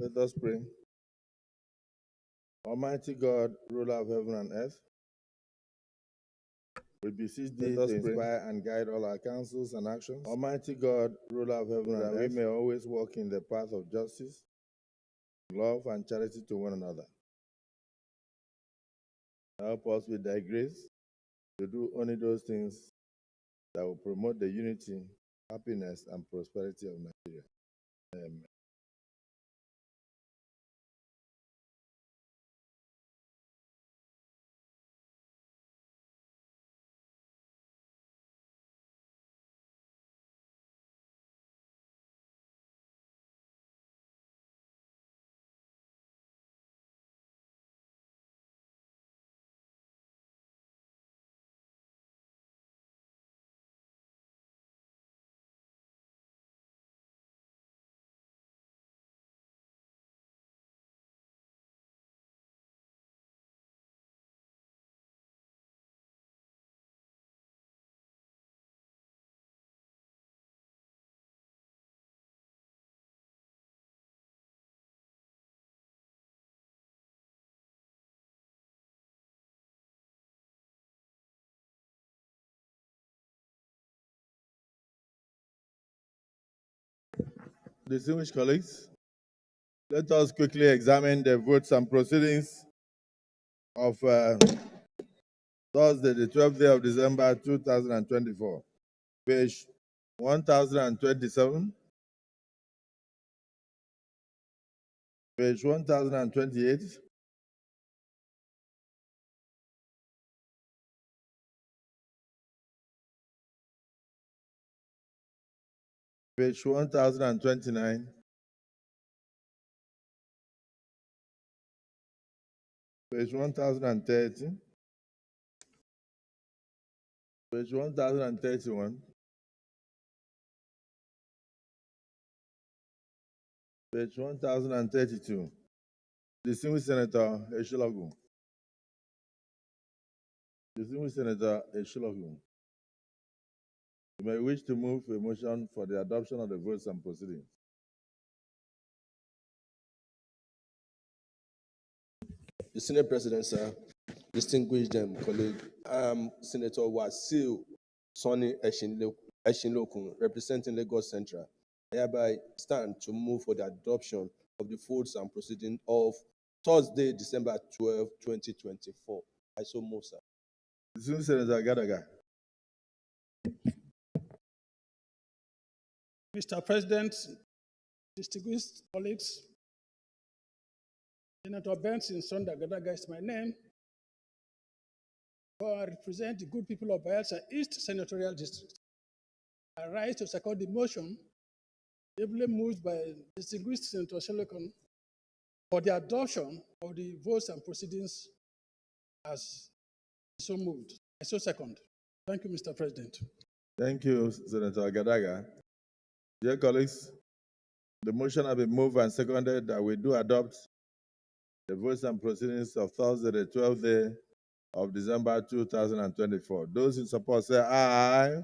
Let us pray. Almighty God, ruler of heaven and earth, we beseech thee to inspire and guide all our counsels and actions. Almighty God, ruler of heaven and earth, we may always walk in the path of justice, love, and charity to one another. Help us with thy grace to do only those things that will promote the unity, happiness, and prosperity of Nigeria. Amen. Distinguished colleagues, let us quickly examine the votes and proceedings of Thursday, the 12th day of December 2024. Page 1027, page 1028, page 1029, page 1030, page 1031, page 1032. Distinguished Senator Eshilogu. Distinguished Senator Eshilogu. You may wish to move a motion for the adoption of the votes and proceedings. The Senate President, sir, distinguished colleague, Senator Wasil Sonny Eshinlokun, representing Lagos Central, I hereby stand to move for the adoption of the votes and proceedings of Thursday, December 12, 2024. I so move, sir. Distinguished Senator Gadaga. Mr. President, distinguished colleagues, Senator Benson Sonda Gadaga is my name. I represent the good people of Bayelsa East Senatorial District. I rise to second the motion ably moved by distinguished Senator Shelokon for the adoption of the votes and proceedings as so moved. I so second. Thank you, Mr. President. Thank you, Senator Gadaga. Dear colleagues, the motion has been moved and seconded that we do adopt the votes and proceedings of Thursday, the 12th day of December 2024. Those in support say aye.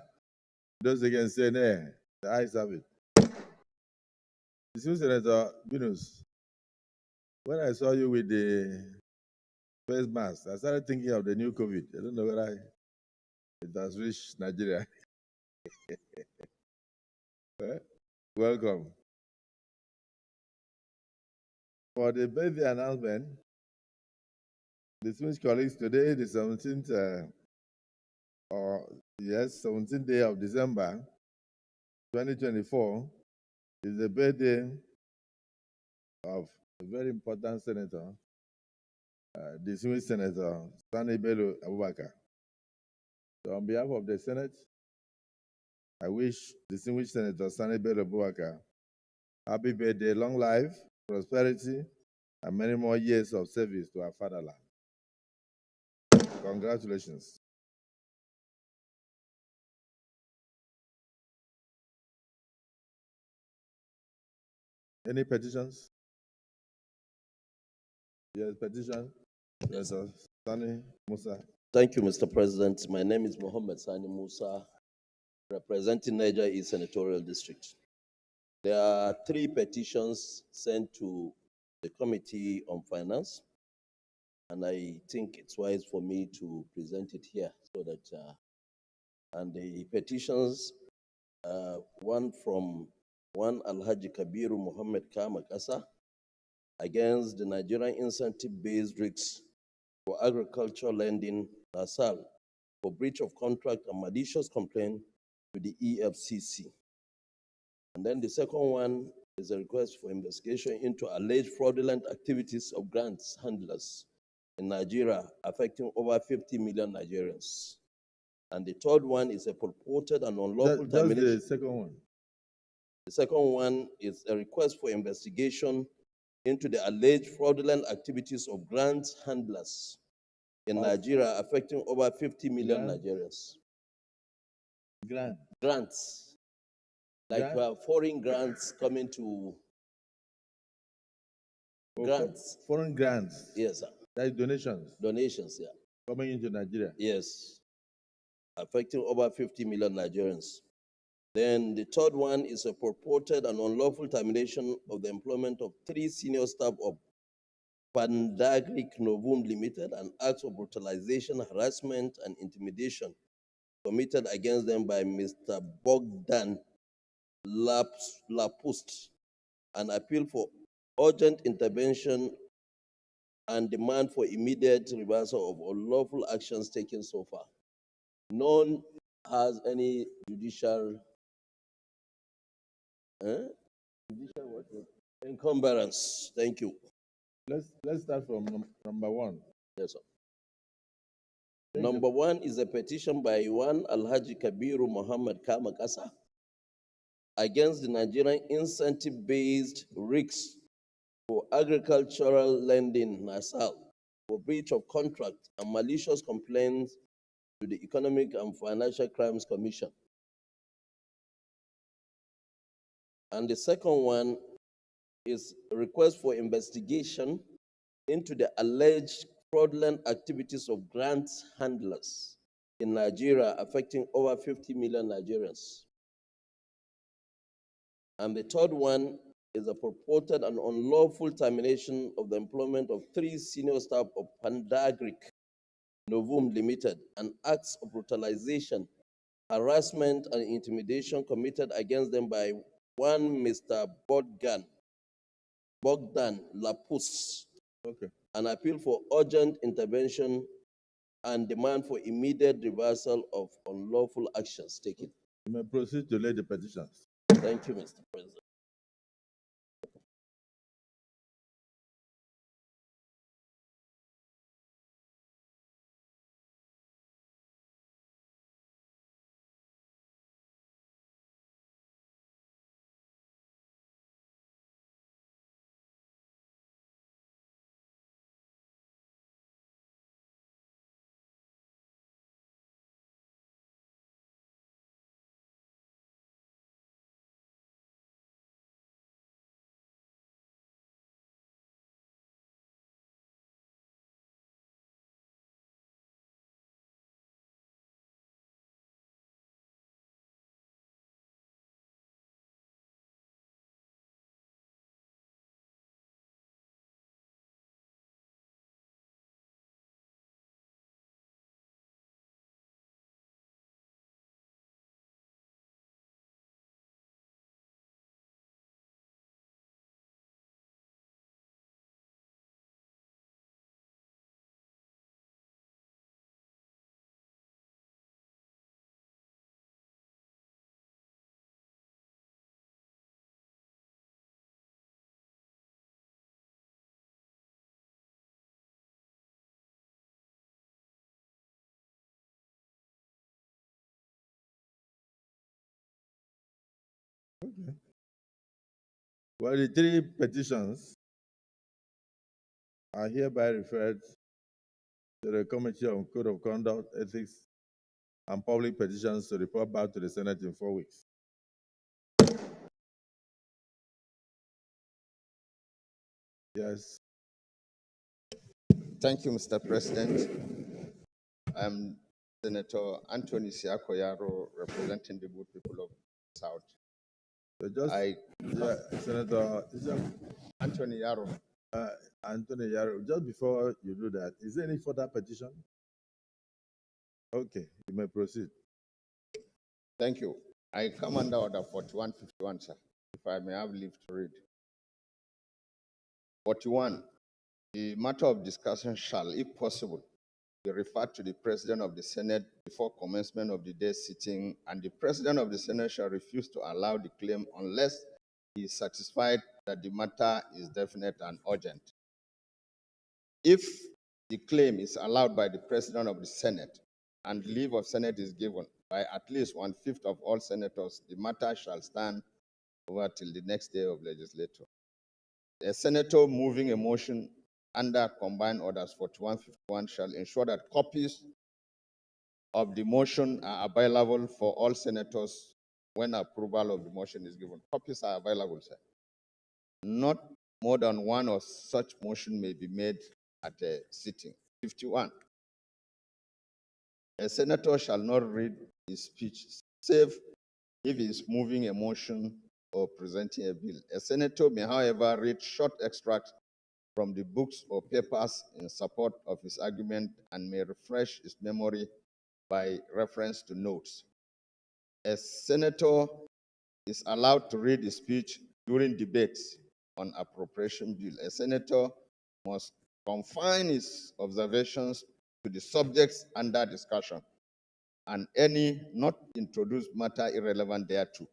Those against say nay. The ayes have it. Distinguished Senator Binus, when I saw you with the face mask, I started thinking of the new COVID. I don't know whether it has reached Nigeria. Welcome. For the birthday announcement, distinguished colleagues, today, the 17th, 17th day of December 2024, is the birthday of a very important senator, distinguished Senator Sani Bello Abubakar. So on behalf of the Senate, I wish distinguished Senator Sani Bello Abubakar happy birthday, long life, prosperity, and many more years of service to our fatherland. Congratulations. Any petitions? Yes, petition. Yes. Senator Sani Musa. Thank you, Mr. President. My name is Mohammed Sani Musa, representing Niger East Senatorial District. There are 3 petitions sent to the Committee on Finance, and I think it's wise for me to present it here so that, and the petitions, one from Alhaji Kabiru Muhammad Kamakasa against the Nigerian incentive-based risks for agricultural lending, NASAL, for breach of contract and malicious complaint to the EFCC. And then the second one is a request for investigation into alleged fraudulent activities of grants handlers in Nigeria affecting over 50 million Nigerians. And the third one is a purported and unlawful termination. That's the second one. The second one is a request for investigation into the alleged fraudulent activities of grants handlers in Nigeria affecting over 50 million Nigerians. Grants. Like foreign grants coming to grants. Foreign grants. Yes, sir. That's donations. Donations, yeah. Coming into Nigeria. Yes. Affecting over 50 million Nigerians. Then the third one is a purported and unlawful termination of the employment of 3 senior staff of Pandagric Novum Limited and acts of brutalization, harassment, and intimidation committed against them by Mr. Bogdan Lapust. An appeal for urgent intervention and demand for immediate reversal of unlawful actions taken so far. None has any judicial encumbrance. Thank you. Let's start from number one. Yes, sir. Number one is a petition by one Alhaji Kabiru Muhammad Kamakasa against the Nigerian incentive-based risks for agricultural lending, NASAL, for breach of contract and malicious complaints to the Economic and Financial Crimes Commission. And the second one is a request for investigation into the alleged fraudulent activities of grant handlers in Nigeria affecting over 50 million Nigerians. And the third one is a purported and unlawful termination of the employment of 3 senior staff of Pandagric Novum Limited and acts of brutalization, harassment, and intimidation committed against them by one Mr. Bogdan Lapus. Okay. An appeal for urgent intervention and demand for immediate reversal of unlawful actions taken. You may proceed to lay the petitions. Thank you, Mr. President. Okay. Well, the 3 petitions are hereby referred to the Committee on Code of Conduct, Ethics, and Public Petitions to report back to the Senate in 4 weeks. Yes. Thank you, Mr. President. I'm Senator Anthony Siakoyaro, representing the good people of the South. So just, Senator Anthony Yaro. Anthony Yaro, just before you do that, is there any further petition? Okay, you may proceed. Thank you. I come under order 4151, sir, if I may have leave to read. 41. The matter of discussion shall, if possible, be referred to the President of the Senate before commencement of the day's sitting, and the President of the Senate shall refuse to allow the claim unless he is satisfied that the matter is definite and urgent. If the claim is allowed by the President of the Senate and leave of Senate is given by at least 1/5 of all senators, the matter shall stand over till the next day of legislature. A senator moving a motion under Combined Orders 4151 shall ensure that copies of the motion are available for all senators when approval of the motion is given. Copies are available, sir. Not more than one of such motion may be made at a sitting. 51. A senator shall not read his speech, save if he is moving a motion or presenting a bill. A senator may, however, read short extracts from the books or papers in support of his argument and may refresh his memory by reference to notes. A senator is allowed to read his speech during debates on appropriation bill. A senator must confine his observations to the subjects under discussion and any not introduced matter irrelevant thereto.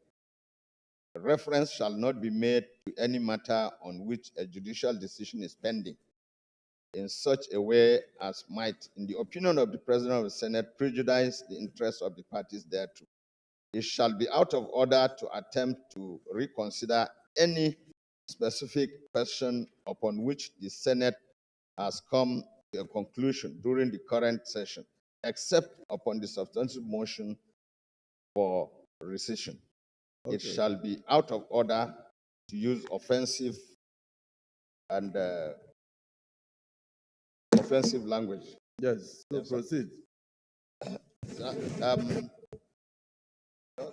Reference shall not be made to any matter on which a judicial decision is pending in such a way as might, in the opinion of the President of the Senate, prejudice the interests of the parties thereto. It shall be out of order to attempt to reconsider any specific question upon which the Senate has come to a conclusion during the current session, except upon the substantive motion for rescission. Okay. It shall be out of order to use offensive and offensive language. Yes, so Yes, sir. proceed. Um,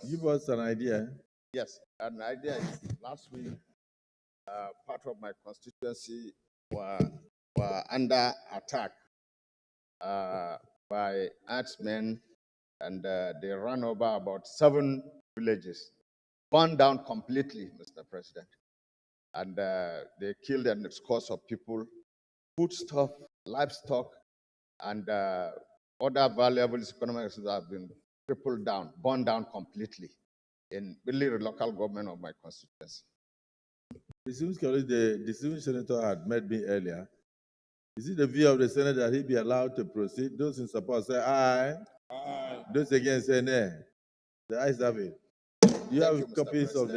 Give us an idea. yes, an idea is last week, part of my constituency were under attack by herdsmen, and they ran over about 7 villages, burned down completely, Mr. President. And they killed a scores of people, foodstuff, livestock, and other valuable economic resources have been crippled down, burned down completely in Billy local government of my constituency. The distinguished senator had met me earlier. Is it the view of the Senate that he be allowed to proceed? Those in support say aye. Aye. Those against say nay. The ayes have it. Do you have copies of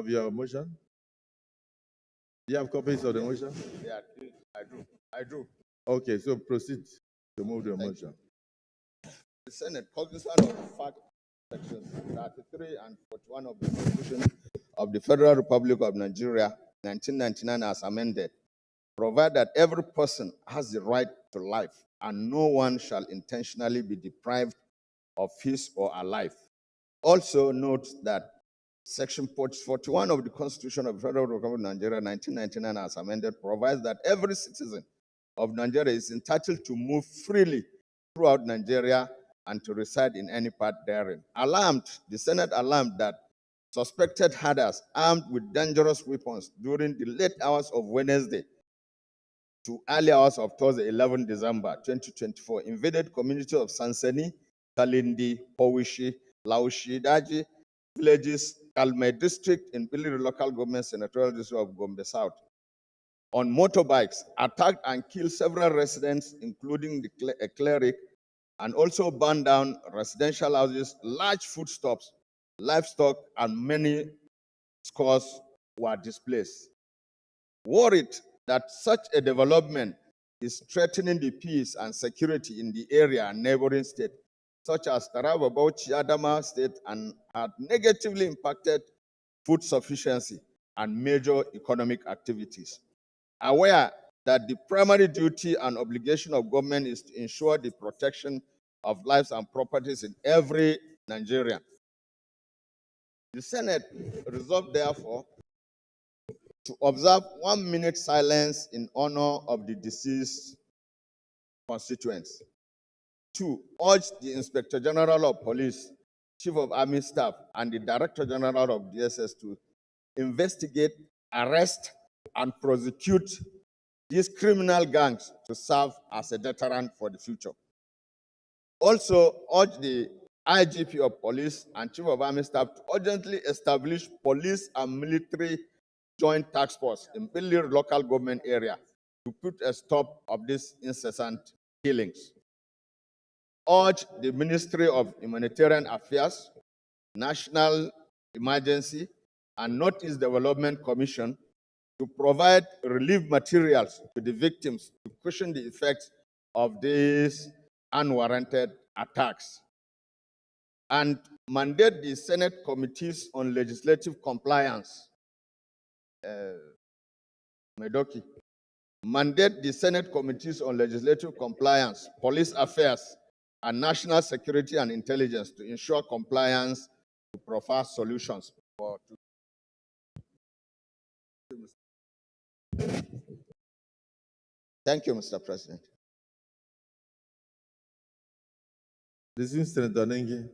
your motion? Do you have copies of the motion? Yeah, I do. Okay, so proceed to move the motion. The Senate, cognizant of fact sections 33 and 41 of the Constitution of the Federal Republic of Nigeria, 1999, as amended, provide that every person has the right to life and no one shall intentionally be deprived of his or her life. Also note that Section 41 of the Constitution of the Federal Republic of Nigeria, 1999, as amended, provides that every citizen of Nigeria is entitled to move freely throughout Nigeria and to reside in any part therein. The Senate alarmed that suspected herders armed with dangerous weapons during the late hours of Wednesday to early hours of Thursday, 11 December 2024, invaded communities of Sansani, Kalindi, Powishi, Laushi, Daji, villages, Kalme district in Biliri local government senatorial district of Gombe South on motorbikes, attacked and killed several residents, including a cleric, and also burned down residential houses, large foodstuffs, livestock, and many scores were displaced. Worried that such a development is threatening the peace and security in the area and neighboring states, such as Taraba, Bauchi, Adama state, and had negatively impacted food sufficiency and major economic activities. Aware that the primary duty and obligation of government is to ensure the protection of lives and properties in every Nigerian. The Senate resolved, therefore, to observe 1 minute silence in honor of the deceased constituents. 2, urge the Inspector General of Police, Chief of Army Staff, and the Director General of DSS to investigate, arrest, and prosecute these criminal gangs to serve as a deterrent for the future. Also, urge the IGP of Police and Chief of Army Staff to urgently establish police and military joint task force in Plenary local government area to put a stop of these incessant killings. Urge the Ministry of Humanitarian Affairs, National Emergency, and Northeast Development Commission to provide relief materials to the victims to cushion the effects of these unwarranted attacks. And mandate the Senate Committees on Legislative Compliance, Medoki, mandate the Senate Committees on Legislative Compliance, Police Affairs, and National Security and Intelligence to ensure compliance to provide solutions for. Thank you, Mr. President. Dismissed Senator Nengi.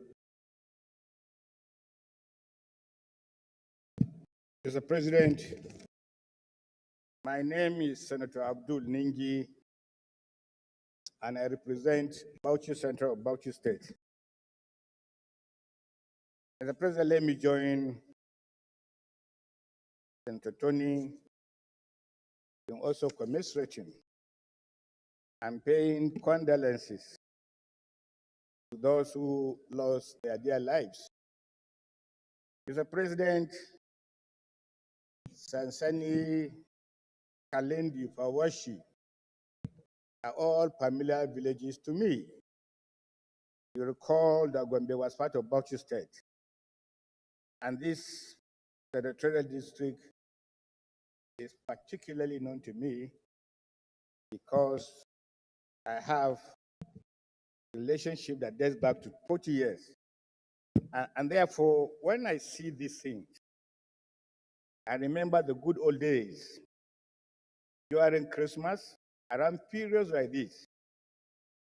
Mr. President, my name is Senator Abdul Ningi, and I represent Bauchi Central of Bauchi State. Mr. President, let me join Senator Tony in also commiserating and paying condolences to those who lost their dear lives. Mr. President, Sansani, Kalendi, Pawashi are all familiar villages to me. You recall that Gombe was part of Bauchi State, and this territorial district is particularly known to me because I have a relationship that dates back to 40 years. And therefore, when I see these things, I remember the good old days during Christmas, around periods like this,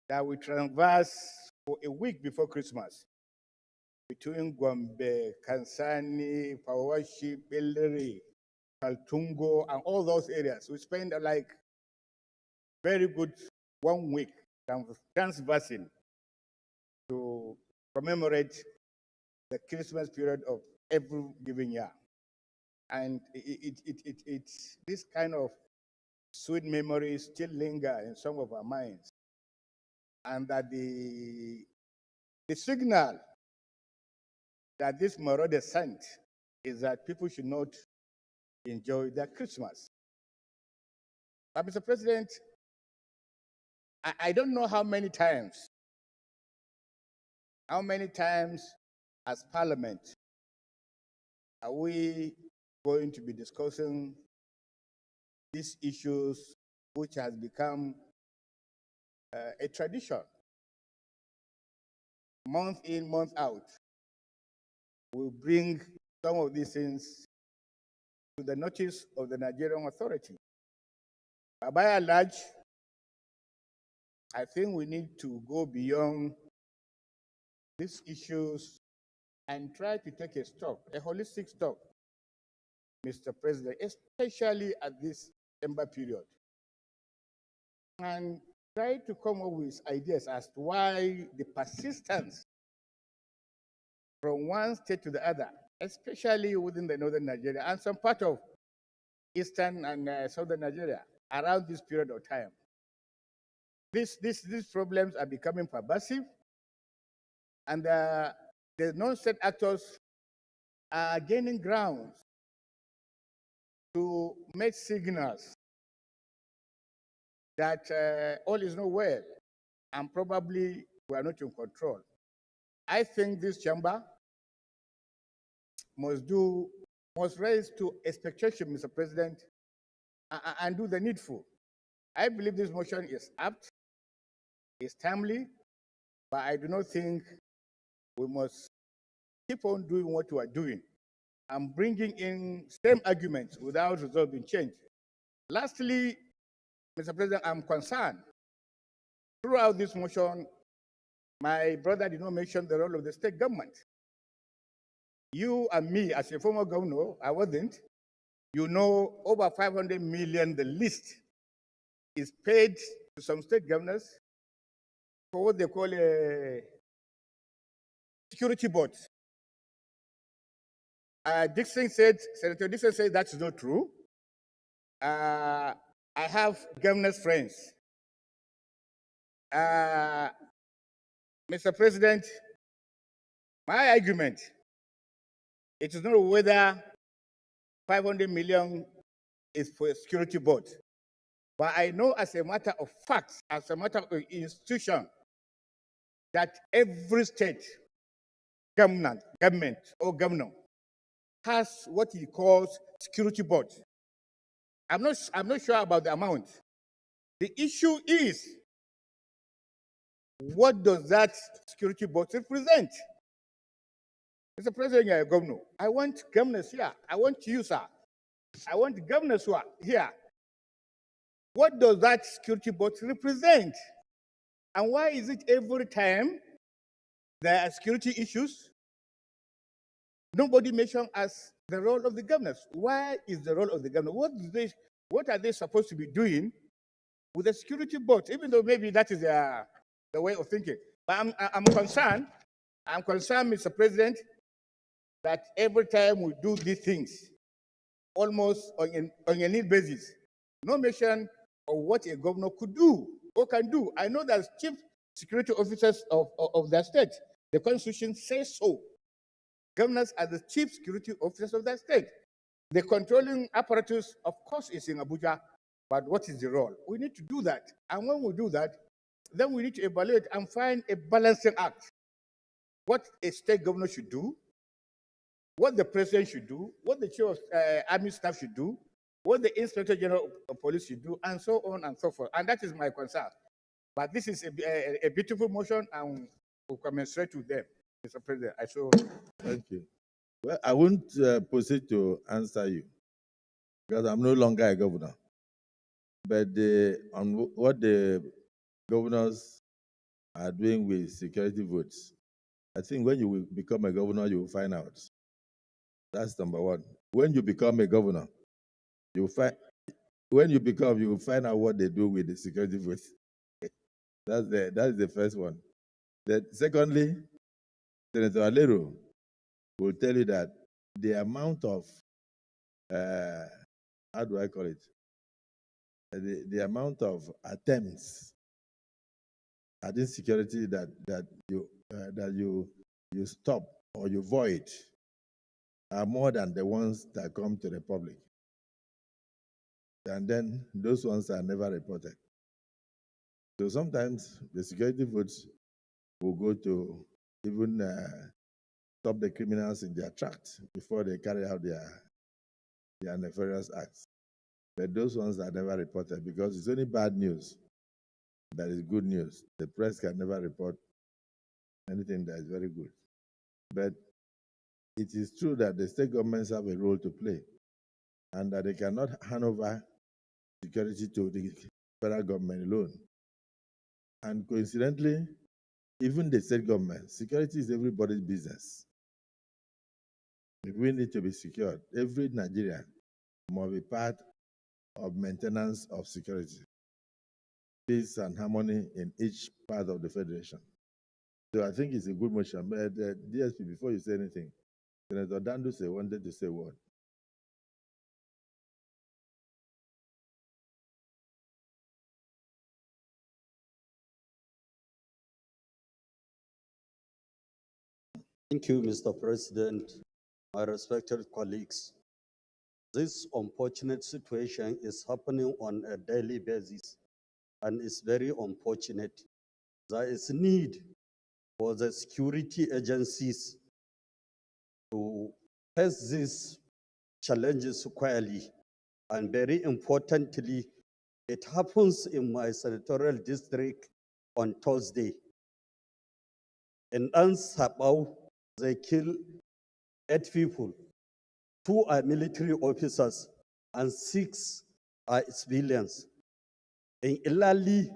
that we traverse for a week before Christmas between Gombe, Kansani, Pawashi, Plenary, Kaltungo, and all those areas. We spend like very good 1 week transversing to commemorate the Christmas period of every given year. And it's this kind of sweet memories still linger in some of our minds. And that the signal that this marauder sent is that people should not enjoy their Christmas. But Mr. President, I don't know how many times as Parliament are we going to be discussing these issues which has become a tradition. Month in, month out, we bring some of these things to the notice of the Nigerian authority. But by and large, I think we need to go beyond these issues and try to take a stock, a holistic stock, Mr. President, especially at this December period, and try to come up with ideas as to why the persistence from one state to the other, especially within the northern Nigeria and some part of eastern and southern Nigeria around this period of time. These problems are becoming pervasive, and the non-state actors are gaining grounds to make signals that all is not well, and probably we are not in control. I think this chamber must raise to expectation, Mr. President, and do the needful. I believe this motion is apt, is timely, but I do not think we must keep on doing what we are doing I'm bringing in same arguments without resolving change. Lastly, Mr. President, I'm concerned. Throughout this motion, my brother did not mention the role of the state government. You and me, as a former governor, I wasn't. You know, over 500 million, the least, is paid to some state governors for what they call a security board. Senator Dixon said that's not true. I have governors' friends. Mr. President, my argument, it is not whether 500 million is for a security board, but I know as a matter of fact, as a matter of institution, that every state government or governor has what he calls security board. I'm not sure about the amount. The issue is, what does that security board represent? Mr. President, you're a governor. I want governors here. I want you, sir. I want governors who are here. What does that security board represent? And why is it every time there are security issues, nobody mentions as the role of the governors? Why is the role of the governor? What are they supposed to be doing with the security board? Even though maybe that is the way of thinking. But I'm concerned, Mr. President, that every time we do these things, almost on a need basis, no mention of what a governor could do or can do. I know that chief security officers of their state, the Constitution says so. Governors are the chief security officers of their state. The controlling apparatus, of course, is in Abuja, but what is the role? We need to do that. And when we do that, then we need to evaluate and find a balancing act. What a state governor should do, what the president should do, what the chief of army staff should do, what the inspector general of police should do, and so on and so forth. And that is my concern. But this is a beautiful motion, and we'll commensurate with them, Mr. President. Thank you. Well, I won't proceed to answer you because I'm no longer a governor. But on what the governors are doing with security votes, I think when you will become a governor, you will find out. That's number one. When you become a governor, you will find out what they do with the security votes. That's the first one. Secondly, Senator Alero will tell you that the amount of how do I call it? The amount of attempts at insecurity that you stop or you void are more than the ones that come to the public. And then those ones are never reported. So sometimes the security votes will go to even stop the criminals in their tracks before they carry out their nefarious acts. But those ones are never reported because it's only bad news that is good news. The press can never report anything that is very good. But it is true that the state governments have a role to play and that they cannot hand over security to the federal government alone. And coincidentally, even the state government, security is everybody's business. If we need to be secured, every Nigerian must be part of maintenance of security, peace and harmony in each part of the federation. So I think it's a good motion. But DSP, before you say anything, Senator Danduse wanted to say what? Thank you, Mr. President, my respected colleagues. This unfortunate situation is happening on a daily basis and is very unfortunate. There is need for the security agencies to face these challenges squarely. And very importantly, it happens in my senatorial district on Thursday. In Ansabau, they kill 8 people. 2 are military officers, and 6 are civilians. In Ilali,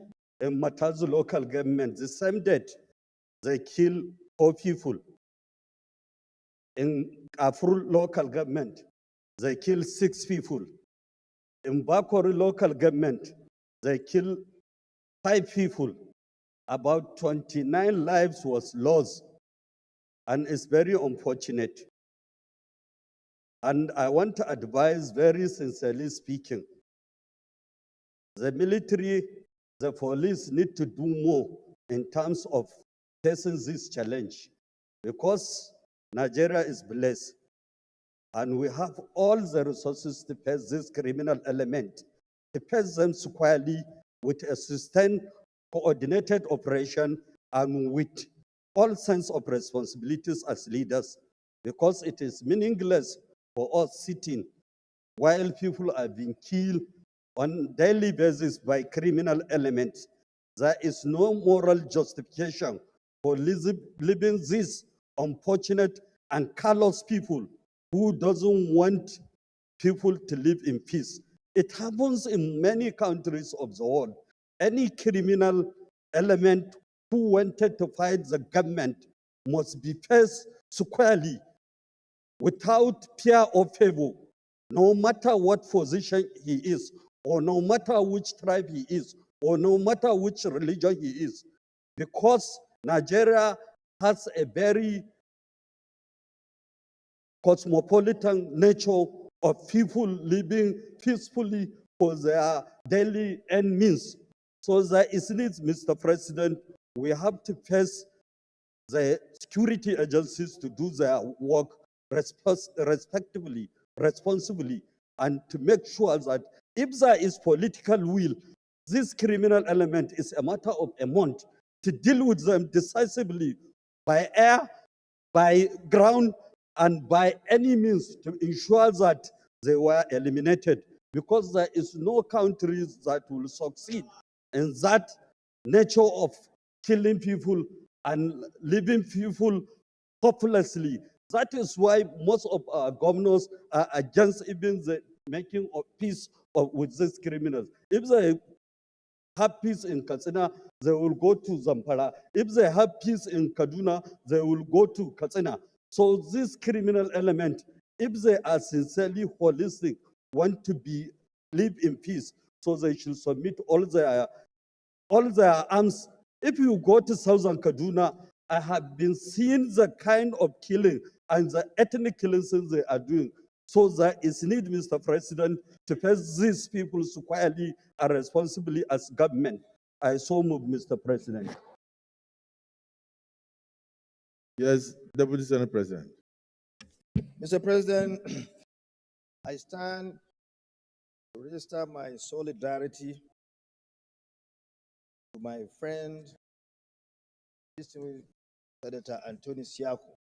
in Matazu local government, the same date, they kill 4 people. In Afur local government, they kill 6 people. In Bakori local government, they kill 5 people. About 29 lives was lost, and it's very unfortunate. And I want to advise, very sincerely speaking, the military, the police need to do more in terms of facing this challenge, because Nigeria is blessed and we have all the resources to face this criminal element, to face them squarely with a sustained, coordinated operation and with all sense of responsibilities as leaders, because it is meaningless for us sitting while people are being killed on daily basis by criminal elements. There is no moral justification for leaving these unfortunate and callous people who doesn't want people to live in peace. It happens in many countries of the world. Any criminal element who wanted to fight the government must be faced squarely without fear or favor, no matter what position he is, or no matter which tribe he is, or no matter which religion he is, because Nigeria has a very cosmopolitan nature of people living peacefully for their daily end means. So there is needs, Mr. President, we have to face the security agencies to do their work respectively, responsibly, and to make sure that if there is political will, this criminal element is a matter of a month to deal with them decisively by air, by ground, and by any means to ensure that they were eliminated, because there is no country that will succeed in that nature of killing people and leaving people hopelessly. That is why most of our governors are against even the making of peace with these criminals. If they have peace in Katsina, they will go to Zamfara. If they have peace in Kaduna, they will go to Katsina. So this criminal element, if they are sincerely holistic, want to live in peace, so they should submit all their arms. If you go to southern Kaduna, I have been seeing the kind of killing and the ethnic killings they are doing. So there is need, Mr. President, to face these people squarely and responsibly as government. I so move, Mr. President. Yes, Deputy Senate President. Mr. President, I stand to register my solidarity to my friend, distinguished Senator Anthony Siako,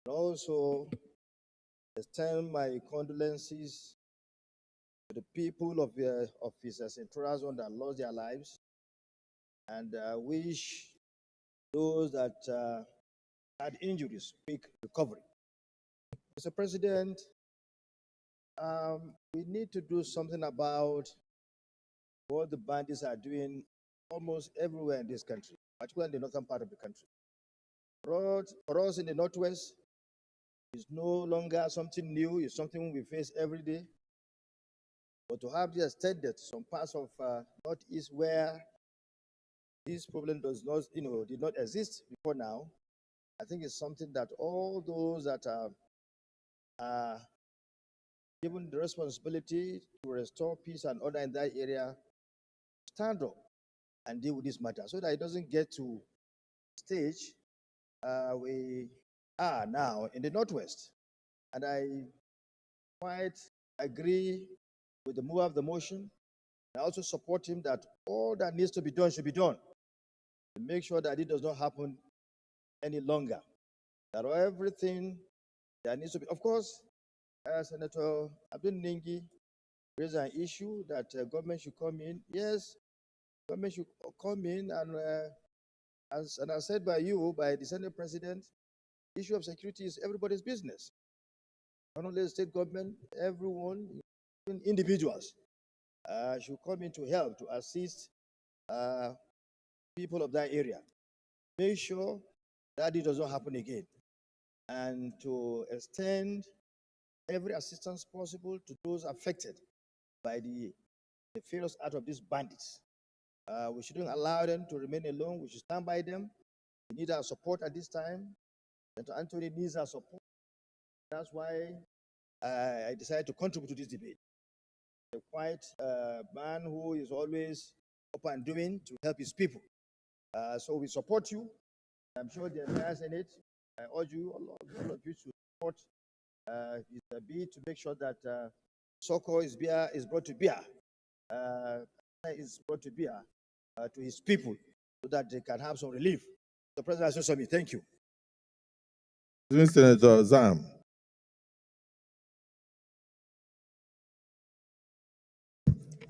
and also extend my condolences to the people of his senatorial zone that lost their lives, and wish those that had injuries quick recovery. Mr. President, we need to do something about what the bandits are doing almost everywhere in this country, particularly in the northern part of the country. For us in the Northwest, it's no longer something new, it's something we face every day. But to have this extended to some parts of Northeast where this problem did not exist before now, I think it's something that all those that are given the responsibility to restore peace and order in that area stand up and deal with this matter so that it doesn't get to stage we are now in the Northwest. And I quite agree with the mover of the motion. I also support him that all that needs to be done should be done to make sure that it does not happen any longer. That everything that needs to be, of course, Senator Abdul Ningi raised an issue that government should come in. Yes, government should come in, and as said by you, by the Senate President, issue of security is everybody's business. not only the state government, everyone, even individuals, should come in to help to assist people of that area. Make sure that it does not happen again, and to extend every assistance possible to those affected by the nefarious act of these bandits. We shouldn't allow them to remain alone. We should stand by them. We need our support at this time. Senator Anthony needs our support. That's why I decided to contribute to this debate. A quiet man who is always up and doing to help his people. So we support you. I'm sure the entire Senate, I urge you, all of you, to support his bid to make sure that succor is brought to bear, to his people, so that they can have some relief. The President has me. Thank you. Senator Zam.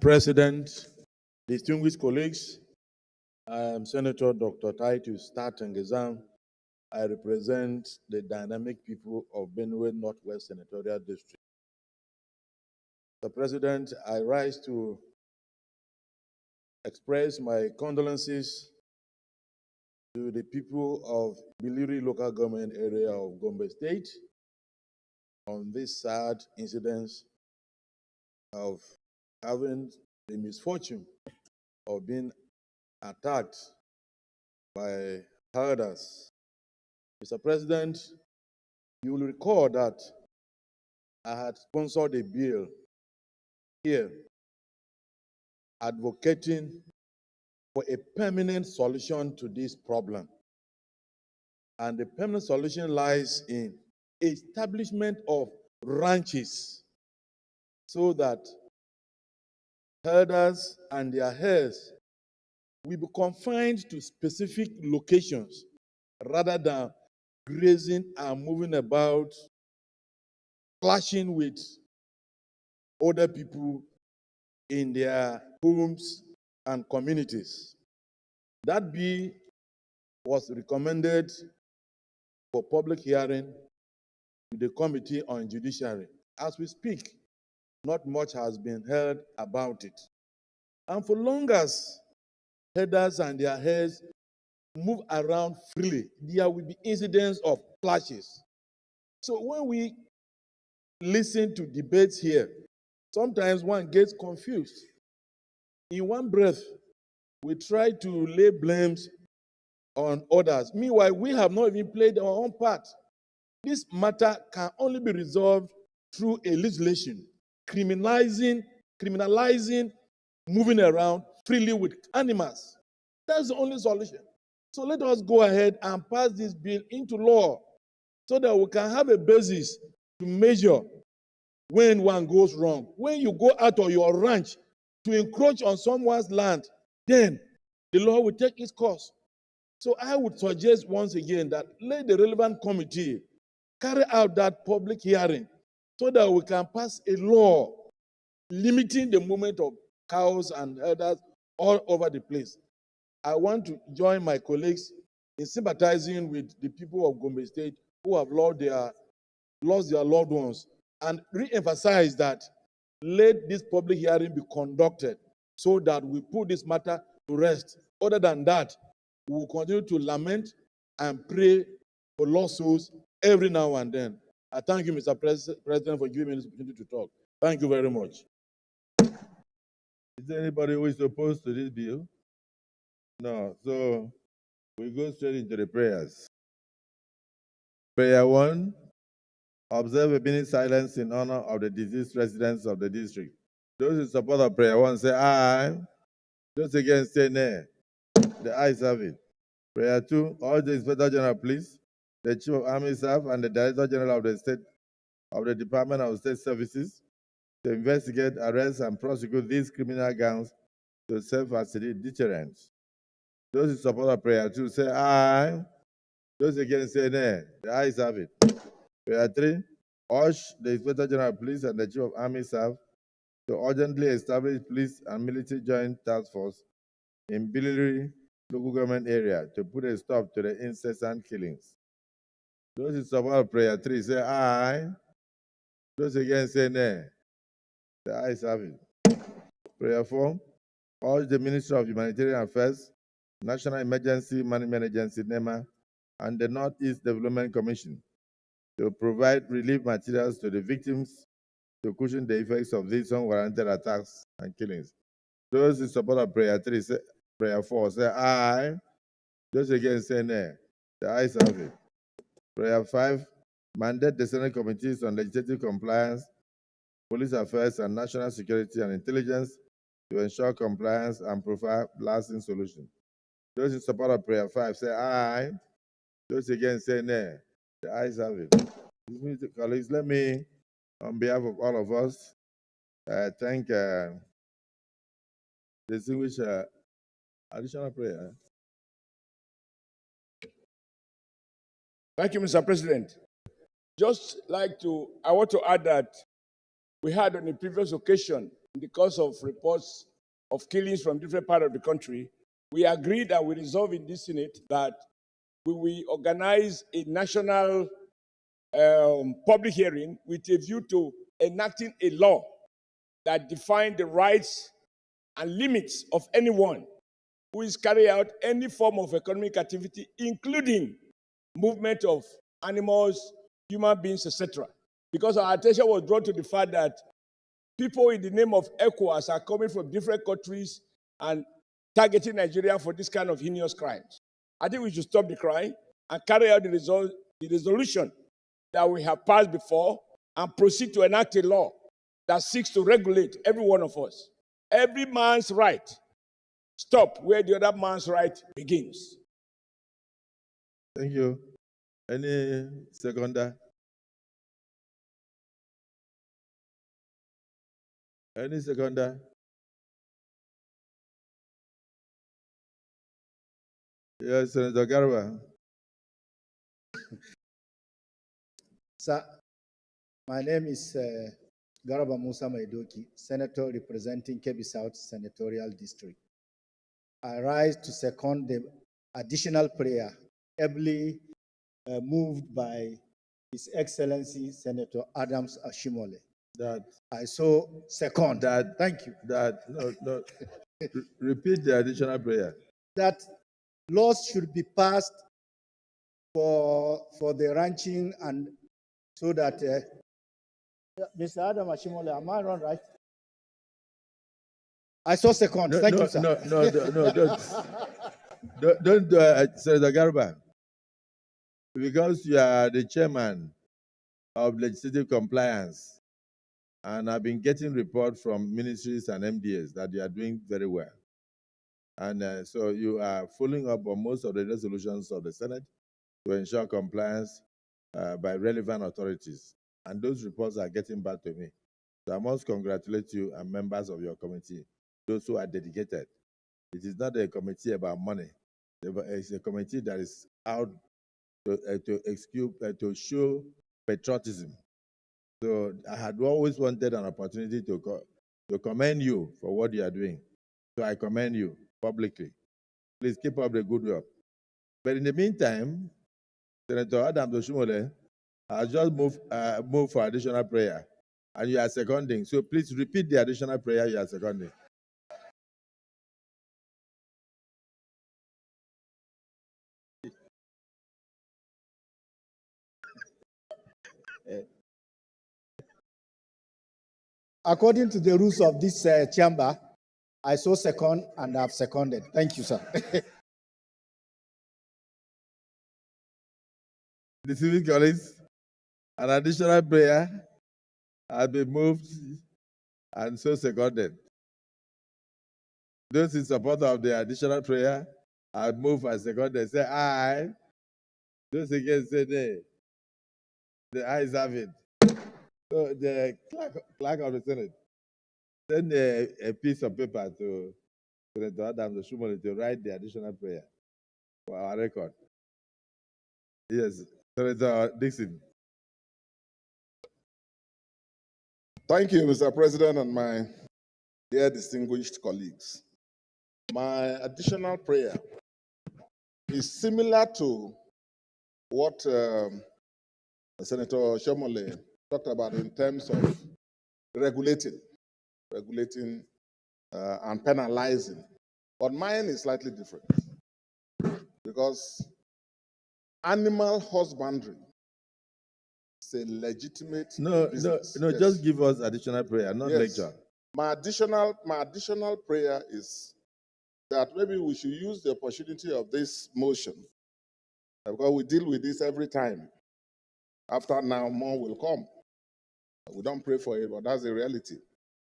President, distinguished colleagues, I am Senator Dr. Titus Statengezam. I represent the dynamic people of Benue Northwest Senatorial District. Mr. President, I rise to express my condolences to the people of Biliri local government area of Gombe State on this sad incident of having the misfortune of being attacked by herders. Mr. President, you will recall that I had sponsored a bill here advocating for a permanent solution to this problem. And the permanent solution lies in establishment of ranches so that herders and their herds will be confined to specific locations rather than grazing and moving about, clashing with other people in their homes and communities. That bill was recommended for public hearing to the Committee on Judiciary. As we speak, not much has been heard about it. And for long as herders and their herds move around freely, there will be incidents of clashes. So when we listen to debates here, sometimes one gets confused. In one breath, we try to lay blames on others. Meanwhile, we have not even played our own part. This matter can only be resolved through a legislation criminalizing moving around freely with animals. That's the only solution. So let us go ahead and pass this bill into law so that we can have a basis to measure when one goes wrong. When you go out of your ranch to encroach on someone's land, then the law will take its course. So I would suggest once again that let the relevant committee carry out that public hearing so that we can pass a law limiting the movement of cows and herders all over the place. I want to join my colleagues in sympathizing with the people of Gombe State who have lost their loved ones and re-emphasize that let this public hearing be conducted so that we put this matter to rest. Other than that, we will continue to lament and pray for lost souls every now and then. I thank you, Mr. President, for giving me this opportunity to talk. Thank you very much. Is there anybody who is opposed to this bill? No. So we go straight into the prayers. Prayer 1, observe a minute silence in honor of the deceased residents of the district. Those in support of prayer 1 say aye. Those against say nay. The ayes have it. Prayer 2, urge the Inspector General, please, the Chief of Army Staff, and the Director General of the Department of State Services to investigate, arrest, and prosecute these criminal gangs to serve as a deterrent. Those in support of prayer 2 say aye. Those against say nay. The ayes have it. Prayer 3, urge the Inspector General, police, and the Chief of Army Staff to urgently establish police and military joint task force in Biliri local government area to put a stop to the incessant killings. Those in support of prayer 3 say aye. Those against say nay. The ayes have it. Prayer 4. Urge the Ministry of Humanitarian Affairs, National Emergency Management Agency, NEMA, and the Northeast Development Commission to provide relief materials to the victims to cushion the effects of these unwarranted attacks and killings. Those in support of prayer 3, say, prayer 4, say aye. Those against say nay. The ayes have it. Prayer 5. Mandate the Senate Committees on Legislative Compliance, Police Affairs, and National Security and Intelligence to ensure compliance and provide lasting solutions. Those in support of prayer 5 say aye. Those against say nay. The ayes have it. Colleagues, let me, on behalf of all of us, thank distinguished additional prayer. Thank you, Mr. President. I want to add that we had on a previous occasion, in the course of reports of killings from different parts of the country, we agreed and we resolved in this Senate that we will organize a national public hearing with a view to enacting a law that defines the rights and limits of anyone who is carrying out any form of economic activity, including movement of animals, human beings, etc. Because our attention was drawn to the fact that people in the name of ECOWAS are coming from different countries and targeting Nigeria for this kind of heinous crimes. I think we should stop the crime and carry out the resolution that we have passed before and proceed to enact a law that seeks to regulate every one of us. Every man's right stop where the other man's right begins. Thank you. Any seconder? Any seconder? Yes, Senator Garba. Sir, my name is Garaba Musa Maidoki, Senator representing Kebbi South Senatorial District. I rise to second the additional prayer ably moved by His Excellency Senator Adams Ashimole. That I so second. that Thank you. that no. Repeat the additional prayer. That laws should be passed for the ranching and so that Mr. Adam Ashimole, am I wrong, right? I saw second. No, Thank no, you, sir. don't Senator Garba, because you are the chairman of legislative compliance, and I've been getting reports from ministries and MDAs that they are doing very well. And so you are following up on most of the resolutions of the Senate to ensure compliance by relevant authorities. And those reports are getting back to me. So I must congratulate you and members of your committee, those who are dedicated. It is not a committee about money. It's a committee that is out to show patriotism. So I had always wanted an opportunity to commend you for what you are doing. So I commend you publicly. Please keep up the good work. But in the meantime, Senator Adam Doshimole has just moved for additional prayer, and you are seconding. So please repeat the additional prayer you are seconding. According to the rules of this chamber, I so second and have seconded. Thank you, sir. Distinguished colleagues, an additional prayer has been moved and so seconded. Those in support of the additional prayer have moved and seconded. Say aye. Those against say nay. The ayes have it. So the clerk of the Senate, send a piece of paper to Senator Adam Doshimole to write the additional prayer for our record. Yes, Senator Dixon. Thank you, Mr. President, and my dear distinguished colleagues. My additional prayer is similar to what Senator Shomole talked about in terms of regulating and penalizing. But mine is slightly different because animal husbandry is a legitimate business. No. Yes. Just give us additional prayer, not Yes. lecture. My additional prayer is that maybe we should use the opportunity of this motion because we deal with this every time. After now, more will come. We don't pray for it, but that's the reality.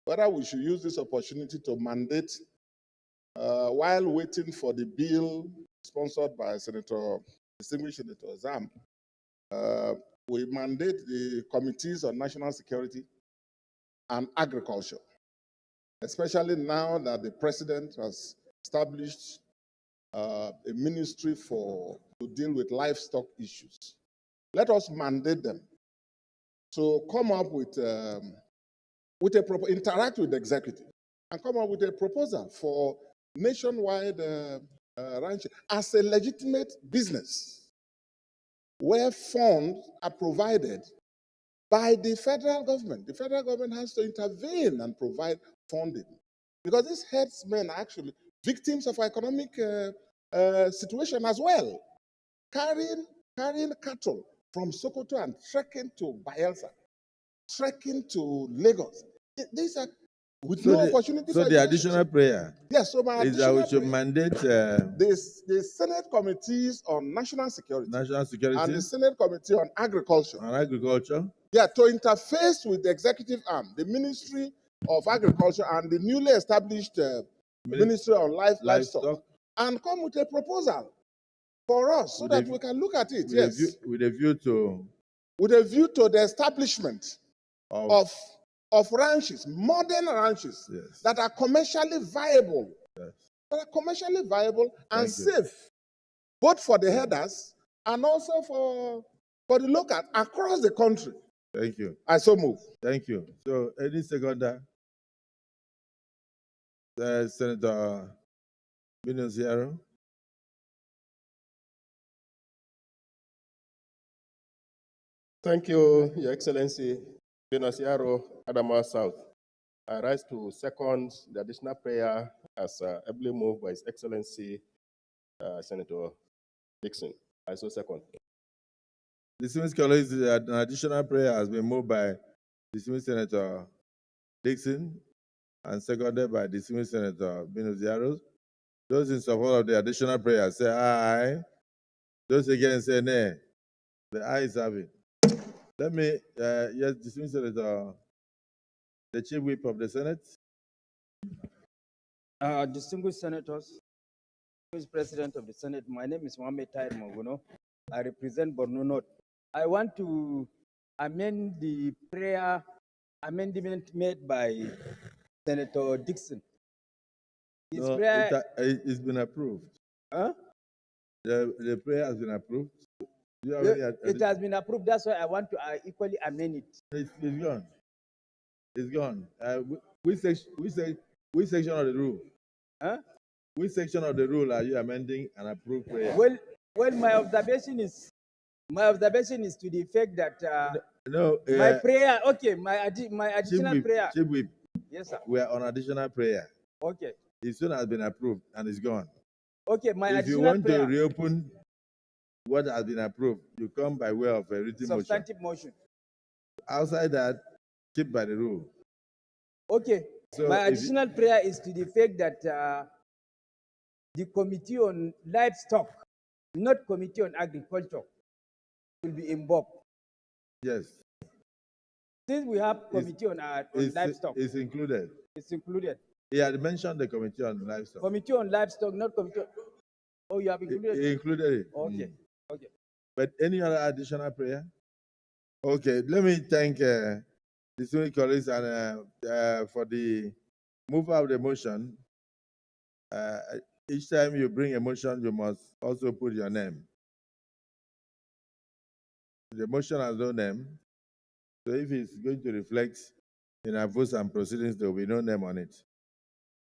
Whether we should use this opportunity to mandate, while waiting for the bill sponsored by distinguished Senator Zam, we mandate the committees on national security and agriculture, especially now that the president has established a ministry to deal with livestock issues. Let us mandate them to come up with interact with the executive and come up with a proposal for nationwide ranching as a legitimate business where funds are provided by the federal government. The federal government has to intervene and provide funding because these herdsmen are actually victims of economic situation as well, carrying cattle from Sokoto and trekking to Bayelsa, trekking to Lagos. These are with no opportunity So for the education. additional prayer Yes, so my is that we should prayer, mandate the Senate committees on national security and the Senate committee on agriculture, to interface with the executive arm, the Ministry of Agriculture and the newly established Ministry of Livestock, and come with a proposal for us so that we can look at it. With a view to the establishment of ranches, modern ranches that are commercially viable, and safe, both for the herders and also for the locals across the country. Thank you. I so move. Thank you. So any seconder? Senator Binosiaro. Thank you, Your Excellency, Benosiaro Adama South. I rise to second the additional prayer as ably moved by His Excellency Senator Dixon. I so second. Distinguished colleagues, an additional prayer has been moved by distinguished Senator Dixon and seconded by distinguished Senator Binosiaro. Those in support of the additional prayer say aye. Those against say nay. The ayes have it. Let me, yes, distinguished Senator, the Chief Whip of the Senate. Distinguished senators, distinguished President of the Senate, my name is Mohamed Tahir Maguno. I represent Borno North. I want to amend the prayer amendment made by Senator Dixon. His prayer, It's been approved. huh? The prayer has been approved. Do you have It has been approved. That's why I want to equally amend it. It's gone. It's gone. Which section of the rule? Huh? Which section of the rule are you amending an approved prayer? Well, my observation is to the effect that my my prayer. Okay, my additional prayer. Chief Whip, Yes, sir. we are on additional prayer. Okay. It soon has been approved and it's gone. Okay, my If you additional want prayer. to reopen what has been approved, you come by way of a written Substantive motion. Outside that, keep by the rule. Okay. So my additional prayer is to the effect that the Committee on Livestock, not Committee on Agriculture, will be involved. Yes. Since we have Committee on Livestock. It's included. It's included. He had mentioned the Committee on Livestock. Committee on Livestock, not Committee on... Oh, you have included it? He included it. Okay. Okay. But any other additional prayer? Okay, let me thank the distinguished colleagues and for the mover of the motion. Each time you bring a motion, you must also put your name. The motion has no name, so if it's going to reflect in our votes and proceedings, there will be no name on it.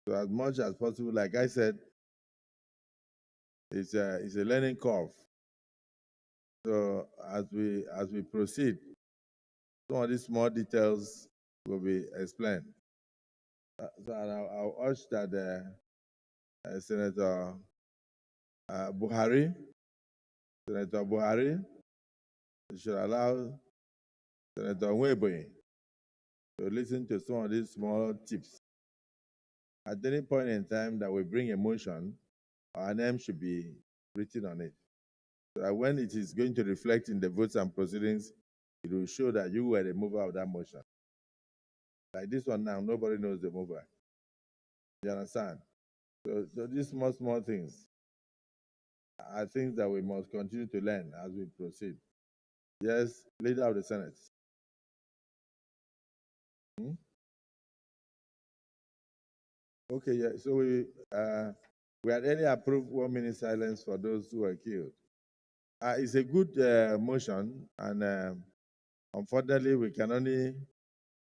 So as much as possible, like I said, it's a learning curve. So as we proceed, some of these small details will be explained. So I'll urge that Senator Buhari should allow Senator Nweboye to listen to some of these small tips. At any point in time that we bring a motion, our name should be written on it. So that when it is going to reflect in the votes and proceedings, it will show that you were the mover of that motion. Like this one now, nobody knows the mover. You understand? So these small things are things that we must continue to learn as we proceed. Yes, Leader of the Senate. Okay, yeah. So we had earlier approved 1 minute silence for those who were killed. It's a good motion, and unfortunately, we can only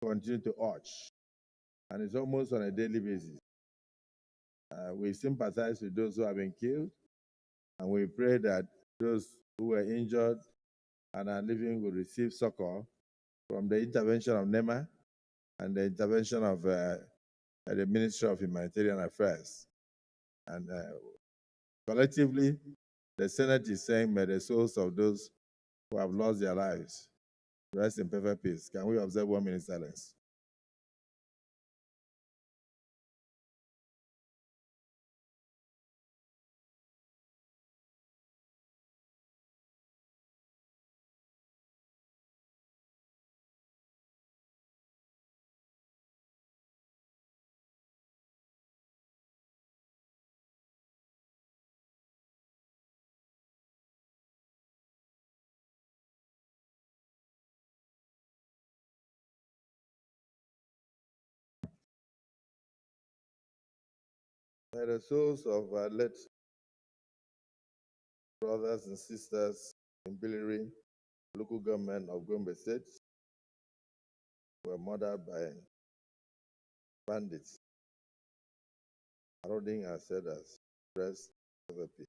continue to urge, and it's almost on a daily basis. We sympathize with those who have been killed, and we pray that those who were injured and are living will receive succor from the intervention of NEMA and the intervention of the Ministry of Humanitarian Affairs. And collectively, the Senate is saying, may the souls of those who have lost their lives rest in perfect peace. Can we observe 1 minute silence? May the souls of our late brothers and sisters in Plenary, local government of Gombe State, were murdered by bandits, marauding our settlers, rest of the peace.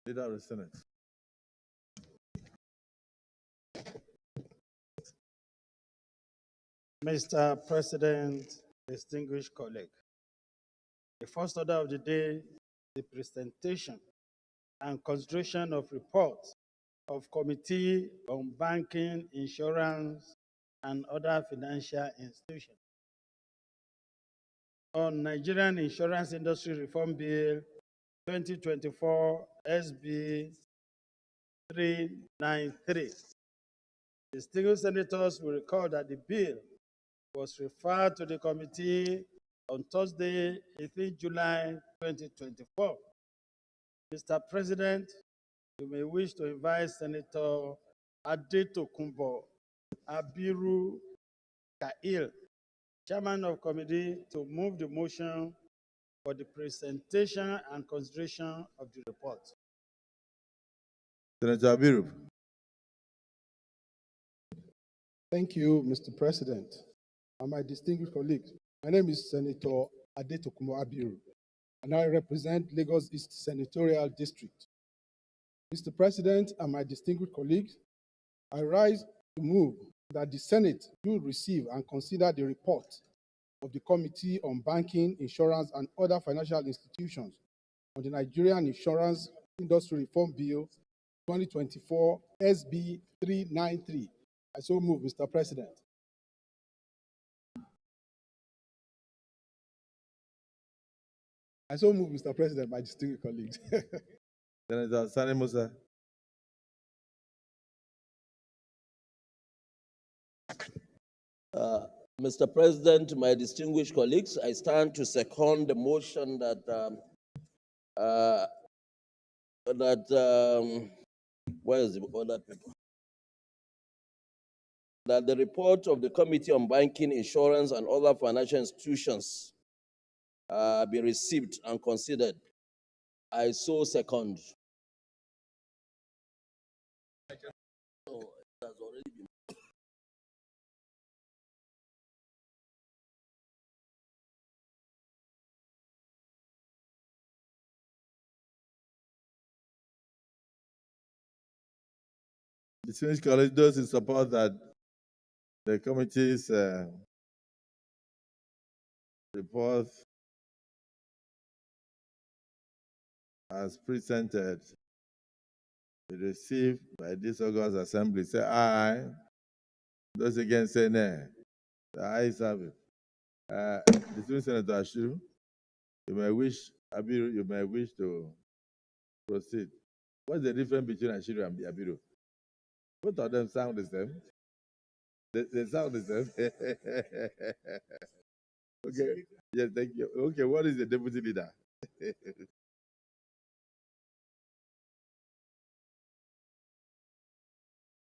Leader of the Senate. Mr. President, distinguished colleague, the first order of the day, the presentation and consideration of reports of Committee on Banking, Insurance, and other financial institutions on Nigerian Insurance Industry Reform Bill 2024 SB 393. Distinguished senators will recall that the bill was referred to the committee on Thursday, 18 July 2024. Mr. President, you may wish to invite Senator Adetokunbo Abiru Kail, Chairman of Committee, to move the motion for the presentation and consideration of the report. Senator Abiru. Thank you, Mr. President, and my distinguished colleagues. My name is Senator Adetokunbo Abiru, and I represent Lagos East Senatorial District. Mr. President and my distinguished colleagues, I rise to move that the Senate do receive and consider the report of the Committee on Banking, Insurance, and other financial institutions on the Nigerian Insurance Industry Reform Bill 2024 SB 393. I so move, Mr. President. I so move, Mr. President, my distinguished colleagues. Senator Sani Musa. Mr. President, my distinguished colleagues, I stand to second the motion that where is the other paper? that the report of the Committee on Banking, Insurance, and Other Financial Institutions be received and considered. I so second. Oh, it has already been. Distinguished colleagues, those in support that the committee's report as presented be received by this August Assembly, say aye. Those against say nay. The ayes have it. Distinguished Senator Ashu, you may wish, Abiru, you may wish to proceed. What's the difference between Ashiru and Abiru? Both of them sound the same. They sound the same. Okay. Yes, thank you. Okay, what is the deputy leader?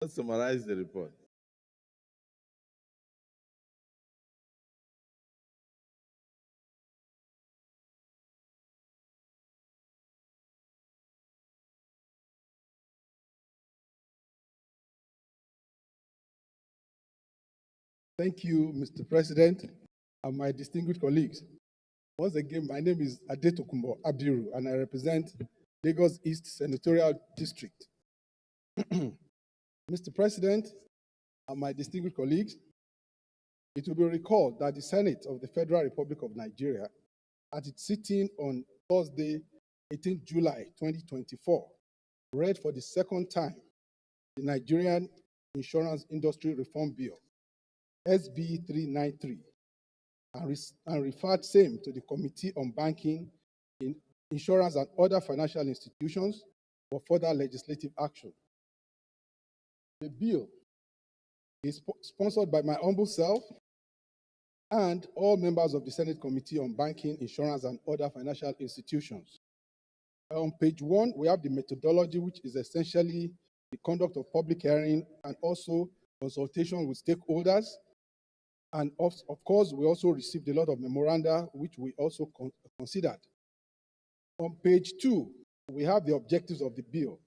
Let's summarize the report. Thank you, Mr. President, and my distinguished colleagues. Once again, my name is Adetokunbo Abiru, and I represent Lagos East Senatorial District. Mr. President, and my distinguished colleagues, it will be recalled that the Senate of the Federal Republic of Nigeria, at its sitting on Thursday, 18 July 2024, read for the second time the Nigerian Insurance Industry Reform Bill, SB 393, and referred same to the Committee on Banking, Insurance, and Other Financial Institutions for further legislative action. The bill is sponsored by my humble self and all members of the Senate Committee on Banking, Insurance, and Other Financial Institutions. On page 1, we have the methodology, which is essentially the conduct of public hearing and also consultation with stakeholders. And of course, we also received a lot of memoranda, which we also considered. On page 2, we have the objectives of the bill,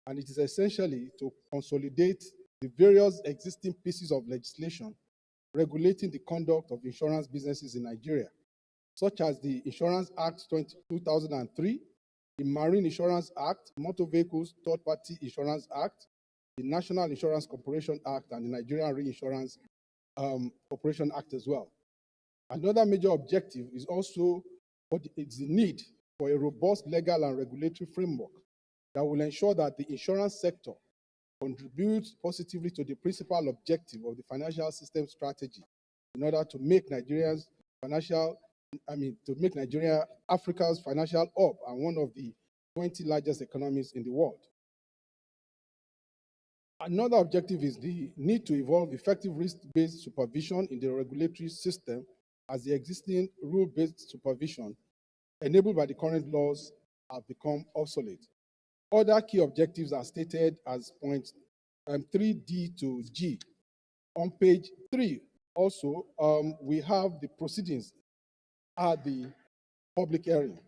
and it is essentially to consolidate the various existing pieces of legislation regulating the conduct of insurance businesses in Nigeria, such as the Insurance Act 2003, the Marine Insurance Act, Motor Vehicles Third-Party Insurance Act, the National Insurance Corporation Act, and the Nigerian Reinsurance Corporation Act as well. Another major objective is also it's the need for a robust legal and regulatory framework that will ensure that the insurance sector contributes positively to the principal objective of the financial system strategy in order to make Nigeria Africa's financial hub and one of the 20 largest economies in the world. Another objective is the need to evolve effective risk-based supervision in the regulatory system, as the existing rule-based supervision enabled by the current laws have become obsolete. Other key objectives are stated as points 3D to G. On page 3, also, we have the proceedings at the public hearing.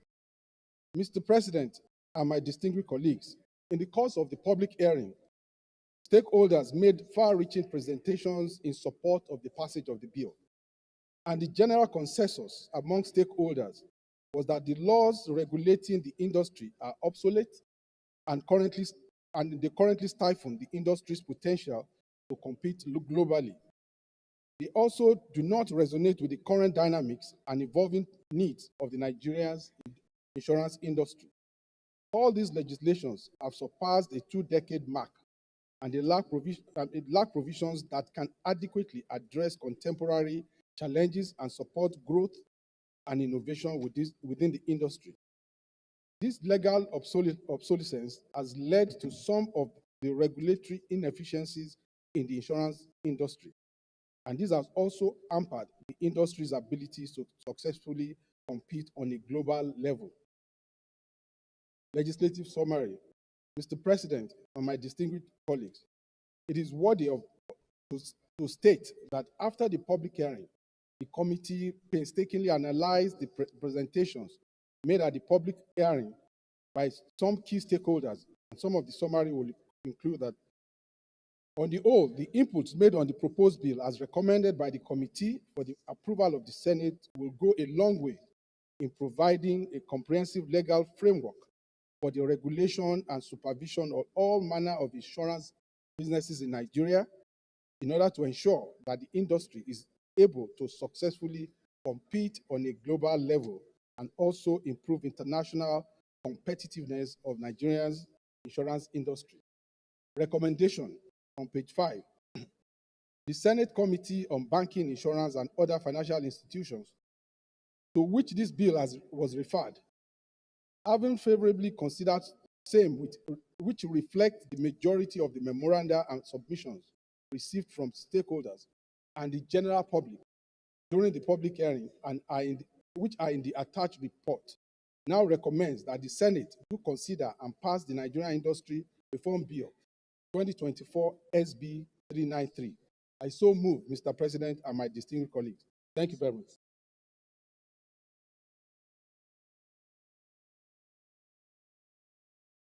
Mr. President and my distinguished colleagues, in the course of the public hearing, stakeholders made far-reaching presentations in support of the passage of the bill. And the general consensus among stakeholders was that the laws regulating the industry are obsolete and they currently stifle the industry's potential to compete globally. They also do not resonate with the current dynamics and evolving needs of the Nigeria's insurance industry. All these legislations have surpassed a 2-decade mark, and they lack provisions that can adequately address contemporary challenges and support growth and innovation within the industry. This legal obsolescence has led to some of the regulatory inefficiencies in the insurance industry, and this has also hampered the industry's ability to successfully compete on a global level. Legislative summary. Mr. President and my distinguished colleagues, it is worthy of to state that after the public hearing, the committee painstakingly analyzed the presentations made at the public hearing by some key stakeholders, and some of the summary will include that on the whole, the inputs made on the proposed bill as recommended by the committee for the approval of the Senate will go a long way in providing a comprehensive legal framework for the regulation and supervision of all manner of insurance businesses in Nigeria in order to ensure that the industry is able to successfully compete on a global level and also improve international competitiveness of Nigeria's insurance industry. Recommendation on page 5. The Senate Committee on Banking, Insurance, and Other Financial Institutions, to which this bill was referred, having favorably considered same which reflect the majority of the memoranda and submissions received from stakeholders and the general public during the public hearing and which are in the attached report, now recommends that the Senate do consider and pass the Nigerian Industry Reform Bill 2024 SB 393. I so move, Mr. President, and my distinguished colleagues. Thank you very much.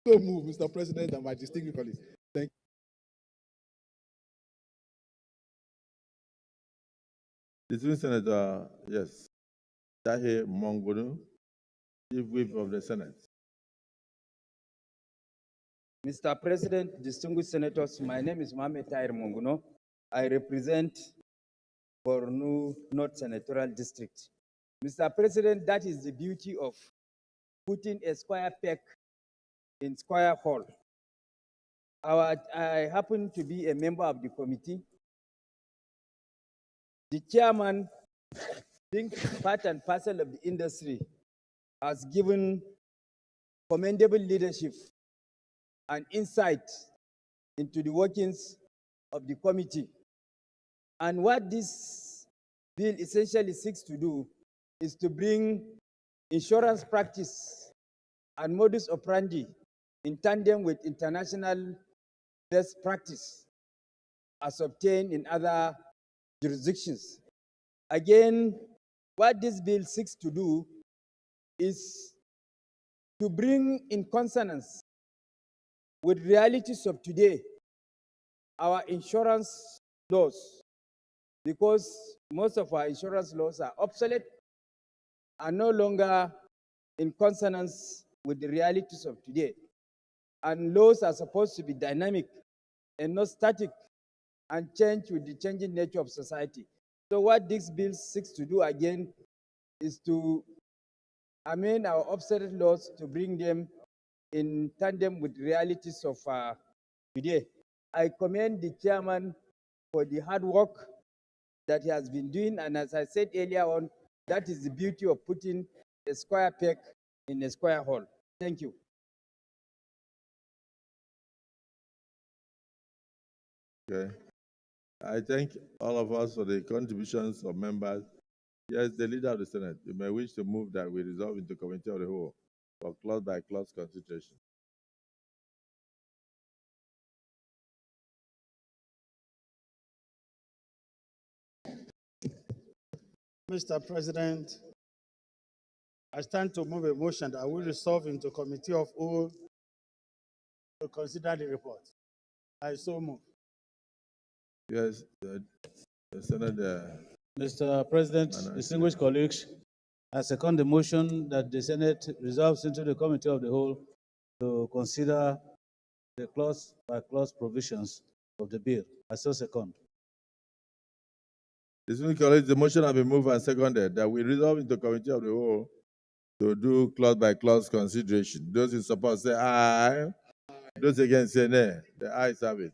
So move, Mr. President, and my distinguished colleagues. Thank you. Distinguished Senator, yes, Tahe Mongunu, Chief Whip of the Senate. Mr. President, distinguished senators, my name is Mohamed Tahir Monguno. I represent Borno North Senatorial District. Mr. President, that is the beauty of putting a square peg in square hole. I happen to be a member of the committee. The chairman, being part and parcel of the industry, has given commendable leadership and insight into the workings of the committee. And what this bill essentially seeks to do is to bring insurance practice and modus operandi in tandem with international best practice as obtained in other jurisdictions. Again, what this bill seeks to do is to bring in consonance with realities of today our insurance laws, because most of our insurance laws are obsolete and no longer in consonance with the realities of today. And laws are supposed to be dynamic and not static and change with the changing nature of society. So what this bill seeks to do again is to amend our obsolete laws to bring them in tandem with realities of today. I commend the chairman for the hard work that he has been doing, and as I said earlier on, that is the beauty of putting a square peg in a square hole. Thank you. Okay. I thank all of us for the contributions of members. Yes, the leader of the Senate, you may wish to move that we resolve into committee of the whole for clause by clause consideration. Mr. President, I stand to move a motion that we resolve into committee of whole to consider the report. I so move. Yes, Senator. Mr. President, distinguished colleagues, I second the motion that the Senate resolves into the committee of the whole to consider the clause by clause provisions of the bill. I so second. Distinguished colleagues, the motion has been moved and seconded that we resolve into committee of the whole to do clause by clause consideration. Those in support say aye. Those against say nay. The ayes have it.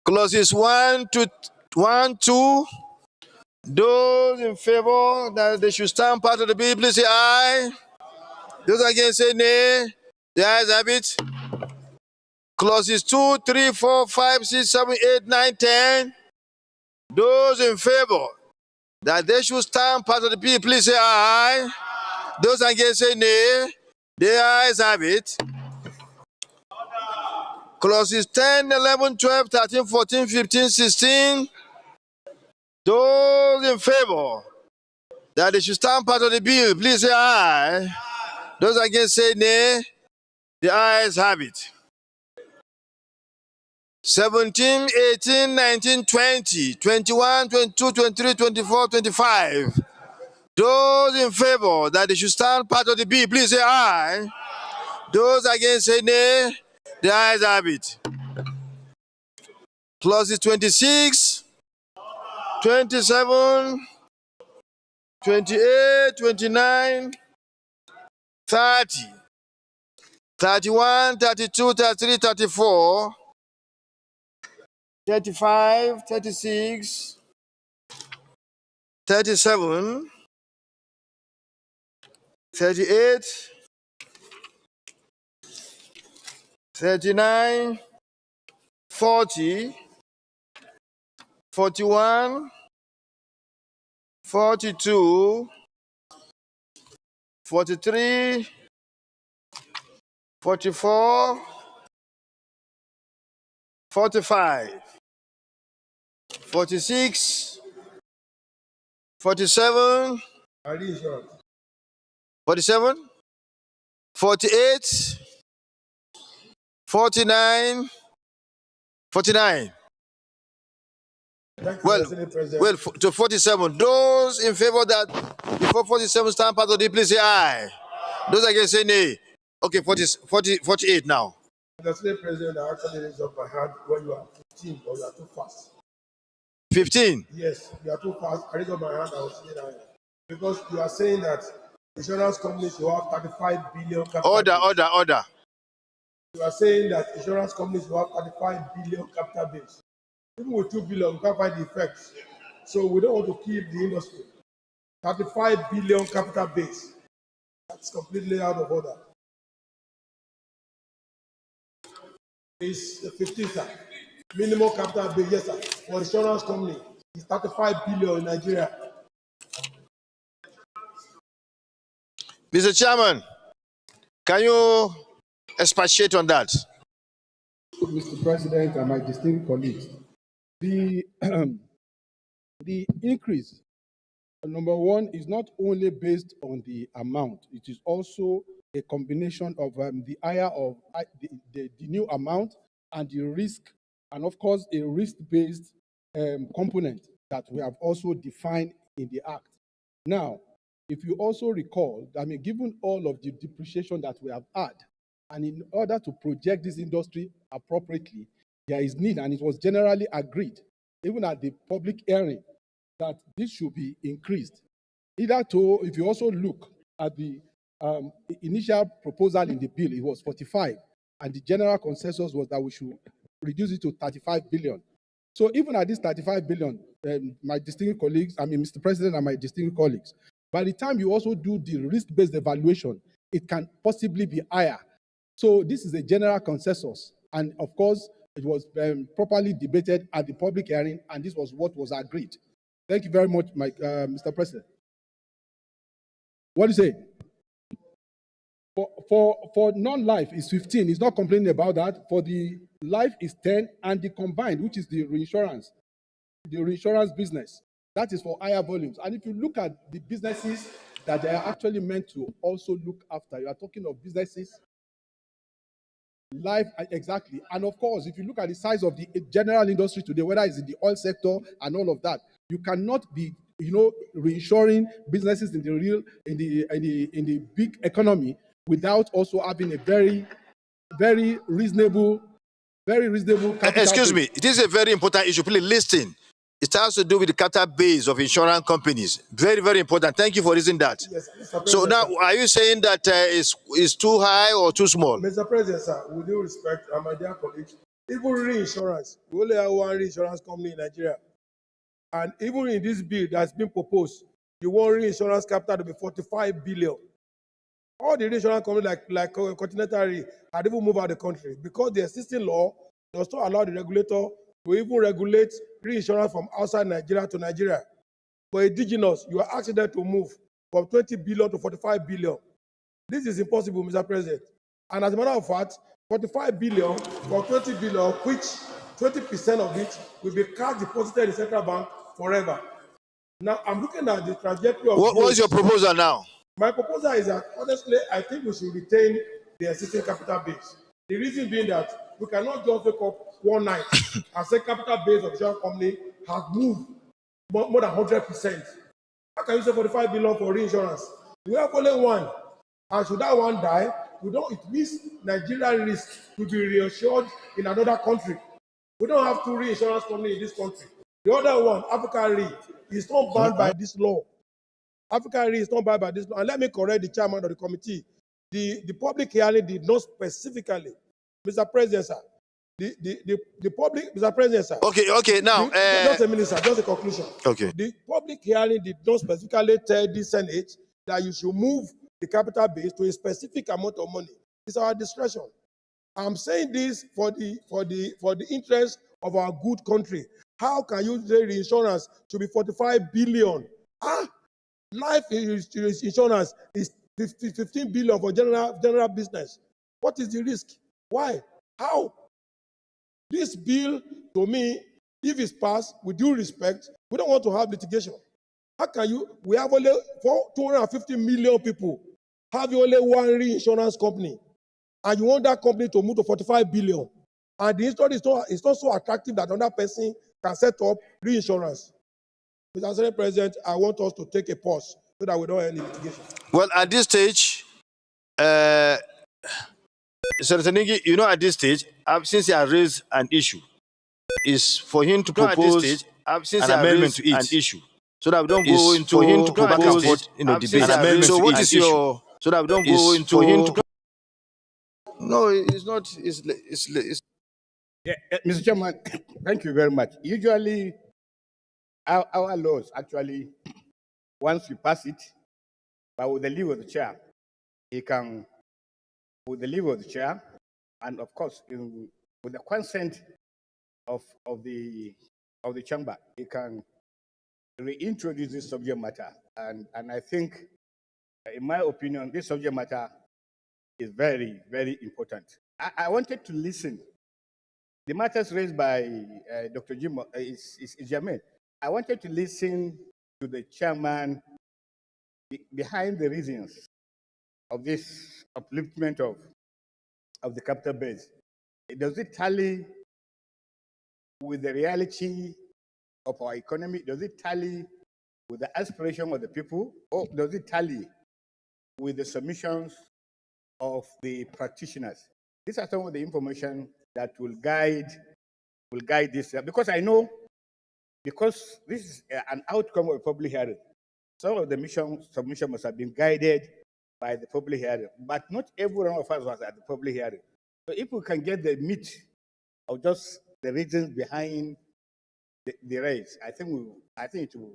Clauses 1 to 2. Those in favor that they should stand part of the bill, please say aye. Those against say nay. The ayes have it. Clauses 2, 3, 4, 5, 6, 7, 8, 9, 10. Those in favor that they should stand part of the bill, please say aye. Those against say nay. The ayes have it. Clauses 10, 11, 12, 13, 14, 15, 16. Those in favor that they should stand part of the bill, please say aye. Those against say nay. The ayes have it. 17, 18, 19, 20, 21, 22, 23, 24, 25. Those in favor that they should stand part of the bill, please say aye. Those against say nay. The ayes have it. Clauses 26, 27, 28, 29, 30, 31, 32, 33, 34, 35, 36, 37, 38, 39, 40, 41, 42, 43, 44, 45, 46, 47, 47, 48, 49, 49. Well, to 47. Those in favor that before 47 stand part of the, please say aye. Those against say nay. Okay, 48 now. The Senate President, I actually raised up my hand when you are 15, but you are too fast. 15. Yes, you are too fast. I raised up my hand, I was saying that. Because you are saying that insurance companies will have 35 billion capital. Order. You are saying that insurance companies will have 35 billion capital base. Even with 2 billion, we can't find the effects. So we don't want to keep the industry. 35 billion capital base. That's completely out of order. It's 15, sir. Minimum capital base, yes, sir. For insurance company, it's 35 billion in Nigeria. Mr. Chairman, can you expatiate on that? Mr. President and my distinguished colleagues, the increase, number one, is not only based on the amount, it is also a combination of the higher of the new amount and the risk, and of course, a risk-based component that we have also defined in the Act. Now, if you also recall, given all of the depreciation that we have had, and in order to project this industry appropriately, there is need, and it was generally agreed, even at the public hearing, that this should be increased. Either to, if you also look at the initial proposal in the bill, it was 45, and the general consensus was that we should reduce it to 35 billion. So even at this 35 billion, my distinguished colleagues, Mr. President and my distinguished colleagues, by the time you also do the risk-based evaluation, it can possibly be higher. So this is a general consensus. And of course, it was properly debated at the public hearing, and this was what was agreed. Thank you very much, Mr. President. What do you say? For non-life is 15. He's not complaining about that. For the life is 10, and the combined, which is the reinsurance business, that is for higher volumes. And if you look at the businesses that they are actually meant to also look after, you are talking of businesses, life, exactly. And of course, if you look at the size of the general industry today, whether it's in the oil sector and all of that, you cannot be, reinsuring businesses in the big economy without also having a very reasonable capital. Excuse me, this is a very important issue. Please listen. It has to do with the capital base of insurance companies. Very, very important. Thank you for raising that. Yes, Mr. So President, now, sir. are you saying that is too high or too small? Mr. President, sir, with due respect, and my dear colleagues, even reinsurance, we only have one reinsurance company in Nigeria. And even in this bill that's been proposed, you want reinsurance capital to be 45 billion. All the reinsurance companies like Continental Re had even moved out of the country because the existing law does not allow the regulator to even regulate reinsurance from outside Nigeria to Nigeria. For indigenous, you are asking them to move from 20 billion to 45 billion. This is impossible, Mr. President. And as a matter of fact, 45 billion or 20 billion, which 20% of it will be cash deposited in the central bank forever. Now, I'm looking at the trajectory of What's your proposal now? My proposal is that, honestly, I think we should retain the existing capital base. The reason being that we cannot just wake up one night and say capital base of the company has moved more than 100%. How can you say 45 billion for reinsurance? We have only one. And should that one die, it means Nigerian risk will be reinsured in another country. We don't have two reinsurance companies in this country. The other one, African Re, is not bound by this law. African Re is not bound by this law. And let me correct the chairman of the committee. The public hearing did not specifically, Mr. President, sir. The public, Mr. President, sir. Okay, now. Just a minute, sir, just a conclusion. Okay. The public hearing did not specifically tell the Senate that you should move the capital base to a specific amount of money. It's our discretion. I'm saying this for the interest of our good country. How can you say reinsurance should be 45 billion? Life insurance is 15 billion for general business. What is the risk? Why? How? This bill, to me, if it's passed, with due respect, we don't want to have litigation. How can you? We have only 250 million people. Have you only one reinsurance company? And you want that company to move to 45 billion. And the industry is not so attractive that another person can set up reinsurance. Mr. Senate President, I want us to take a pause so that we don't have any litigation. Well, at this stage, Senator Nigi, at this stage, since he has raised an issue, is for him to propose an amendment to it. So that we don't go into back and forth debate. So what is your? So that we don't go into. No, it's not. It's Yeah, Mr. Chairman, thank you very much. Usually, our laws actually, once we pass it, but with the leave of the chair, with the leave of the chair, and of course, with the consent of the chamber, he can reintroduce this subject matter. And I think, in my opinion, this subject matter is very, very important. I wanted to listen. The matters raised by Dr. Jim is germane. I wanted to listen to the chairman behind the reasons of this upliftment of the capital base. Does it tally with the reality of our economy? Does it tally with the aspiration of the people? Or does it tally with the submissions of the practitioners? These are some of the information that will guide this. Because I know, because this is an outcome of a public hearing, some of the submission must have been guided by the public hearing, but not every one of us was at the public hearing. So if we can get the meat of just the reasons behind the raise, I think it will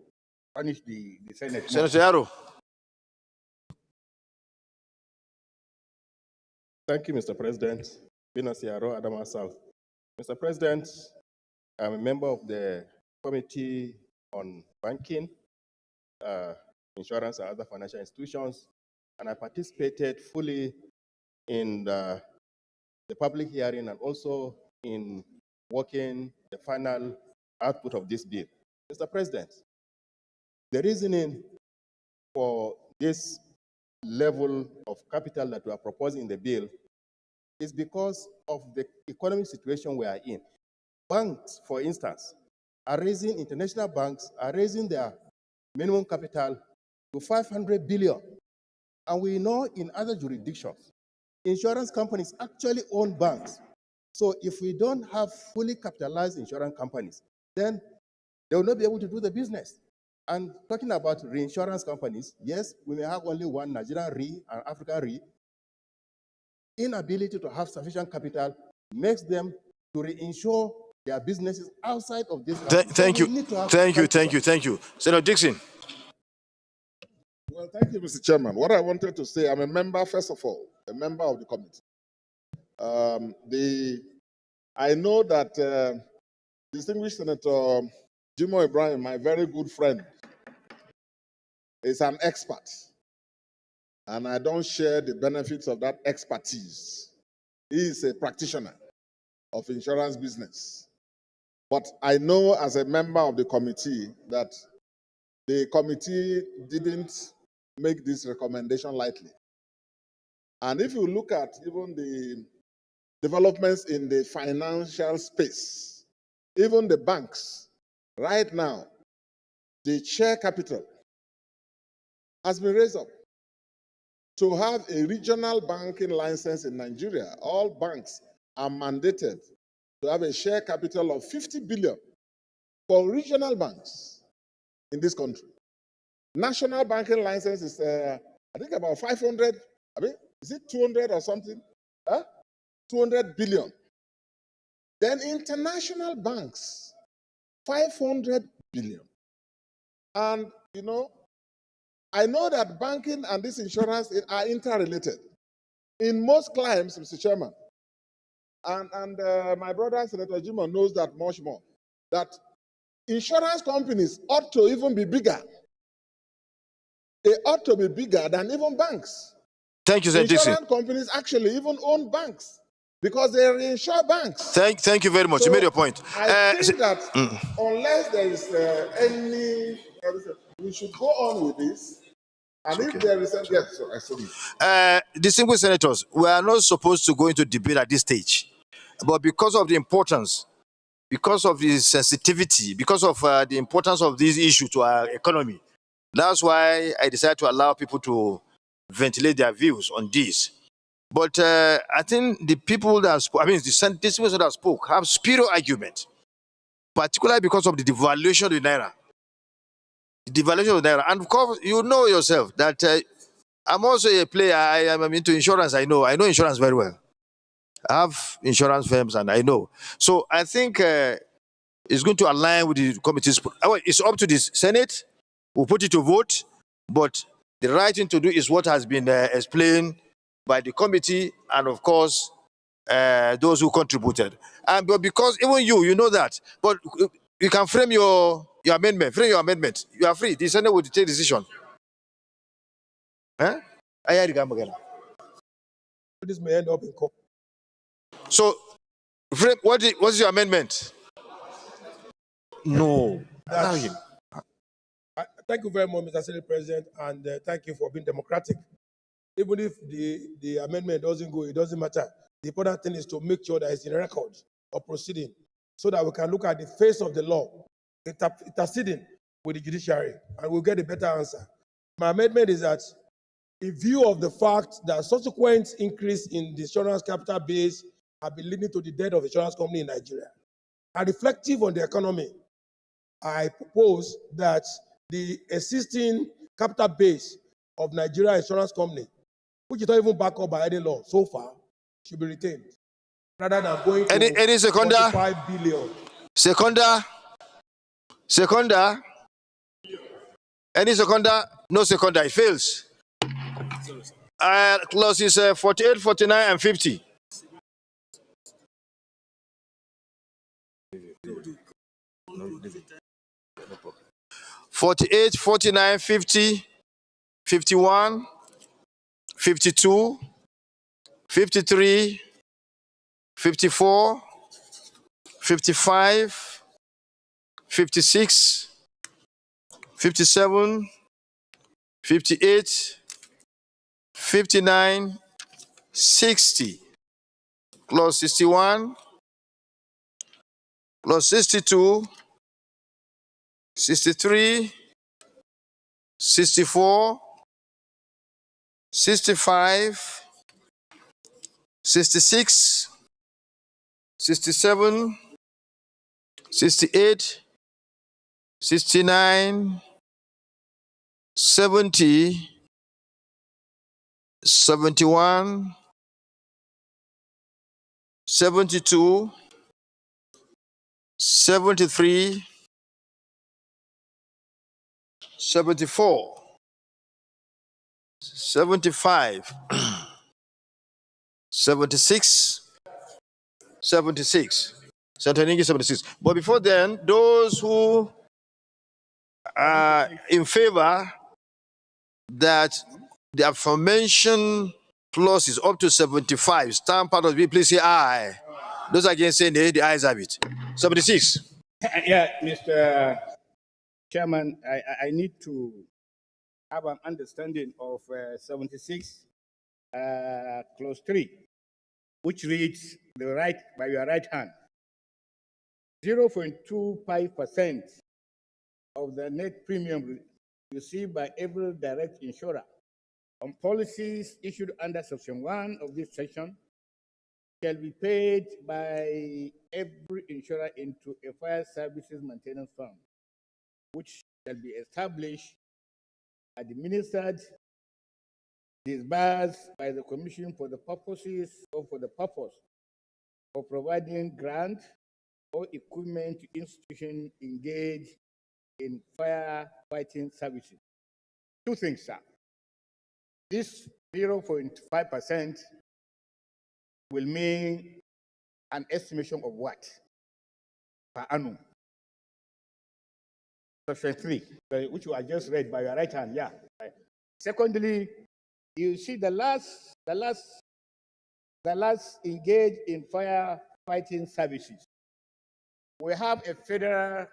punish the Senate. Senator Yaro. Thank you, Mr. President. Venus Yaro, Adama South. Mr. President, I'm a member of the Committee on Banking, Insurance, and Other Financial Institutions, and I participated fully in the public hearing and also in working the final output of this bill. Mr. President, the reasoning for this level of capital that we are proposing in the bill is because of the economic situation we are in. Banks, for instance, international banks are raising their minimum capital to 500 billion. And we know in other jurisdictions, insurance companies actually own banks. So if we don't have fully capitalized insurance companies, then they will not be able to do the business. And talking about reinsurance companies, yes, we may have only one Nigerian Re and African Re. Inability to have sufficient capital makes them to reinsure their businesses outside of this country. Thank you. Thank you. Senator Dixon. Well, thank you, Mr. Chairman. What I wanted to say, I'm a member, first of all, a member of the committee. I know that distinguished Senator Jimo Ibrahim, my very good friend, is an expert, and I don't share the benefits of that expertise. He is a practitioner of insurance business. But I know as a member of the committee that the committee didn't make this recommendation lightly. And if you look at even the developments in the financial space, even the banks, right now, the share capital has been raised up. To have a regional banking license in Nigeria, all banks are mandated to have a share capital of 50 billion for regional banks in this country. National banking license is, I think, about 500. I mean, is it 200 or something? 200 billion. Then international banks, 500 billion. And, you know, I know that banking and this insurance are interrelated. In most climes, Mr. Chairman, and my brother, Senator Jimo, knows that much more, that insurance companies ought to even be bigger. They ought to be bigger than even banks. Thank you, Senator Dixon. Insurance companies actually even own banks because they reinsure banks. Thank you very much. So you made your point. I think that unless there is any, we should go on with this. And if there is a, yes, so I see. Distinguished senators, we are not supposed to go into debate at this stage. But because of the importance, because of the sensitivity, because of the importance of this issue to our economy, that's why I decided to allow people to ventilate their views on this. But I think the people that spoke, I mean, the distinguished that spoke have spurious argument, particularly because of the devaluation of the naira. The devaluation of the naira. And of course, you know yourself that I'm also a player. I am into insurance. I know insurance very well. I have insurance firms and I know. So I think it's going to align with the committee's. It's up to the Senate. We'll put it to vote. But the right thing to do is what has been explained by the committee and, of course, those who contributed. But because even you know that. But you can frame your amendment. Frame your amendment. You are free. The Senate will take decision. Huh? This may end up in court. So, what's your amendment? No. Allow him. Thank you very much, Mr. Senate President, and thank you for being democratic. Even if the amendment doesn't go, it doesn't matter. The important thing is to make sure that it's in record of proceeding so that we can look at the face of the law, interceding with the judiciary, and we'll get a better answer. My amendment is that in view of the fact that subsequent increase in the insurance capital base have been leading to the death of insurance company in Nigeria, and reflective on the economy, I propose that the existing capital base of Nigeria Insurance Company, which is not even backed up by any law so far, should be retained, rather than going to any seconder? 45 billion. Seconder? Any seconder? No seconder. It fails. Clauses 48, 49, and 50. No, 48, 49, 50, 51, 52, 53, 54, 55, 56, 57, 58, 59, 60, clause 61, clause 62, 63, 64, 65, 66, 67, 68, 69, 70, 71, 72, 73, 74, 75, 76, 76. Senator Ningi 76. But before then, those who are in favor that the aforementioned clause is up to 75, stand part of the please say aye. Those against saying nay, the ayes have it. 76. Yeah, Mr. Chairman, I need to have an understanding of 76, clause 3, which reads by your right hand, 0.25% of the net premium received by every direct insurer on policies issued under Section 1 of this section shall be paid by every insurer into a fire services maintenance fund, which shall be established, administered, disbursed by the Commission for the purpose of providing grant or equipment to institutions engaged in firefighting services. Two things, sir. This 0.5% will mean an estimation of what per annum? Section 3, which you have just read by your right hand, yeah. Right. Secondly, you see the last engaged in firefighting services. We have a federal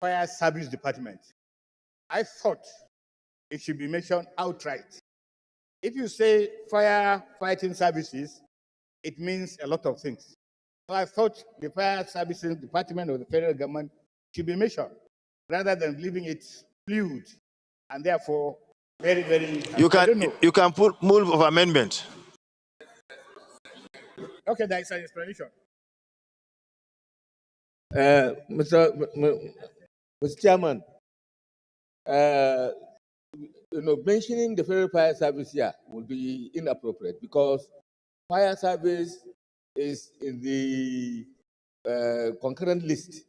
fire service department. I thought it should be mentioned outright. If you say firefighting services, it means a lot of things. So I thought the fire services department of the federal government should be mentioned rather than leaving it fluid and therefore very, very. You can put move of amendment. Okay, there is an explanation. Mr. Chairman, mentioning the federal fire service here would be inappropriate because fire service is in the concurrent list,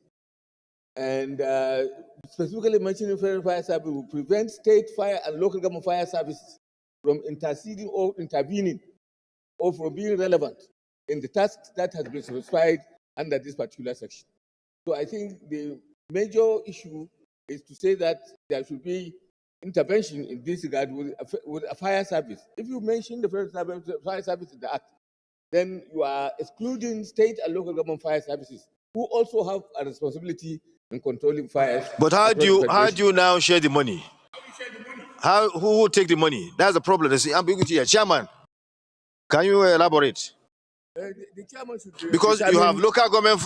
and specifically mentioning federal fire service will prevent state fire and local government fire services from interceding or intervening or from being relevant in the task that has been specified under this particular section. So I think the major issue is to say that there should be intervention in this regard with a fire service. If you mention the fire service in the Act, then you are excluding state and local government fire services, who also have a responsibility in controlling fires. But how do you now share the money? Who will take the money? That's the problem. There's ambiguity here. Chairman, can you elaborate? The chairman should because you have local government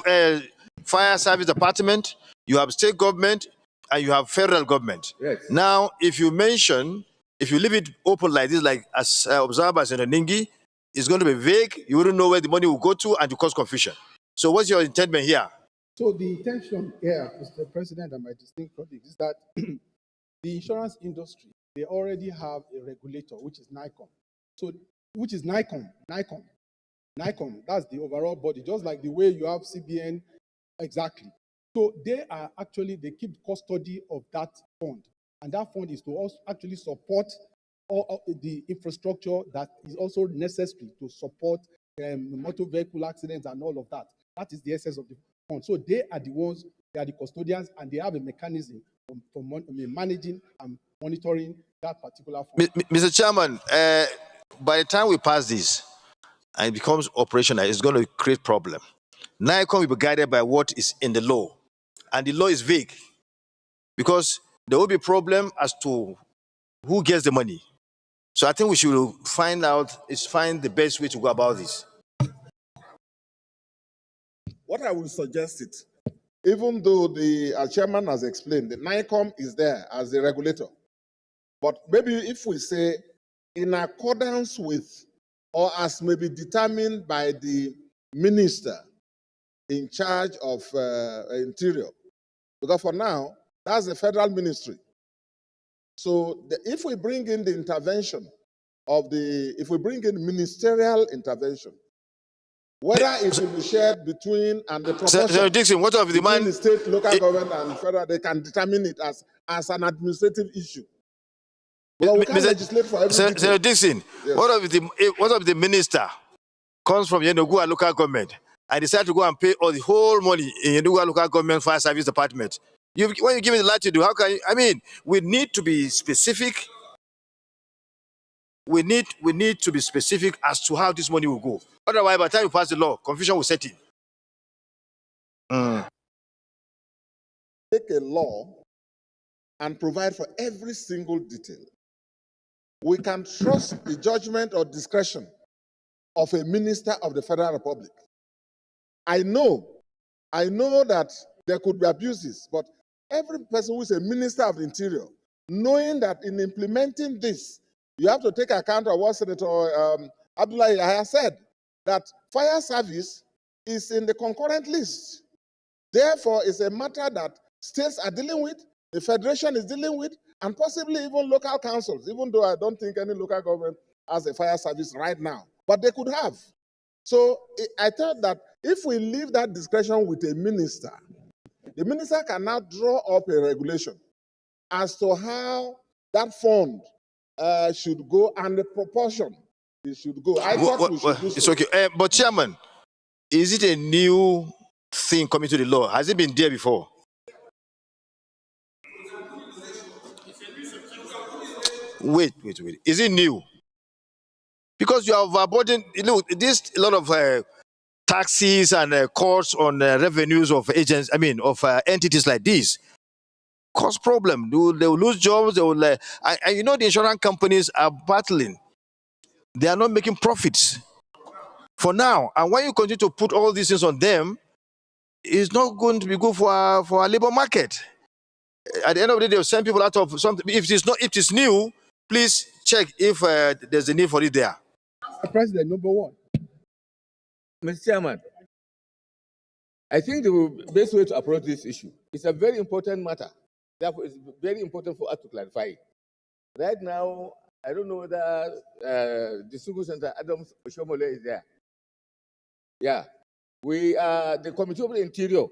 fire service department, you have state government, and you have federal government. Yes. Now, if you leave it open like this, like as observers in Ningi, it's going to be vague. You wouldn't know where the money will go to, and to cause confusion. So, what's your intendment here? So the intention here, Mr. President and my distinguished colleagues, is that the insurance industry, they already have a regulator, which is NICOM. So, which is NICOM, that's the overall body, just like the way you have CBN, exactly. So they keep custody of that fund. And that fund is to also actually support all the infrastructure that is also necessary to support motor vehicle accidents and all of that. That is the essence of the fund. So they are the custodians, and they have a mechanism for managing and monitoring that particular fund. Mr. Chairman, by the time we pass this and it becomes operational, it's going to create problem. NICOM will be guided by what is in the law, and the law is vague because there will be a problem as to who gets the money. So I think we should find the best way to go about this. What I would suggest it, even though the chairman has explained, the NICOM is there as the regulator. But maybe if we say, in accordance with, or as may be determined by the minister in charge of interior, because for now, That's the federal ministry. So if we bring in the intervention if we bring in ministerial intervention, whether it will be shared between and the proportion Senator Dixon, what of the between man? the state, local government, and federal, they can determine it as an administrative issue. Because we can't legislate for every detail. Senator Dixon, Yes. what of the minister comes from Yenogua local government and decide to go and pay all the whole money in Yenogua local government fire service department? When you give me the latitude, how can you? I mean, we need to be specific. We need to be specific as to how this money will go. Otherwise, by the time you pass the law, confusion will set in. Take a law and provide for every single detail. We can trust the judgment or discretion of a minister of the Federal Republic. I know that there could be abuses, but every person who is a minister of the Interior, knowing that in implementing this, you have to take account of what Senator Abdullah Yahya said, that fire service is in the concurrent list. Therefore, it's a matter that states are dealing with, the Federation is dealing with, and possibly even local councils, even though I don't think any local government has a fire service right now, but they could have. So I thought that if we leave that discretion with a minister, the minister can now draw up a regulation as to how that fund should go and the proportion it should go. I thought we should do It's so. okay. But Chairman, is it a new thing coming to the law? Has it been there before? Wait. Is it new? Because you have overburdened, look, this a lot of taxes and costs on revenues of agents, of entities like this. Cause problem. They will lose jobs. They will, and you know the insurance companies are battling. They are not making profits for now. And when you continue to put all these things on them, it's not going to be good for our labor market. At the end of the day, they'll send people out of something. If it is new, please check if there's a need for it there. President, number one. Mr. Chairman, I think the best way to approach this issue is a very important matter. Therefore, it's very important for us to clarify it. Right now, I don't know whether the Sugu Center Adams Oshomole is there. Yeah, the Committee of the Interior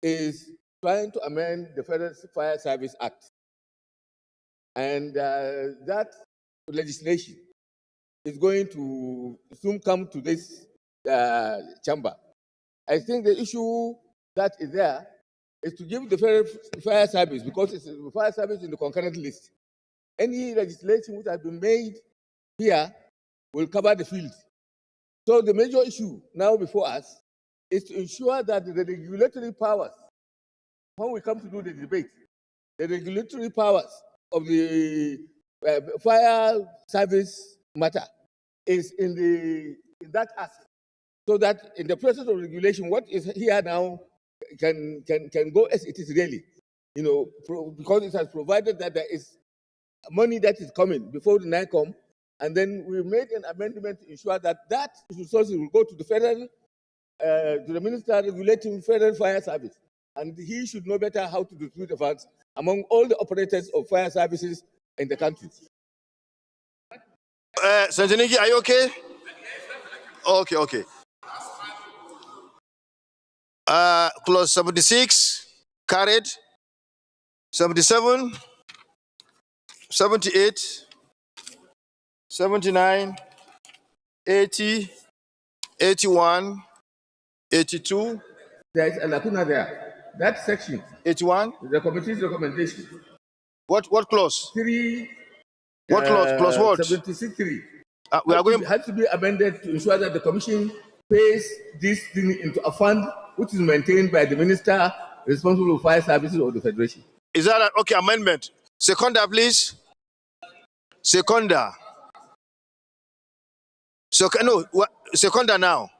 is trying to amend the Federal Fire Service Act, and that legislation is going to soon come to this chamber. I think the issue that is there is to give the Federal Fire Service, because it's the fire service in the concurrent list. Any legislation which has been made here will cover the field. So the major issue now before us is to ensure that the regulatory powers, when we come to do the debate, the regulatory powers of the fire service matter is in that aspect, so that in the process of regulation, what is here now can go as it is really, because it has provided that there is money that is coming before the NICOM, and then we made an amendment to ensure that resources will go to the federal, to the minister regulating federal fire service, and he should know better how to distribute the funds among all the operators of fire services in the country. Senator Nigi, are you okay? Okay. Clause 76, carried. 77, 78, 79, 80, 81, 82. There is a lacuna there. That section, 81. The committee's recommendation. What clause? 3. What clause? Clause what? 76.3. Has to be amended to ensure that the commission pays this thing into a fund which is maintained by the minister responsible for fire services of the federation. Is that an okay amendment? Seconder, please. Seconder. Seconder now.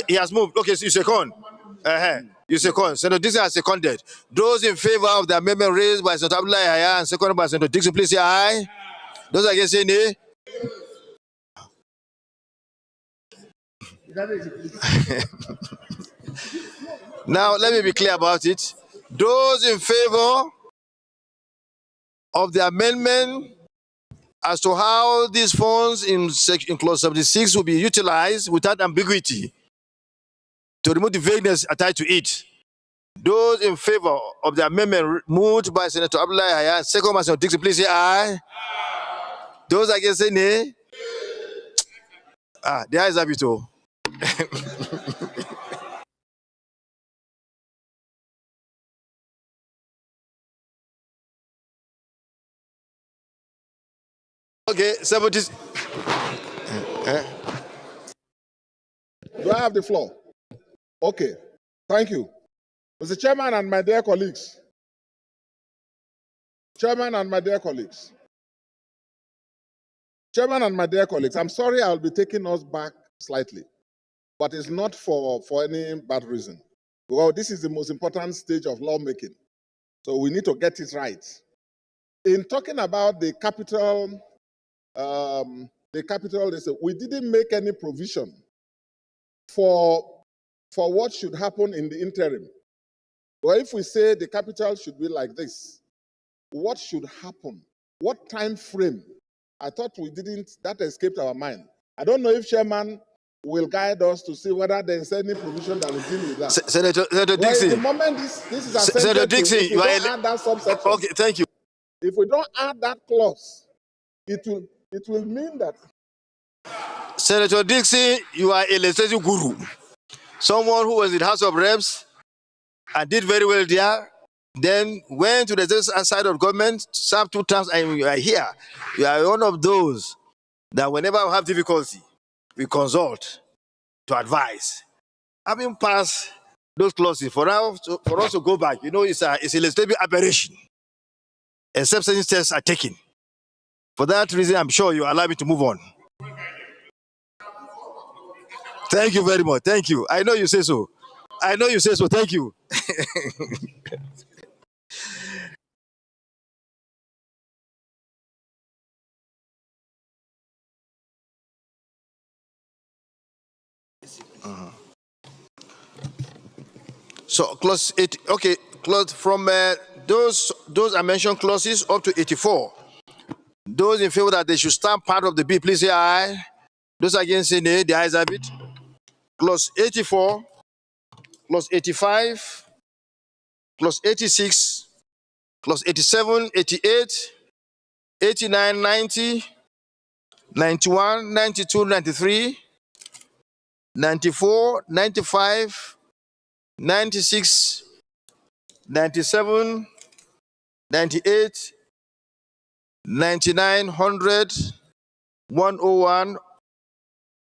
He has moved. Okay, so you second. You second. Senator Dixon has seconded. Those in favor of the amendment raised by Senator Abdullah Yahya and seconded by Senator Dixon, please say aye. Those against say nay. Now, let me be clear about it. Those in favor of the amendment as to how these funds in clause 76 will be utilized without ambiguity to remove the vagueness attached to it. Those in favor of the amendment moved by Senator Abdullahi Haya, second by Senator Dixon, please say aye. Those against say nay. The ayes have it all. Okay, 70. Do I have the floor? Okay, thank you. Mr. Chairman and my dear colleagues. Chairman and my dear colleagues. Chairman and my dear colleagues, I'm sorry I'll be taking us back slightly, but it's not for any bad reason. Well, this is the most important stage of lawmaking, so we need to get it right. In talking about the capital, we didn't make any provision for what should happen in the interim. Well, if we say the capital should be like this, what should happen? What time frame? I thought we didn't, that escaped our mind. I don't know if Chairman will guide us to see whether there is any provision that will deal with that. Senator Dixon. The moment this is Senator Dixon, if we don't add that subsection. Okay, thank you. If we don't add that clause, it will mean that. Senator Dixon, you are a legislative guru. Someone who was in the House of Reps and did very well there, then went to the other side of government, served 2 terms, and you are here. You are one of those that whenever we have difficulty, we consult to advise. Having passed those clauses, for us to go back, it's a legislative aberration, except certain steps are taken. For that reason, I'm sure you allow me to move on. Thank you very much. Thank you. I know you say so. Thank you. So clause 8, okay, clause from those I mentioned clauses up to 84. Those in favor that they should stand part of the bill, please say aye. Those against say nay, the ayes have it. Clause 84, clause 85, clause 86, clause 87, 88, 89, 90, 91, 92, 93, 94, 95, 96, 97, 98, 99, 100, 101,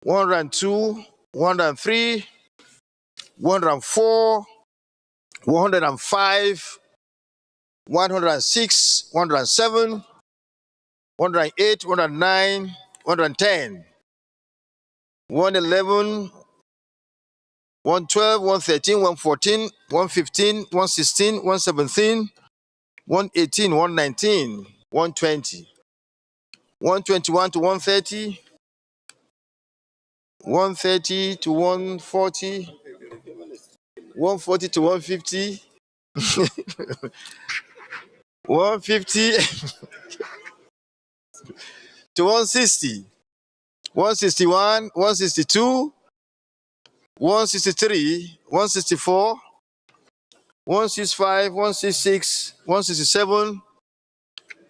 102, 103, 104, 105, 106, 107, 108, 109, 110, 111, 112, 113, 114, 115, 116, 117, 118, 119, 120, 121 to 130, 130 to 140, 140 to 150, 150 to 160, 161, 162, 163, 164, 165, 166, 167,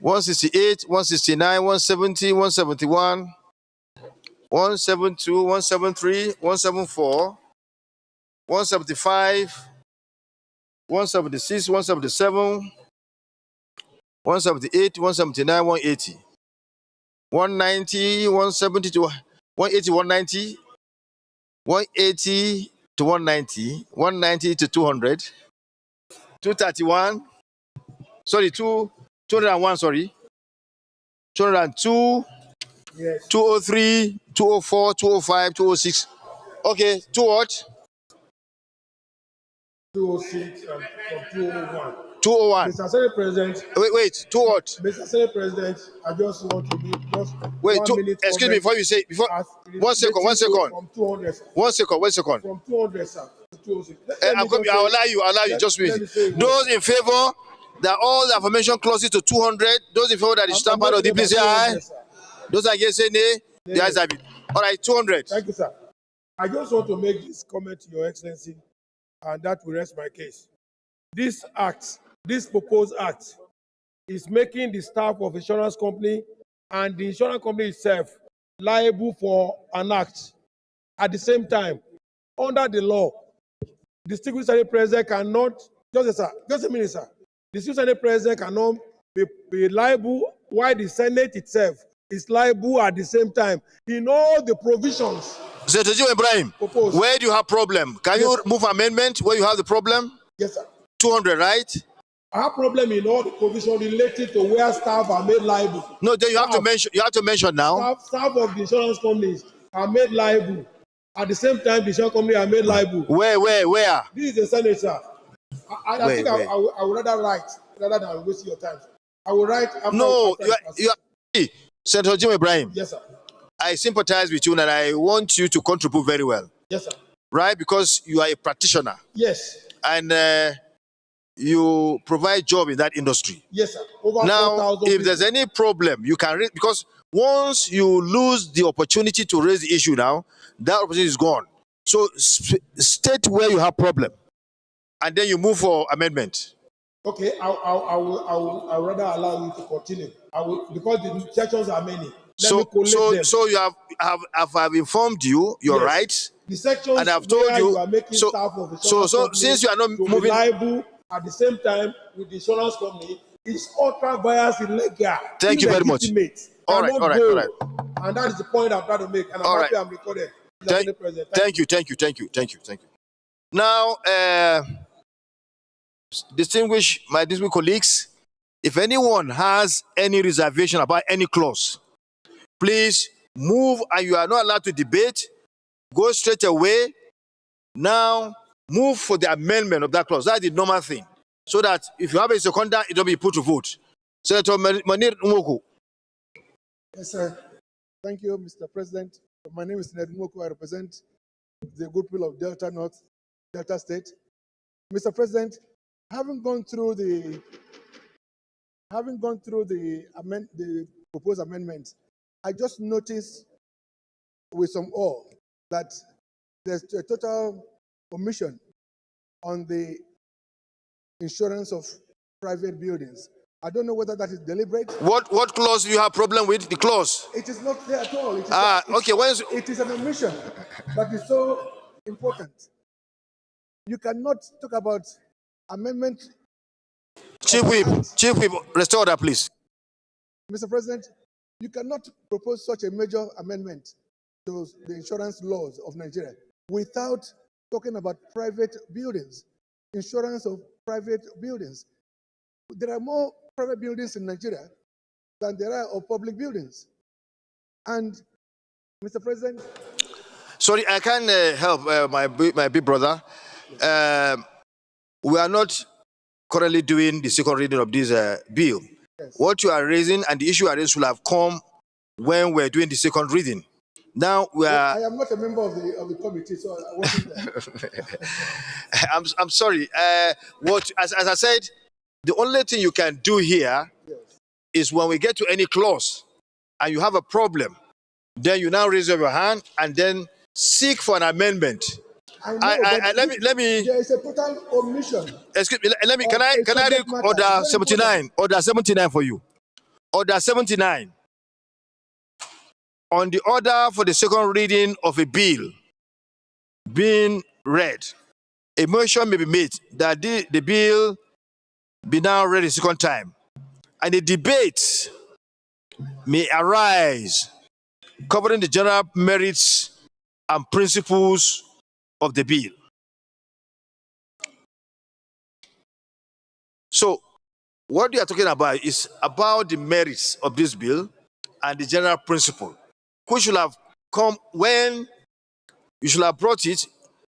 168, 169, 170, 171, 172, 173, 174, 175, 176, 177, 178, 179, 180, 190, 170 to 180, 190, 180 to 190, 190 to 200, 231, sorry, 201, sorry, 202, Yes. 203, 204, 205, 206. Okay, to what? 206 and from 201. 201. Mr. Senate President. Wait, to what? Mr. Senate President, I just want to make just wait, 1 minute. Excuse me, before you say, one second. From 200, sir. One second. From 200, sir, to 206. I'll allow you, just wait. Those in favor that all the aforementioned clauses to 200. Those in favor that is stamp out of the, please say aye. Those against say nay. The ayes have it. All right, 200. Thank you, sir. I just want to make this comment, Your Excellency, and that will rest my case. This act, this proposed act, is making the staff of insurance company and the insurance company itself liable for an act. At the same time, under the law, the distinguished Senate President cannot, just a minute, sir. The distinguished Senate President cannot be liable while the Senate itself is liable at the same time in all the provisions. Senator Jim Ibrahim, proposed. Where do you have problem? Can you move amendment where you have the problem? Yes, sir. 200, right? I have problem in all the provisions related to where staff are made liable. No, then you have to mention. You have to mention now. Staff of the insurance companies are made liable. At the same time, the insurance company are made liable. Where? This is the Senate, sir. I think I would rather write rather than waste your time. I will write. You are Senator Jim Ibrahim. Yes, sir. I sympathize with you and I want you to contribute very well. Yes, sir. Right? Because you are a practitioner. Yes. And you provide job in that industry. Yes, sir. Over now, 4,000 if people. there's any problem, you can raise, because once you lose the opportunity to raise the issue now, that opportunity is gone. So state where you have problem, and then you move for amendment. Okay, I will rather allow you to continue. I will, because the sections are many. So you have informed you, you're right. The sections and I've told you are making staff of so since you are not moving liable at the same time with the insurance company, it's ultra bias illegal. Thank you very much. All right. And that is the point I'm trying to make. And I'm happy I'm recorded. Thank you. Now, my distinguished colleagues, if anyone has any reservation about any clause, please move, and you are not allowed to debate. Go straight away. Now, move for the amendment of that clause. That's the normal thing. So that if you have a seconder, it will be put to vote. Senator Manir Nwoku. Yes, sir. Thank you, Mr. President. My name is Ned Nwoku. I represent the good people of Delta North, Delta State. Mr. President, having gone through the proposed amendments, I just noticed with some awe that there's a total omission on the insurance of private buildings. I don't know whether that is deliberate. What clause do you have problem with? The clause? It is not there at all. It is an omission that is so important. You cannot talk about amendment. Chief Whip, restore that, please. Mr. President, you cannot propose such a major amendment to the insurance laws of Nigeria without talking about private buildings, insurance of private buildings. There are more private buildings in Nigeria than there are of public buildings. And, Mr. President. Sorry, I can't help my big brother. We are not currently doing the second reading of this bill. Yes. What you are raising and the issue I raised will have come when we're doing the second reading. Now we are. I am not a member of the committee, so I wasn't there. I'm sorry. As I said, the only thing you can do here is when we get to any clause and you have a problem, then you now raise your hand and then seek for an amendment. Let me. There is a total omission. Excuse me. Let me. Can I read order 79? Order 79 for you. Order 79. On the order for the second reading of a bill being read, a motion may be made that the bill be now read a second time, and a debate may arise covering the general merits and principles of the bill. So, what we are talking about is about the merits of this bill and the general principle, which should have come when you should have brought it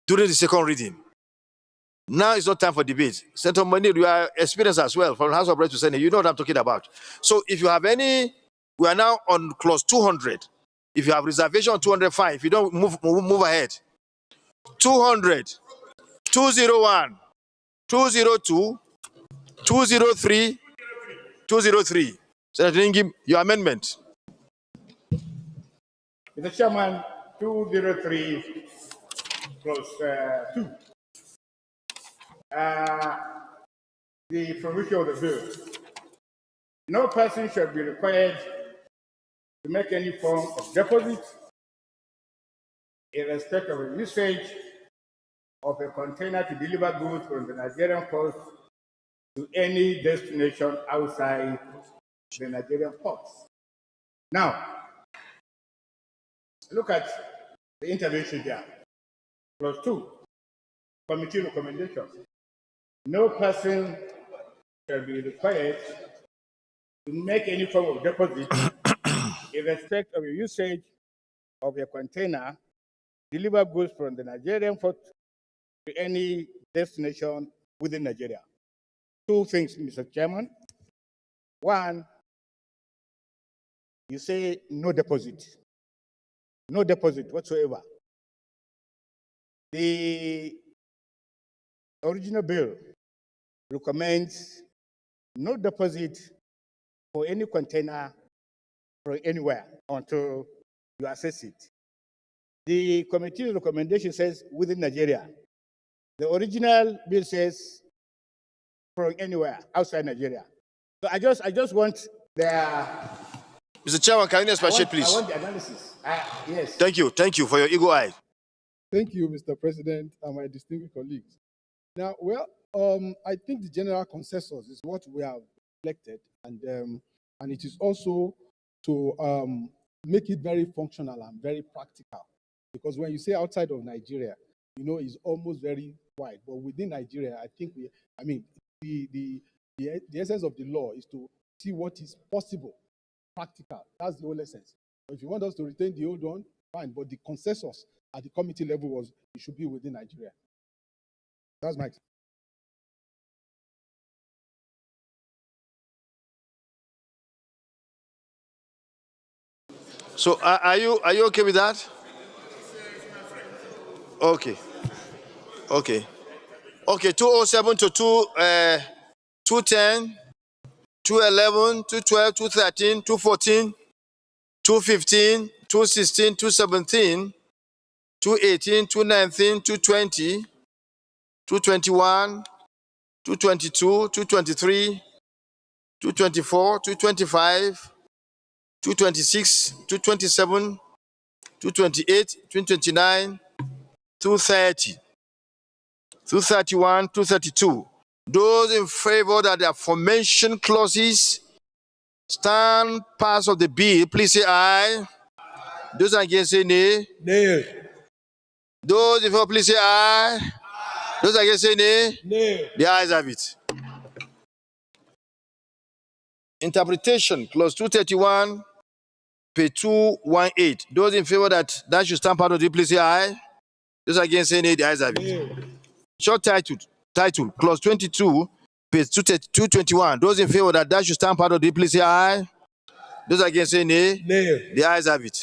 during the second reading. Now it's not time for debate. Senator Manir, you are experienced as well from the House of Reps to Senate. You know what I'm talking about. So if you have any, we are now on clause 200. If you have reservation on 205, if you don't move ahead. 200, 201, 202, 203. 203. Senator Ngim, your amendment. Mr. Chairman, 203 plus 2. The provision of the bill. No person shall be required to make any form of deposit in respect of the usage of a container to deliver goods from the Nigerian coast to any destination outside the Nigerian ports. Now, look at the intervention here. Plus 2, committee recommendation. No person shall be required to make any form of deposit in respect of the usage of a container, deliver goods from the Nigerian port to any destination within Nigeria. 2 things, Mr. Chairman. 1, you say no deposit whatsoever. The original bill recommends no deposit for any container from anywhere until you assess it. The committee's recommendation says within Nigeria. The original bill says from anywhere outside Nigeria. So I just want their. Mr. Chairman, can you expatiate, please? I want the analysis. Yes. Thank you for your eagle eye. Thank you, Mr. President, and my distinguished colleagues. Now, well, I think the general consensus is what we have reflected, and it is also to make it very functional and very practical. Because when you say outside of Nigeria, it's almost very wide. But within Nigeria, I think the essence of the law is to see what is possible, practical. That's the whole essence. But if you want us to retain the old one, fine. But the consensus at the committee level was it should be within Nigeria. That's my. So are you okay with that? Okay. 207 to 210, 211, 212, 213, 214, 215, 216, 217, 218, 219, 220, 221, 222, 223, 224, 225, 226, 227, 228, 229, 230, 231, 232. Those in favor that the aforementioned clauses stand pass of the bill, please say aye. Those against say nay. Nay. Those in favor, please say aye. Those against say nay. Nay. The ayes have it. Interpretation, clause 231, page 218. Those in favor that should stand part of the bill, please say aye. Those against say nay. The ayes have it. Short title, clause 22, page 221. Those in favor that should stand part of the bill, please say aye. Those against say nay. Nay. The ayes have it.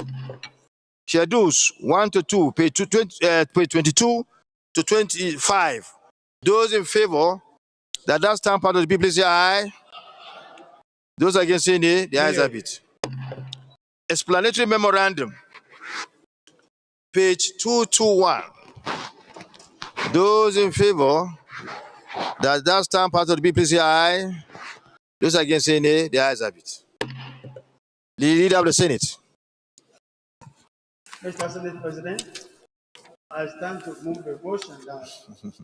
Schedules 1 to 2, page 22 to 25. Those in favor that stand part of the bill, please say aye. Those against say nay. The ayes have it. Explanatory memorandum, page 221. Those in favor that stand part of the bill, please say aye. Those against say nay. The ayes have it. The leader of the Senate. Mr. Senate President, I stand to move a motion that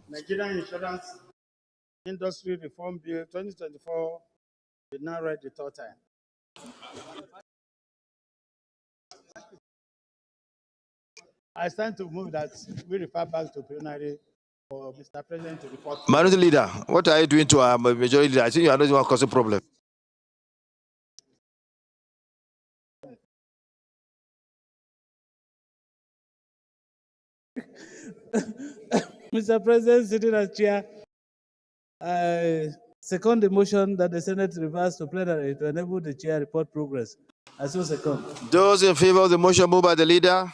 Nigerian Insurance Industry Reform Bill 2024 be now read the third time. I stand to move that we refer back to plenary for Mr. President to report. Minority leader, what are you doing to our majority leader? I think you are not the one causing problem. Mr. President, sitting as chair, I second the motion that the Senate reverse to plenary to enable the chair report progress. I so second. Those in favor of the motion moved by the leader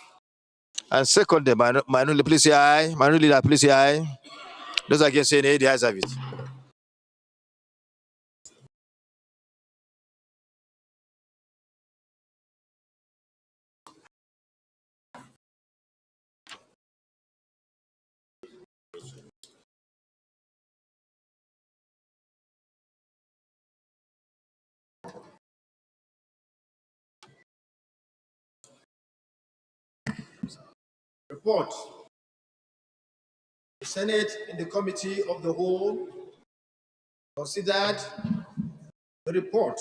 and second the minority, please say aye. Minority leader, please say aye. Those against say nay. The ayes have it. Report. The Senate in the Committee of the Whole considered the report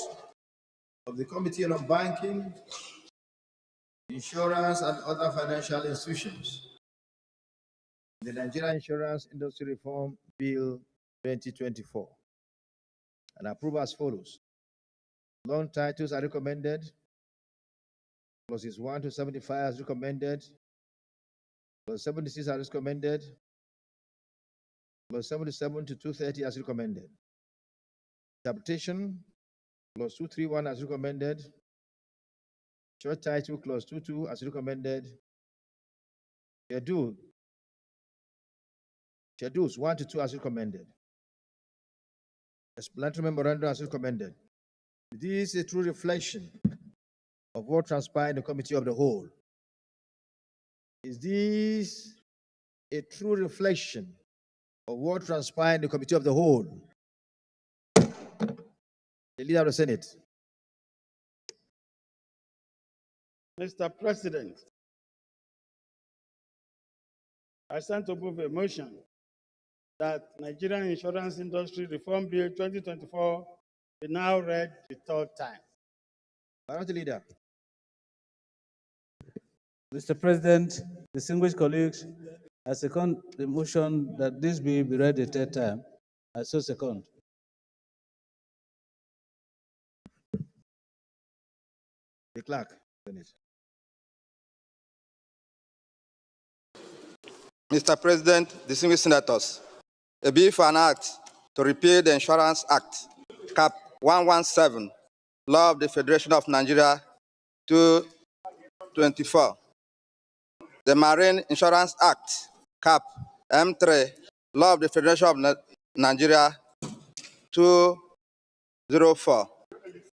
of the Committee on Banking, Insurance and other financial institutions, the Nigerian Insurance Industry Reform Bill 2024, and approve as follows. Loan titles are recommended. Clauses 1 to 75 as recommended. Clause 76 as recommended. Clause 77 to 230 as recommended. Interpretation, Clause 231 as recommended. Short title, Clause 22 as recommended. Schedules 1 to 2 as recommended. Explanatory memorandum as recommended. This is a true reflection of what transpired in the Committee of the Whole. Is this a true reflection of what transpired in the Committee of the Whole? The Leader of the Senate. Mr. President, I stand to move a motion that Nigerian Insurance Industry Reform Bill 2024 be now read the third time. Minority Leader. Mr. President, distinguished colleagues, I second the motion that this bill be read a third time. I so second. The Clerk. Senate. Mr. President, distinguished senators, a bill for an act to repeal the Insurance Act, Cap 117, Law of the Federation of Nigeria 224, the Marine Insurance Act, Cap M3, Law of the Federation of Nigeria 204,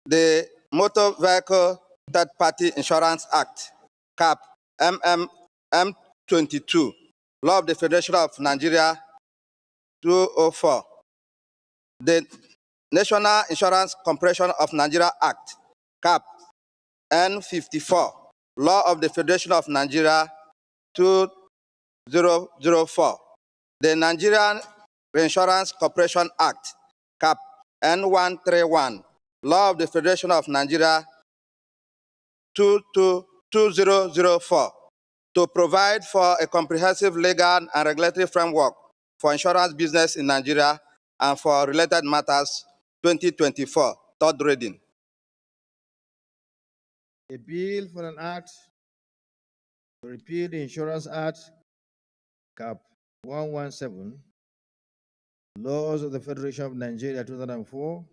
the Motor Vehicle Third Party Insurance Act, Cap M22, Law of the Federation of Nigeria 204, the National Insurance Corporation of Nigeria Act, Cap N54, Law of the Federation of Nigeria 2004, the Nigerian Reinsurance Corporation Act, Cap N131, Law of the Federation of Nigeria 2004, to provide for a comprehensive legal and regulatory framework for insurance business in Nigeria and for related matters, 2024, third reading. A bill for an act to repeal the Insurance Act, Cap 117, Laws of the Federation of Nigeria 2004,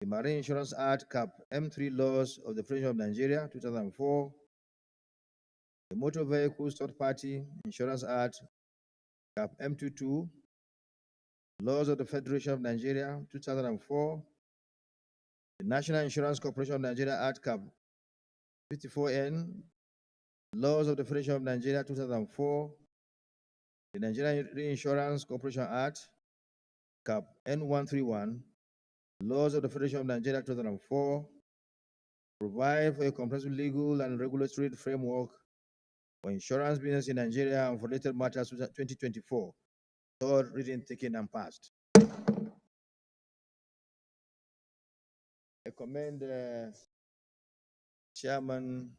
the Marine Insurance Act, Cap M3, Laws of the Federation of Nigeria 2004, the Motor Vehicles Third Party Insurance Act, Cap M22, Laws of the Federation of Nigeria 2004, the National Insurance Corporation of Nigeria Act, Cap 54N, Laws of the Federation of Nigeria 2004, the Nigerian Reinsurance Corporation Act, Cap N131, Laws of the Federation of Nigeria 2004, provide for a comprehensive legal and regulatory framework for insurance business in Nigeria and for related matters 2024. Third reading taken and passed. I commend Chairman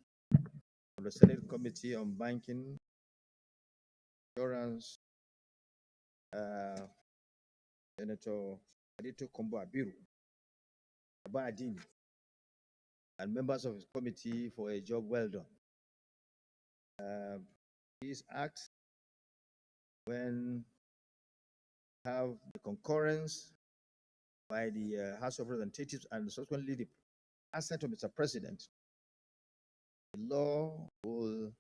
of the Senate Committee on Banking, Insurance, Senator Adito Kombo Abiru, Abadin, and members of his committee for a job well done. This act, when have the concurrence by the House of Representatives and subsequently the assent of Mr. President, the law will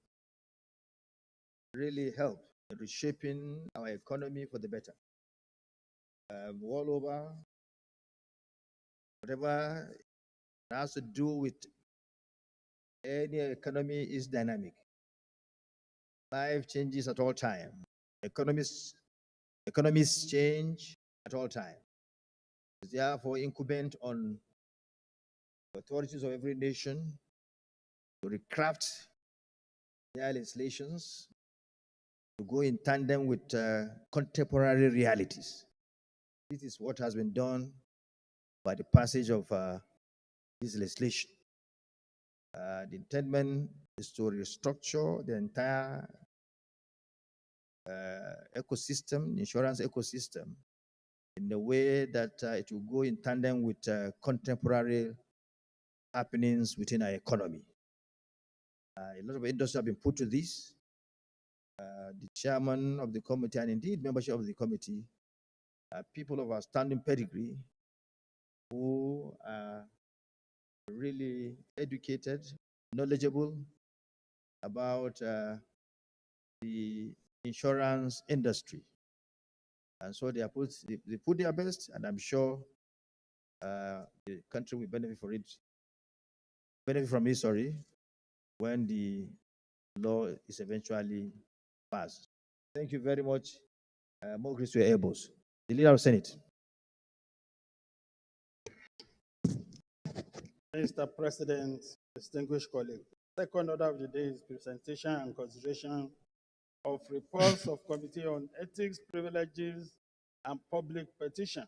really help in reshaping our economy for the better. All over, whatever it has to do with any economy is dynamic. Life changes at all times. Economies change at all times. It's therefore incumbent on the authorities of every nation to recraft their legislations to go in tandem with contemporary realities. This is what has been done by the passage of this legislation. The intent is to restructure the entire ecosystem, insurance ecosystem, in a way that it will go in tandem with contemporary happenings within our economy. A lot of industry have been put to this. The chairman of the committee and indeed membership of the committee are people of outstanding pedigree who are really educated, knowledgeable about the insurance industry. And so they put their best, and I'm sure the country will benefit from it, when the law is eventually passed. Thank you very much. More grace to your elbows. The leader of the Senate. Mr. President, distinguished colleagues, second order of the day is presentation and consideration of reports of Committee on Ethics, Privileges, and Public Petition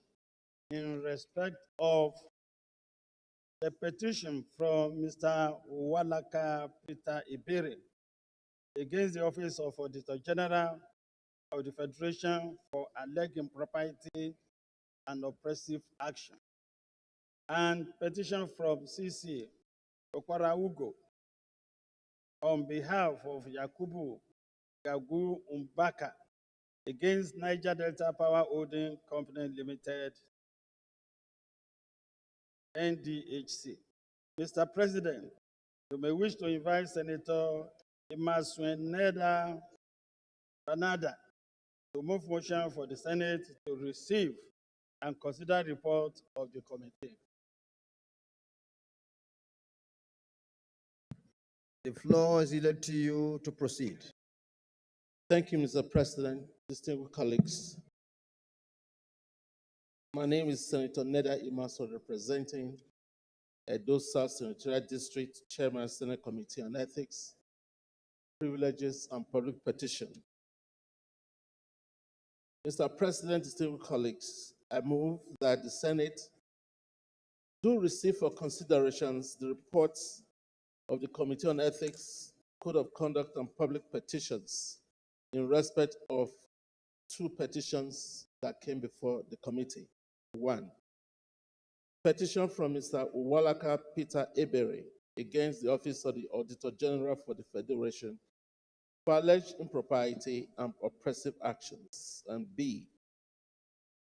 in respect of the petition from Mr. Walaka Peter Iberi against the Office of Auditor General of the Federation for alleged impropriety and oppressive action, and petition from CC Okwara Ugo on behalf of Yakubu Gagu Umbaka against Niger Delta Power Holding Company Limited, NDHC. Mr. President, you may wish to invite Senator Imasweneda Banada to move motion for the Senate to receive and consider report of the committee. The floor is yielded to you to proceed. Thank you, Mr. President, distinguished colleagues. My name is Senator Neda Imaso, representing Edo South Senatorial District, Chairman, Senate Committee on Ethics, Privileges, and Public Petition. Mr. President, distinguished colleagues, I move that the Senate do receive for considerations the reports of the Committee on Ethics, Code of Conduct, and Public Petitions in respect of two petitions that came before the committee. One, petition from Mr. Uwalaka Peter Ebere against the Office of the Auditor General for the Federation for alleged impropriety and oppressive actions. And B,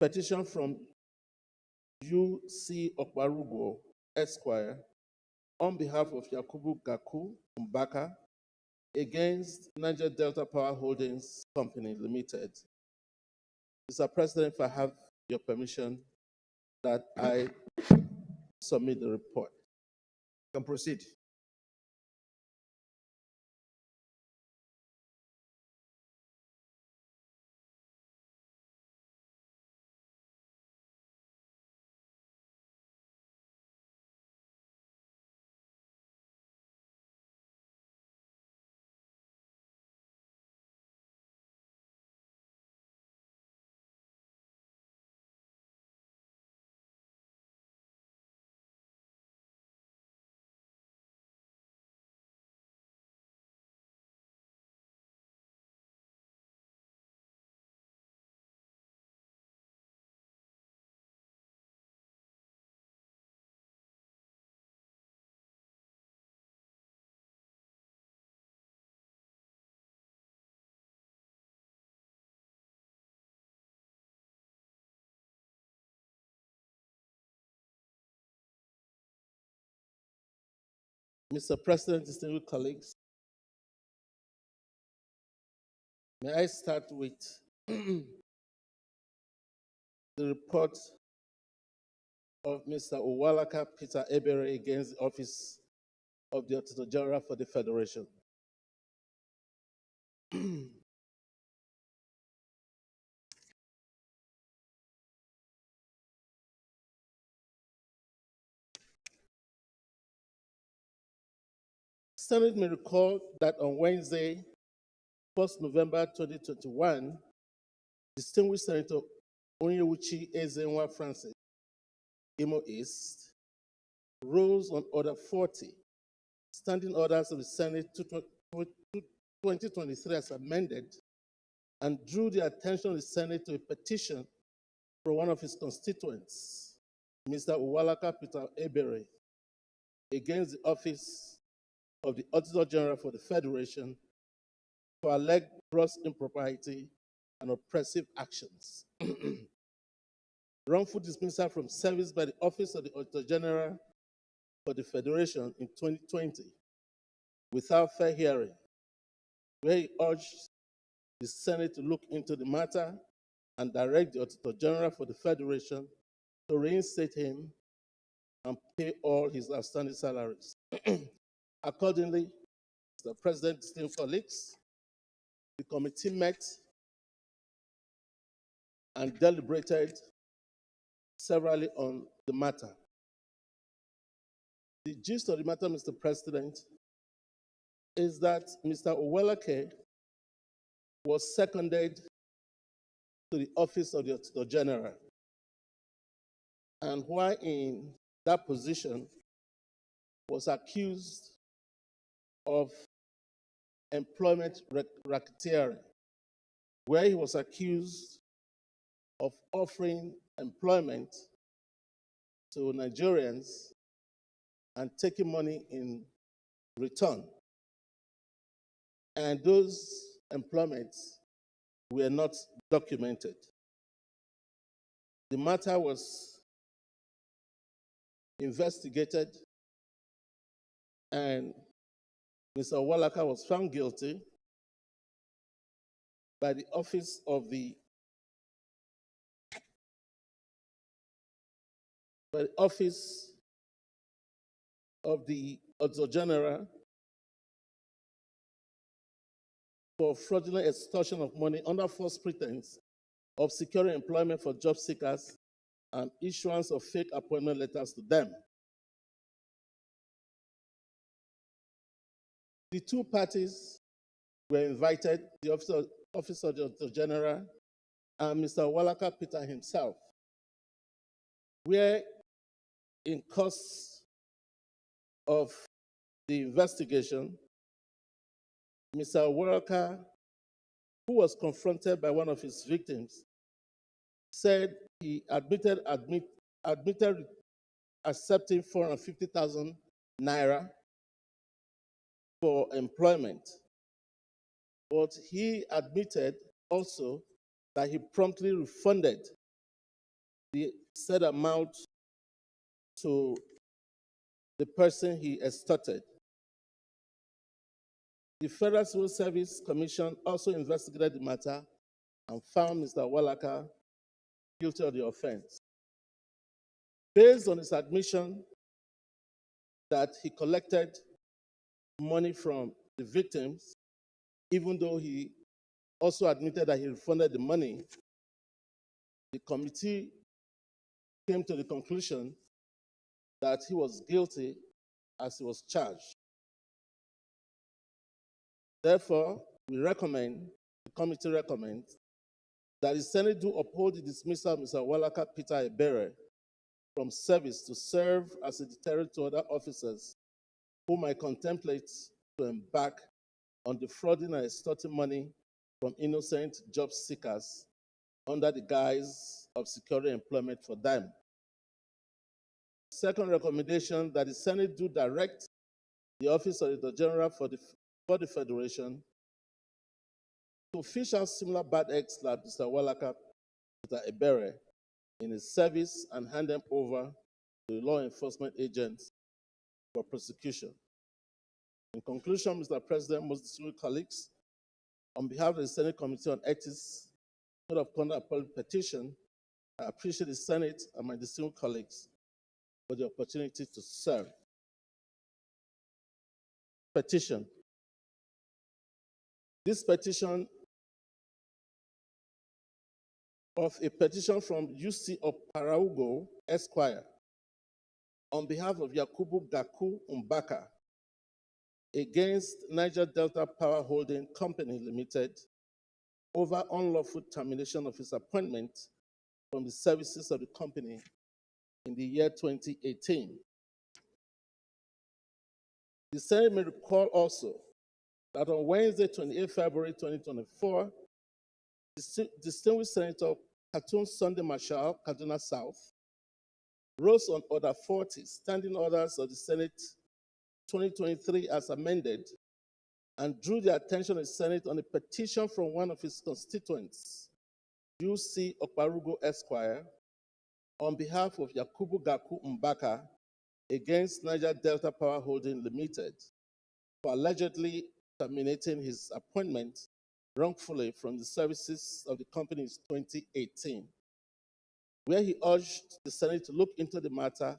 petition from U.C. Okwarugo, Esquire, on behalf of Yakubu Gaku Mbaka against Niger Delta Power Holdings Company Limited. Mr. President, if I have your permission, that I submit the report. You can proceed. Mr. President, distinguished colleagues, may I start with the report of Mr. Uwalaka Peter Ebere against the Office of the Auditor General for the Federation. Senate may recall that on Wednesday, 1st November 2021, distinguished Senator Onyewuchi Ezenwa Francis, Imo East, rose on Order 40, standing orders of the Senate 2023 as amended, and drew the attention of the Senate to a petition from one of his constituents, Mr. Uwalaka Peter Ebere, against the office of the Auditor General for the Federation for alleged gross impropriety and oppressive actions. Wrongful dismissal from service by the Office of the Auditor General for the Federation in 2020 without fair hearing, where he urged the Senate to look into the matter and direct the Auditor General for the Federation to reinstate him and pay all his outstanding salaries. Accordingly, Mr. President, distinguished colleagues, the committee met and deliberated severally on the matter. The gist of the matter, Mr. President, is that Mr. Uwalake was seconded to the office of the Auditor General. And while in that position, was accused of employment racketeering, where he was accused of offering employment to Nigerians and taking money in return. And those employments were not documented. The matter was investigated, and Mr. Uwalaka was found guilty by the office of the Auditor General for fraudulent extortion of money under false pretense of securing employment for job seekers and issuance of fake appointment letters to them. The two parties were invited, the Office of the Auditor General and Mr. Uwalaka Peter himself, where in course of the investigation, Mr. Uwalaka, who was confronted by one of his victims, said he admitted accepting 450,000 naira for employment. But he admitted also that he promptly refunded the said amount to the person he extorted. The Federal Civil Service Commission also investigated the matter and found Mr. Uwalaka guilty of the offense. Based on his admission that he collected money from the victims, even though he also admitted that he refunded the money, the committee came to the conclusion that he was guilty as he was charged. Therefore, the committee recommends that the Senate do uphold the dismissal of Mr. Uwalaka Peter Ebere from service to serve as a deterrent to other officers who might contemplate to embark on defrauding and extorting money from innocent job seekers under the guise of securing employment for them. Second recommendation, that the Senate do direct the Office of the Auditor General for the Federation to fish out similar bad eggs like Mr. Uwalaka Peter Ebere in his service and hand them over to the law enforcement agents for prosecution. In conclusion, Mr. President, most distinguished colleagues, on behalf of the Senate Committee on Ethics, Code of Conduct, Public Petition, I appreciate the Senate and my distinguished colleagues for the opportunity to serve. Petition. This petition of a petition from UC of Paraugo, Esquire, on behalf of Yakubu Gaku Umbaka, against Niger Delta Power Holding Company Limited over unlawful termination of his appointment from the services of the company in the year 2018. The Senate may recall also that on Wednesday, 28 February 2024, distinguished Senator Katun Sunday Marshall, Kaduna South, rose on Order 40, Standing Orders of the Senate 2023 as amended, and drew the attention of the Senate on a petition from one of his constituents, U.C. Okparugo Esquire, on behalf of Yakubu Gaku Mbaka against Niger Delta Power Holding Limited for allegedly terminating his appointment wrongfully from the services of the company in 2018, where he urged the Senate to look into the matter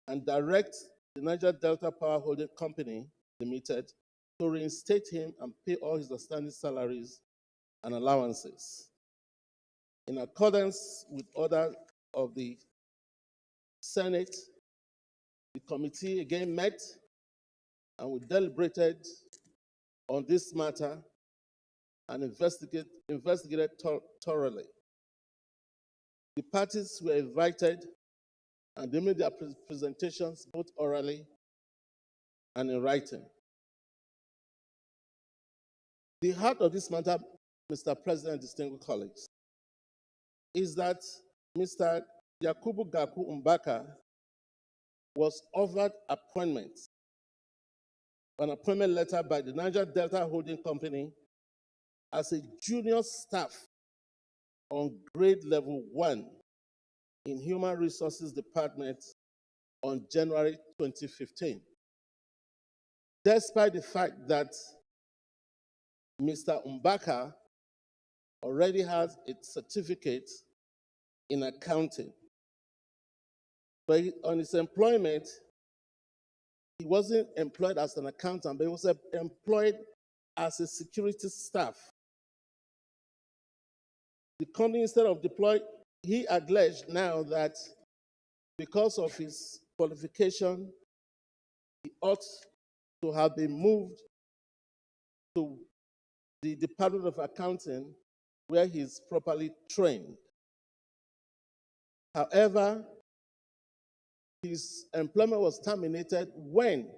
and direct the Niger Delta Power Holding Company Limited to reinstate him and pay all his outstanding salaries and allowances. In accordance with order of the Senate, the committee again met and we deliberated on this matter and investigated thoroughly. The parties were invited and they made their presentations both orally and in writing. The heart of this matter, Mr. President, distinguished colleagues, is that Mr. Yakubu Gaku Mbaka was offered an appointment letter by the Niger Delta Holding Company as a junior staff on grade level 1 in Human Resources Department on January 2015. Despite the fact that Mr. Mbaka already has a certificate in accounting, but on his employment, he wasn't employed as an accountant, but he was employed as a security staff. The company, instead of deploying, he alleged now that because of his qualification, he ought to have been moved to the Department of Accounting, where he's properly trained. However, his employment was terminated when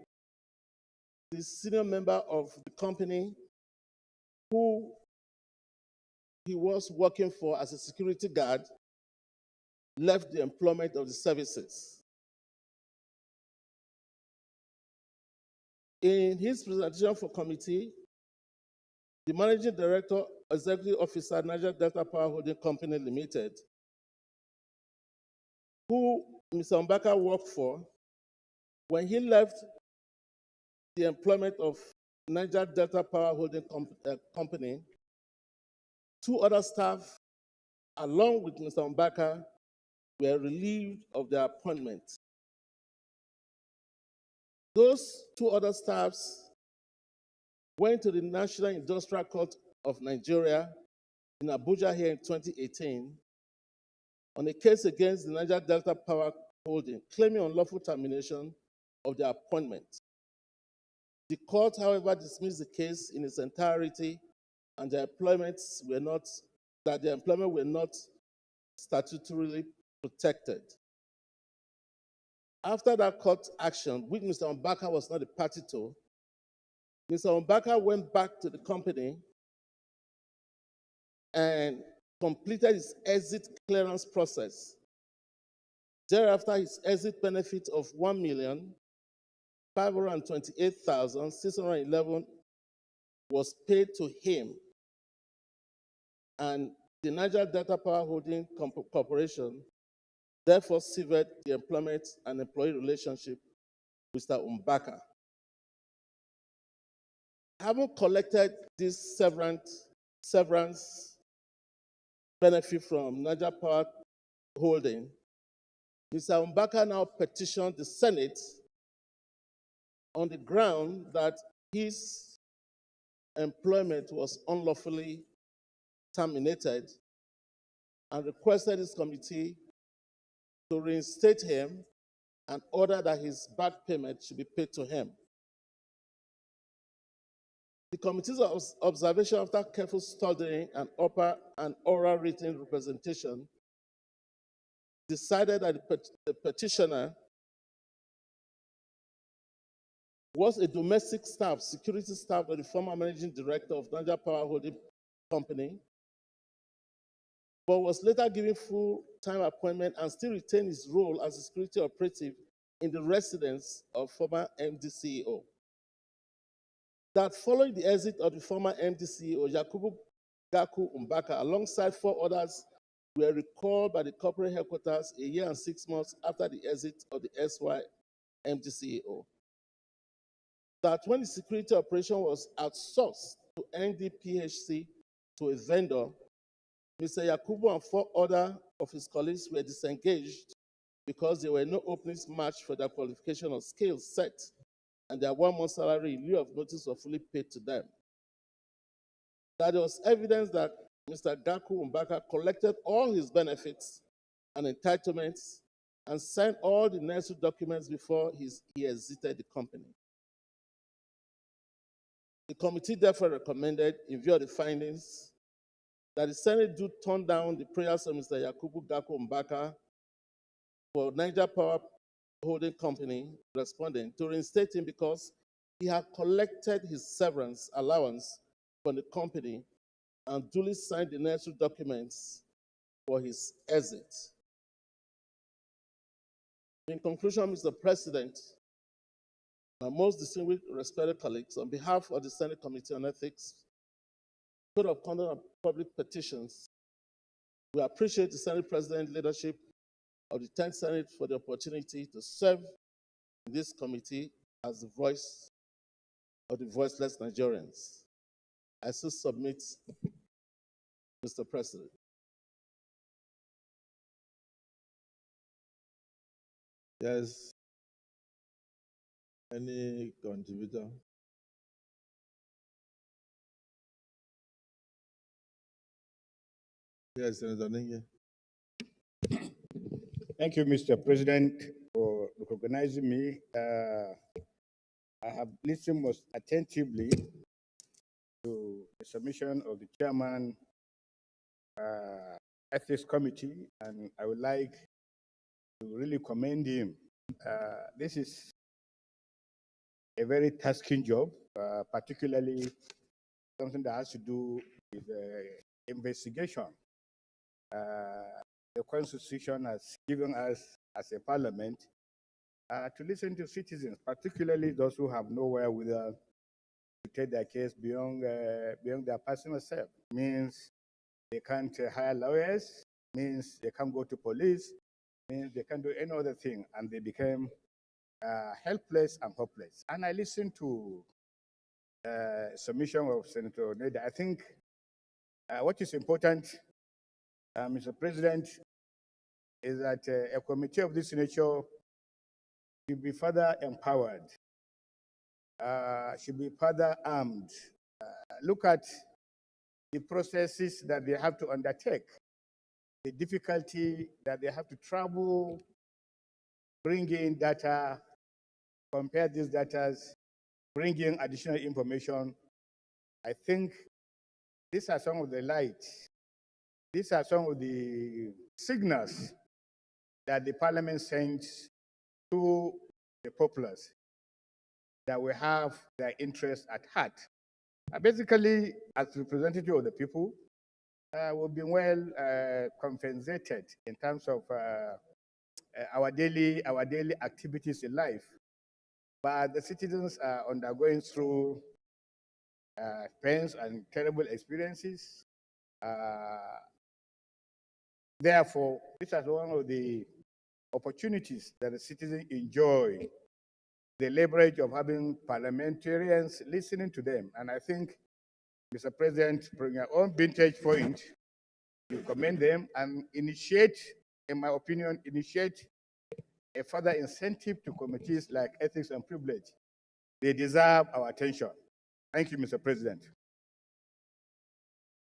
the senior member of the company who he was working for as a security guard left the employment of the services. In his presentation for committee, the Managing Director, Executive Officer, Niger Delta Power Holding Company Limited, who Mr. Mbaka worked for, when he left the employment of Niger Delta Power Holding Company, 2 other staff, along with Mr. Mbaka, were relieved of their appointment. Those 2 other staffs went to the National Industrial Court of Nigeria in Abuja here in 2018 on a case against the Niger Delta Power Holding, claiming unlawful termination of their appointment. The court, however, dismissed the case in its entirety, and their employment were not statutorily protected. After that court action, which Mr. Mbaka was not a party to, Mr. Mbaka went back to the company and completed his exit clearance process. Thereafter, his exit benefit of 1,528,611 was paid to him, and the Niger Delta Power Holding Corporation therefore severed the employment and employee relationship with Mr. Mbaka. Having collected this severance benefit from Niger Power Holding, Mr. Mbaka now petitioned the Senate on the ground that his employment was unlawfully terminated and requested this committee to reinstate him and order that his back payment should be paid to him. The committee's observation after careful studying and oral written representation decided that the petitioner was a domestic staff, security staff of the former managing director of Niger Power Holding Company, but was later given full-time appointment and still retained his role as a security operative in the residence of former MD CEO. That following the exit of the former MD CEO, Yakubu Gaku Mbaka, alongside 4 others, were recalled by the corporate headquarters a year and 6 months after the exit of the SY MD CEO. That when the security operation was outsourced to NDPHC to a vendor, Mr. Yakubu and 4 other of his colleagues were disengaged because there were no openings matched for their qualification or skills set, and their 1-month salary in lieu of notice was fully paid to them. That there was evidence that Mr. Gaku Mbaka collected all his benefits and entitlements and signed all the necessary documents before he exited the company. The committee therefore recommended, in view of the findings, that the Senate do turn down the prayers of Mr. Yakubu Gaku Mbaka for Niger Power Holding Company respondent to reinstate him because he had collected his severance allowance from the company and duly signed the necessary documents for his exit. In conclusion, Mr. President, my most distinguished respected colleagues, on behalf of the Senate Committee on Ethics, Code of Conduct and Public Petitions, we appreciate the Senate President's leadership of the 10th Senate for the opportunity to serve in this committee as the voice of the voiceless Nigerians. I still submit, Mr. President. Yes. Any contributor? Yes, Senator Ninge. Thank you, Mr. President, for recognizing me. I have listened most attentively to the submission of the chairman ethics committee, and I would like to really commend him. This is a very tasking job, particularly something that has to do with investigation. The Constitution has given us, as a parliament, to listen to citizens, particularly those who have nowhere to take their case beyond their personal self. Means they can't hire lawyers, means they can't go to police, means they can't do any other thing, and they became helpless and hopeless. And I listened to submission of Senator Neda. I think what is important, Mr. President, is that a committee of this nature should be further empowered, should be further armed. Look at the processes that they have to undertake, the difficulty that they have to travel, bring in data, compare these data, bring in additional information. I think these are some of the lights. These are some of the signals that the parliament sends to the populace, that we have their interests at heart. Basically, as representative of the people, we've been well compensated in terms of our daily activities in life. But the citizens are undergoing through pains and terrible experiences. Therefore, this is one of the opportunities that the citizens enjoy, the leverage of having parliamentarians listening to them. And I think, Mr. President, from your own vintage point, you commend them and initiate, in my opinion, initiate a further incentive to committees like Ethics and Privilege. They deserve our attention. Thank you, Mr. President.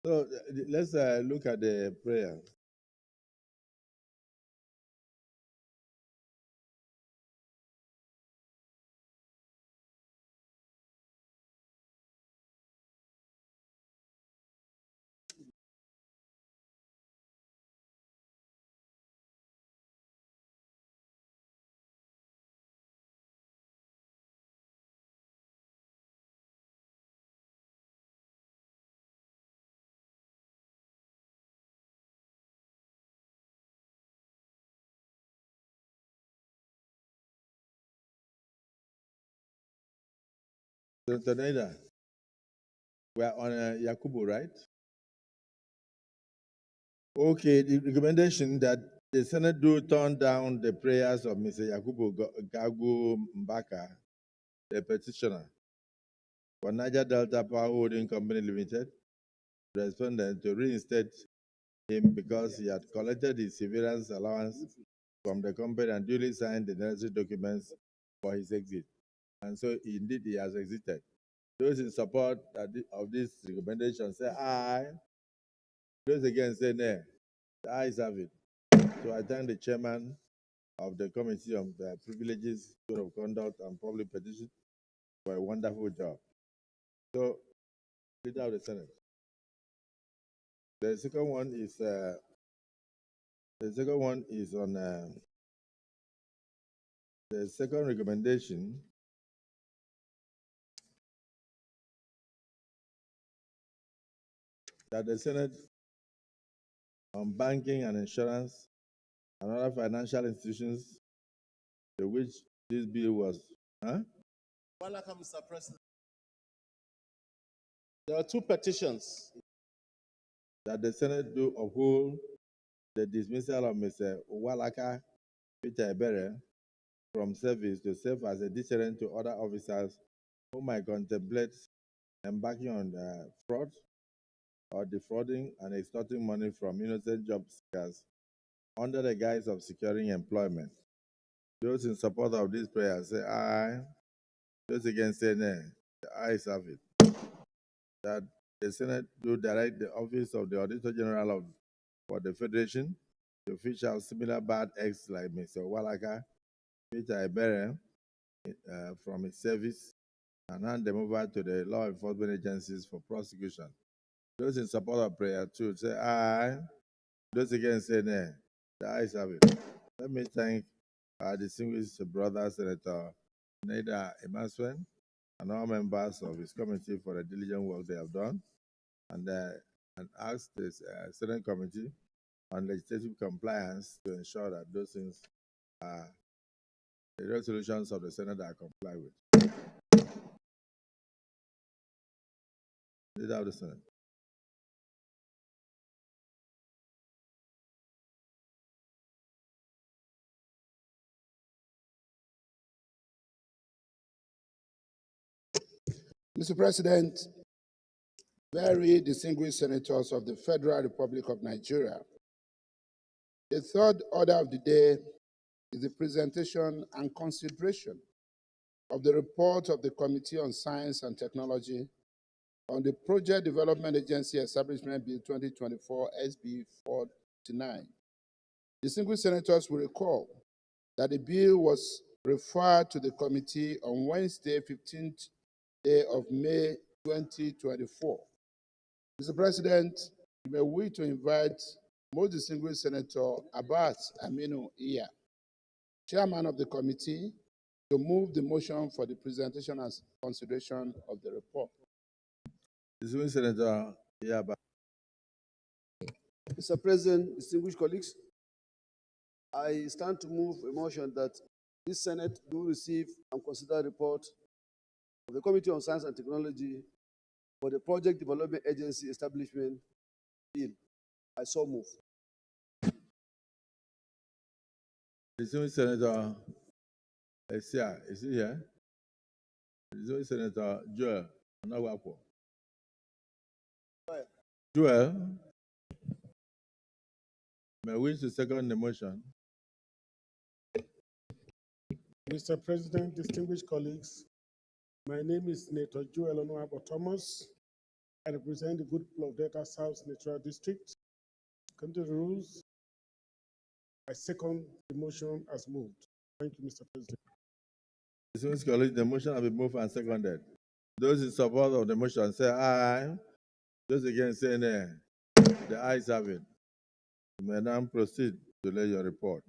So let's look at the prayer. Senator Nader, we are on Yakubu, right? Okay, the recommendation that the Senate do turn down the prayers of Mr. Yakubu Gagu Mbaka, the petitioner for Niger Delta Power Holding Company Limited, respondent to reinstate him because he had collected his severance allowance from the company and duly signed the necessary documents for his exit. And so indeed he has exited. Those in support of this recommendation say aye. Those against say nay. The ayes have it. So I thank the chairman of the Committee on Privileges, Code of Conduct, and Public Petition for a wonderful job. So, Leader of the Senate. The second one is on the second recommendation. That the Senate on banking and insurance and other financial institutions to which this bill was. Welcome, Mr. President. There are two petitions. That the Senate do uphold the dismissal of Mr. Walaka Peter Ebere from service to serve as a deterrent to other officers who might contemplate embarking on fraud or defrauding and extorting money from innocent job seekers under the guise of securing employment. Those in support of this prayer say aye. Those against say nay. The ayes have it. That the Senate do direct the Office of the Auditor General for the Federation to fish out similar bad eggs like Mr. Walaka, Peter Ebere, from his service and hand them over to the law enforcement agencies for prosecution. Those in support of prayer two say aye. Those against say nay. The ayes have it. Let me thank our distinguished brother, Senator Nader Emaswen, and all members of his committee for the diligent work they have done, and ask the Senate Committee on Legislative Compliance to ensure that those things are the resolutions of the Senate are complied with. Leader of the Senate. Mr. President, very distinguished senators of the Federal Republic of Nigeria, the third order of the day is the presentation and consideration of the report of the Committee on Science and Technology on the Project Development Agency Establishment Bill 2024 SB 49. Distinguished senators will recall that the bill was referred to the committee on Wednesday, 15th day of May 2024. Mr. President, you may wish to invite most distinguished Senator Abbas Aminu Iya, chairman of the committee, to move the motion for the presentation and consideration of the report. Distinguished Senator Iya. Mr. President, distinguished colleagues, I stand to move a motion that this Senate do receive and consider the report of the Committee on Science and Technology for the Project Development Agency Establishment Bill. I so move. Distinguished Senator Esia, is he here? Distinguished Senator Joel Onagwapo. Joel, may I wish to second the motion? Mr. President, distinguished colleagues, my name is Senator Joel Onagwapo Thomas. I represent the good people of Delta South Senatorial District. According to the rules, I second the motion as moved. Thank you, Mr. President. Distinguished colleagues, the motion has been moved and seconded. Those in support of the motion say aye. Those against say nay. The ayes have it. You may now proceed to lay your report.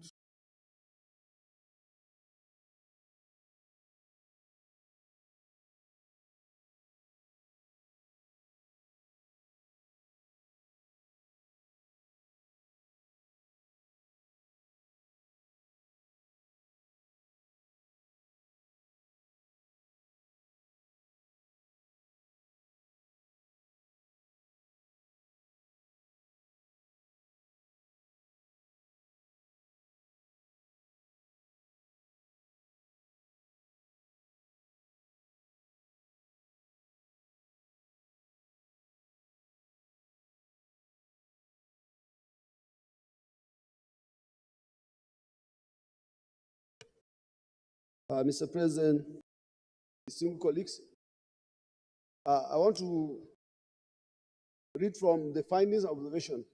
Mr. President, distinguished colleagues, I want to read from the findings and observation.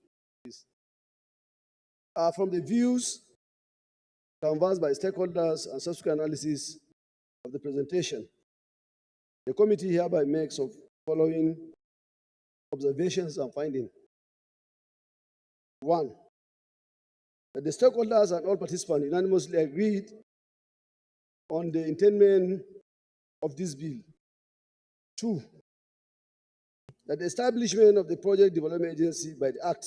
From the views canvassed by stakeholders and subsequent analysis of the presentation, the committee hereby makes of following observations and findings. 1, that the stakeholders and all participants unanimously agreed on the intent of this bill. 2, that the establishment of the Project Development Agency by the Act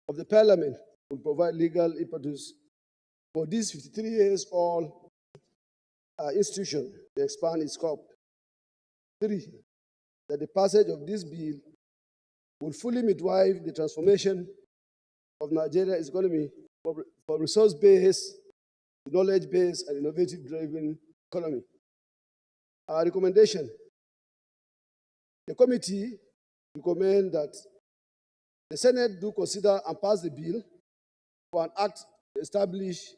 of the Parliament will provide legal impetus for this 53 years old institution to expand its scope. 3, that the passage of this bill will fully midwife the transformation of Nigeria's economy for resource-based, knowledge-based, and innovative-driven economy. Our recommendation: the committee recommend that the Senate do consider and pass the bill for an act to establish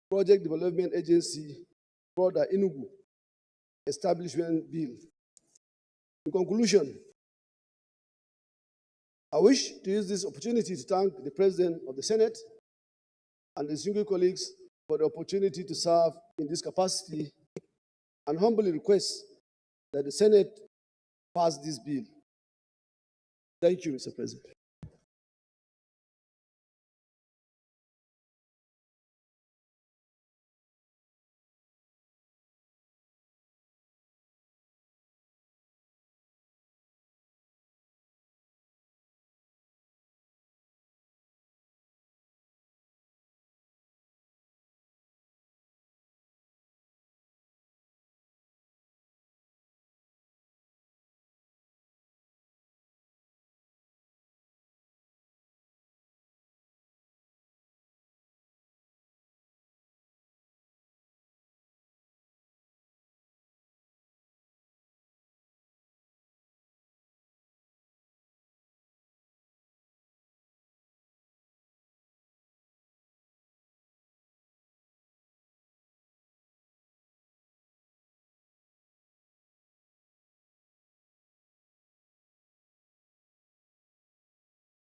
Project Development Agency for the Enugu Establishment Bill. In conclusion, I wish to use this opportunity to thank the President of the Senate and the distinguished colleagues for the opportunity to serve in this capacity and humbly request that the Senate pass this bill. Thank you, Mr. President.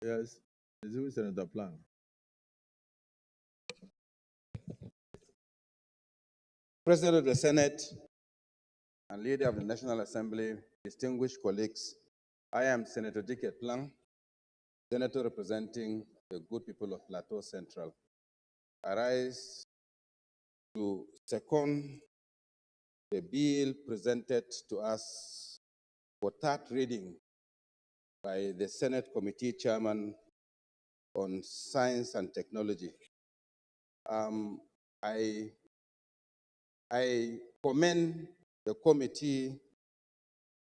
Yes, distinguished Senator Plan. President of the Senate and Leader of the National Assembly, distinguished colleagues, I am Senator Dickett Plan, Senator representing the good people of Plateau Central. I rise to second the bill presented to us for third reading by the Senate Committee Chairman on Science and Technology. I commend the committee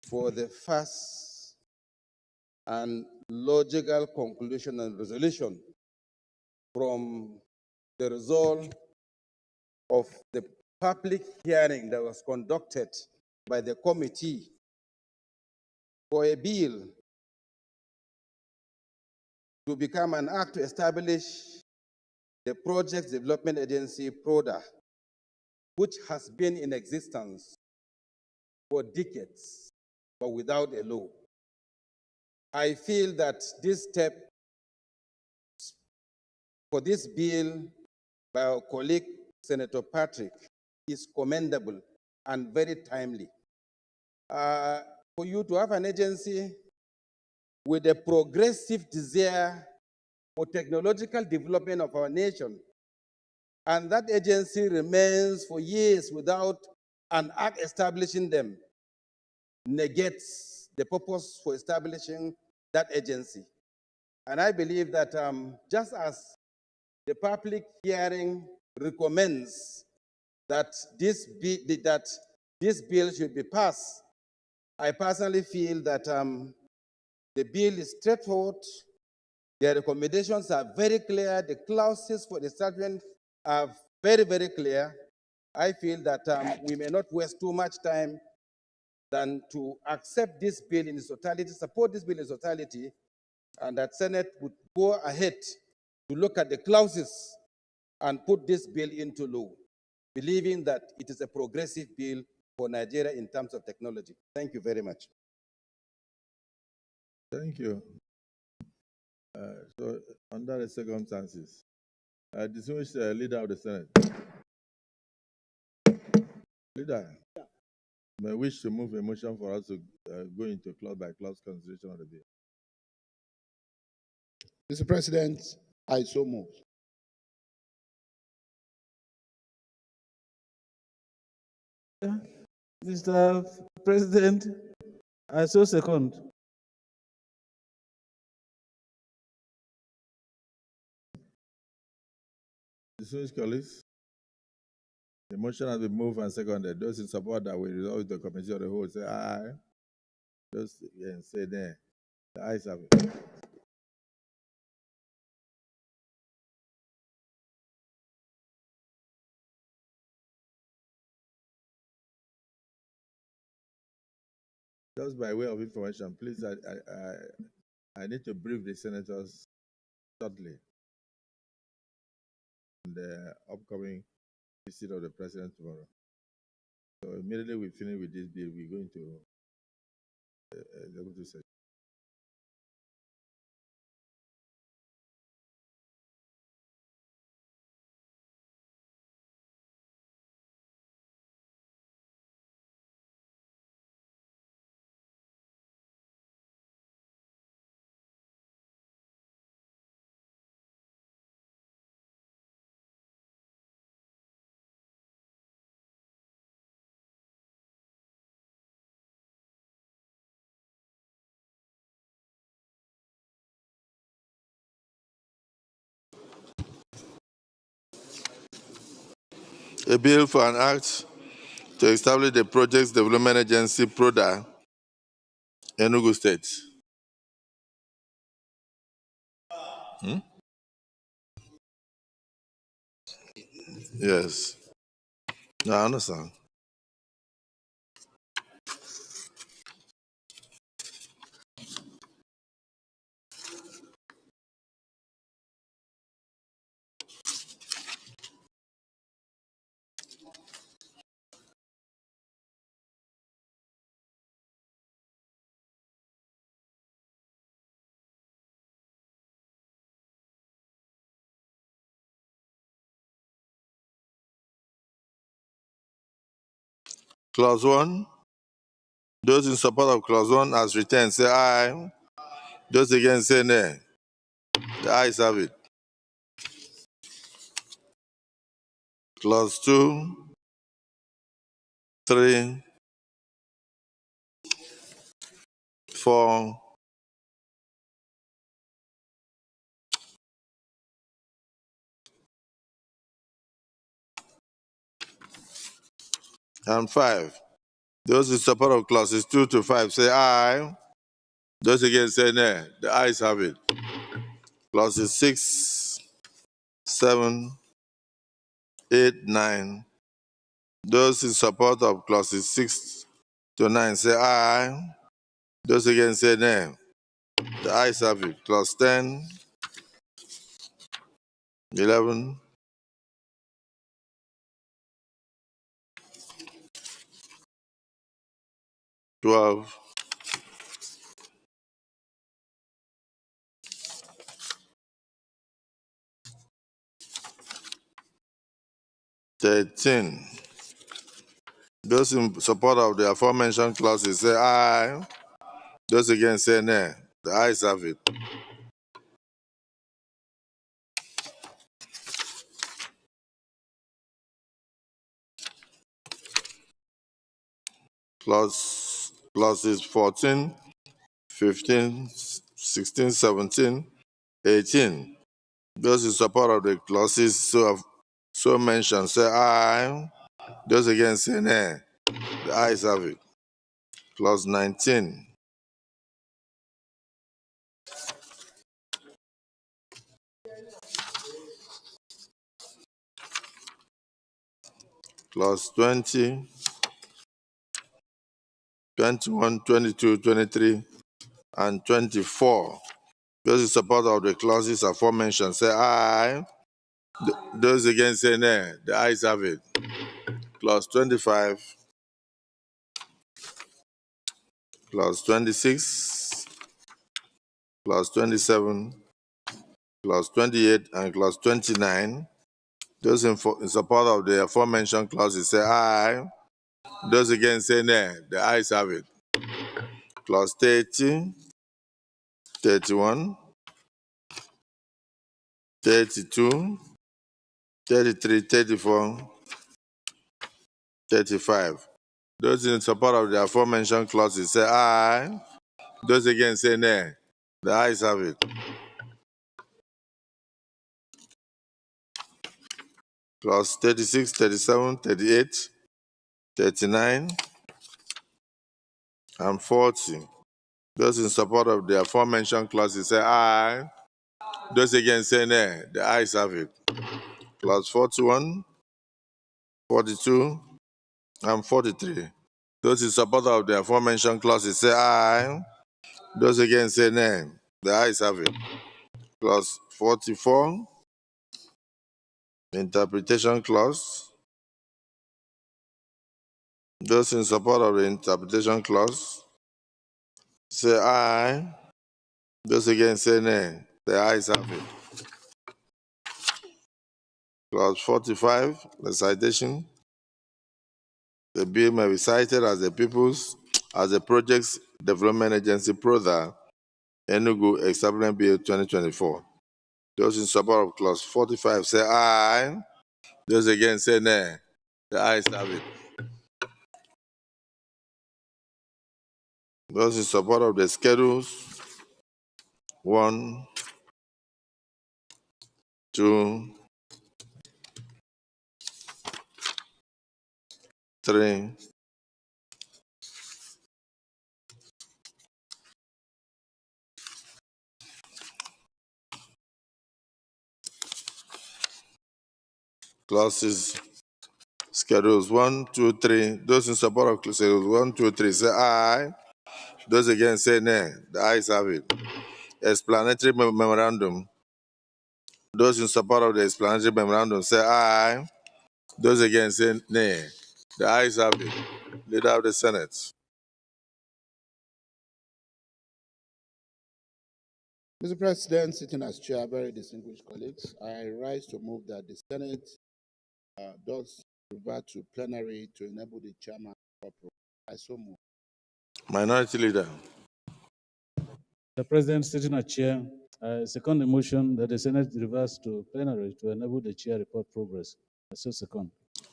for the fast and logical conclusion and resolution from the result of the public hearing that was conducted by the committee for a bill to become an act to establish the Project Development Agency, PRODA, which has been in existence for decades, but without a law. I feel that this step for this bill by our colleague, Senator Patrick, is commendable and very timely. For you to have an agency with a progressive desire for technological development of our nation, and that agency remains for years without an act establishing them, negates the purpose for establishing that agency. And I believe that just as the public hearing recommends that this bill should be passed, I personally feel that the bill is straightforward. The recommendations are very clear. The clauses for the establishment are very, very clear. I feel that we may not waste too much time than to accept this bill in its totality, support this bill in its totality, and that Senate would go ahead to look at the clauses and put this bill into law. believing that it is a progressive bill for Nigeria in terms of technology. Thank you very much. Thank you. So, under the circumstances, distinguished leader of the Senate. Leader, may wish to move a motion for us to go into clause-by-clause consideration of the bill. Mr. President, I so move. Mr. President, I so second. Distinguished colleagues, the motion has been moved and seconded. Those in support that we resolve the committee of the whole say aye. Those against say nay. The ayes have it. Just by way of information, please, I need to brief the senators shortly on the upcoming visit of the president tomorrow. So immediately we finish with this bill, we go into executive session. A bill for an act to establish the Projects Development Agency, PRODA, Enugu State. Yes. No, I understand. Clause 1. Those in support of Clause 1 as written say aye. Those against say nay. The ayes have it. Clause 2, 3, 4, and 5. Those in support of clauses 2 to 5 say aye. Those against say nay. The ayes have it. Clauses 6, 7, 8, 9. Those in support of clauses 6 to 9 say aye. Those against say nay. The ayes have it. Clause 10, 11, 12, 13. Those in support of the aforementioned clauses say aye. Those against say nay. The ayes have it. Clauses 14, 15, 16, 17, 18. Those in support of the clauses so mentioned say aye. Those against say nay. The ayes have it. Clause 19. Clause 20, 21, 22, 23, and 24. Those in support of the clauses aforementioned say aye. Those against say nay. The ayes have it. Clause 25, clause 26, clause 27, clause 28, and clause 29. Those in support of the aforementioned clauses say aye. Those against say nay. The ayes have it. Clause 30, 31, 32, 33, 34, 35. Those in support of the aforementioned clauses say aye. Those against say nay. The ayes have it. Clause 36, 37, 38, 39, and 40. Those in support of the aforementioned clauses say aye. Those against say nay. The ayes have it. Clause 41, 42, and 43. Those in support of the aforementioned clauses say aye. Those against say nay. The ayes have it. Clause 44, interpretation clause. Those in support of the interpretation clause say aye. Those against say nay. The ayes have it. Clause 45, the citation. The bill may be cited as the Projects Development Agency PRODA, Enugu Establishment Bill 2024. Those in support of clause 45 say aye. Those against say nay. The ayes have it. Those in support of the schedules 1, 2, 3, schedules 1, 2, 3. Those in support of schedules 1, 2, 3 say aye. Those against say nay. The ayes have it. Explanatory memorandum. Those in support of the explanatory memorandum say aye. Those against say nay. The ayes have it. Leader of the Senate. Mr. President, sitting as chair, very distinguished colleagues, I rise to move that the Senate does revert to plenary to enable the chairman to approve. I so move. Minority Leader. The President, sitting as chair, I second the motion that the Senate reverse to plenary to enable the chair report progress. I so second.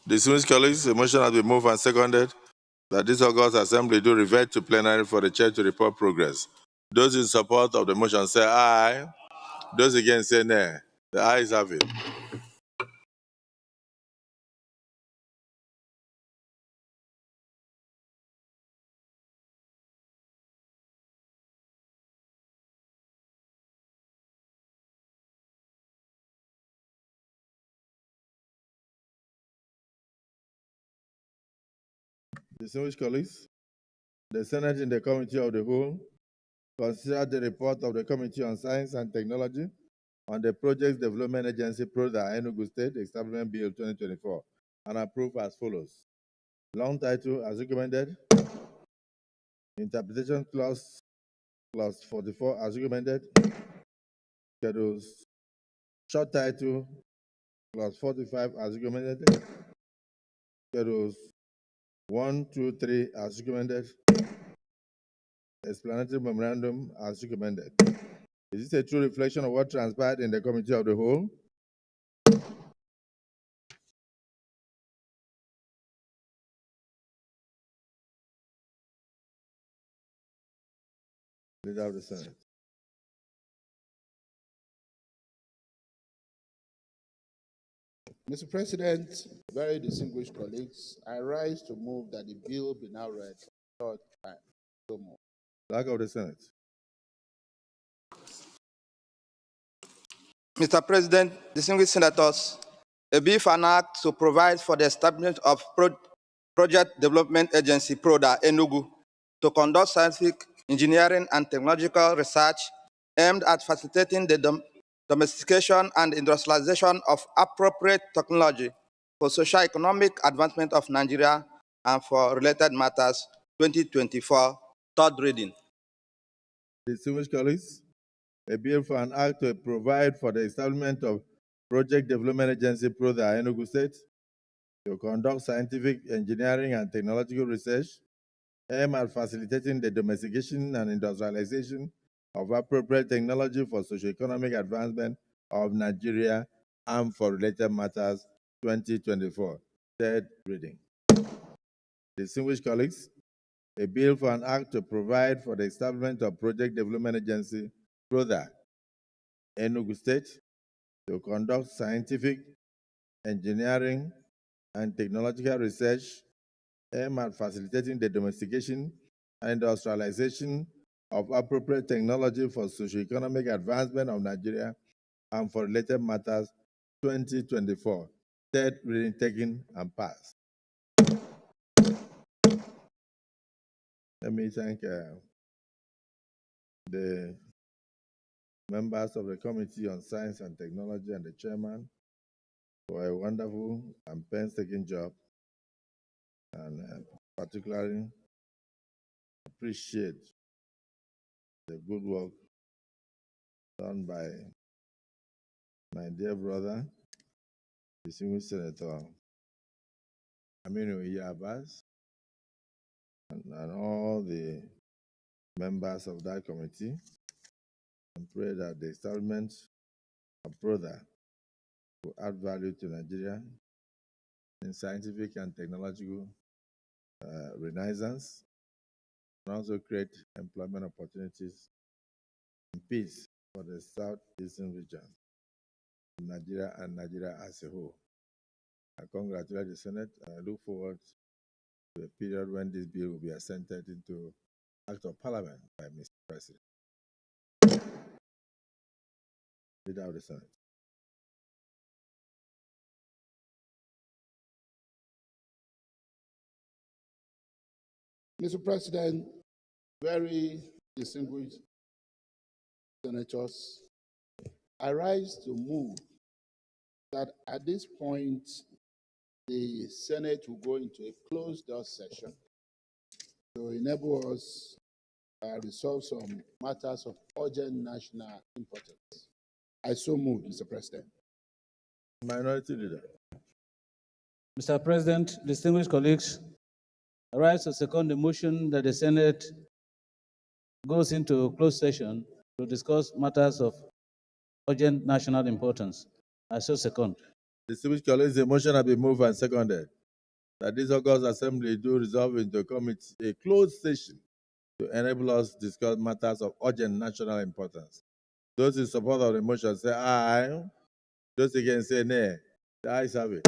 Distinguished colleagues, a motion has been moved and seconded that this August Assembly do revert to plenary for the chair to report progress. Those in support of the motion say aye. Those against say nay. The ayes have it. Distinguished colleagues, the Senate in the Committee of the Whole considered the report of the Committee on Science and Technology on the Projects Development Agency PRODA Enugu State Establishment Bill 2024 and approved as follows. Long title as recommended. Interpretation clause 44 as recommended. Schedules. Short title clause 45 as recommended. Schedules 1, 2, 3 as recommended. Explanatory memorandum as recommended. Is this a true reflection of what transpired in the Committee of the Whole? Leader of the Senate. Mr. President, very distinguished colleagues, I rise to move that the bill be now read for the third time. So move. Leader of the Senate. Mr. President, distinguished senators, a bill for an act to provide for the establishment of Project Development Agency PRODA Enugu to conduct scientific, engineering, and technological research aimed at facilitating the domestication, and industrialization of appropriate technology for socio-economic advancement of Nigeria and for related matters, 2024, third reading. Distinguished colleagues, a bill for an act to provide for the establishment of Project Development Agency PRODA, Enugu State, to conduct scientific, engineering, and technological research aimed at facilitating the domestication and industrialization of appropriate technology for socio-economic advancement of Nigeria and for related matters, 2024, third reading. Distinguished colleagues, a bill for an act to provide for the establishment of Project Development Agency, PRODA, Enugu State, to conduct scientific, engineering, and technological research aimed at facilitating the domestication and industrialization of appropriate technology for socio-economic advancement of Nigeria and for related matters, 2024, third reading taken and passed. Let me thank the members of the Committee on Science and Technology and the chairman for a wonderful and painstaking job, and particularly appreciate the good work done by my dear brother, distinguished Senator Aminu Iyabas, and all the members of that committee, and pray that the establishment of PRODA will add value to Nigeria in scientific and technological renaissance, and also create employment opportunities and peace for the southeastern region of Nigeria and Nigeria as a whole. I congratulate the Senate, and I look forward to a period when this bill will be assented into Act of Parliament by Mr. President. Leader of the Senate. Mr. President, very distinguished senators, I rise to move that at this point, the Senate will go into a closed-door session to enable us resolve some matters of urgent national importance. I so move, Mr. President. Minority Leader. Mr. President, distinguished colleagues, I rise to second the motion that the Senate goes into closed session to discuss matters of urgent national importance. I so second. Distinguished colleagues, the motion has been moved and seconded that this August Assembly do resolve into a closed session to enable us to discuss matters of urgent national importance. Those in support of the motion say aye. Those against say nay. The ayes have it.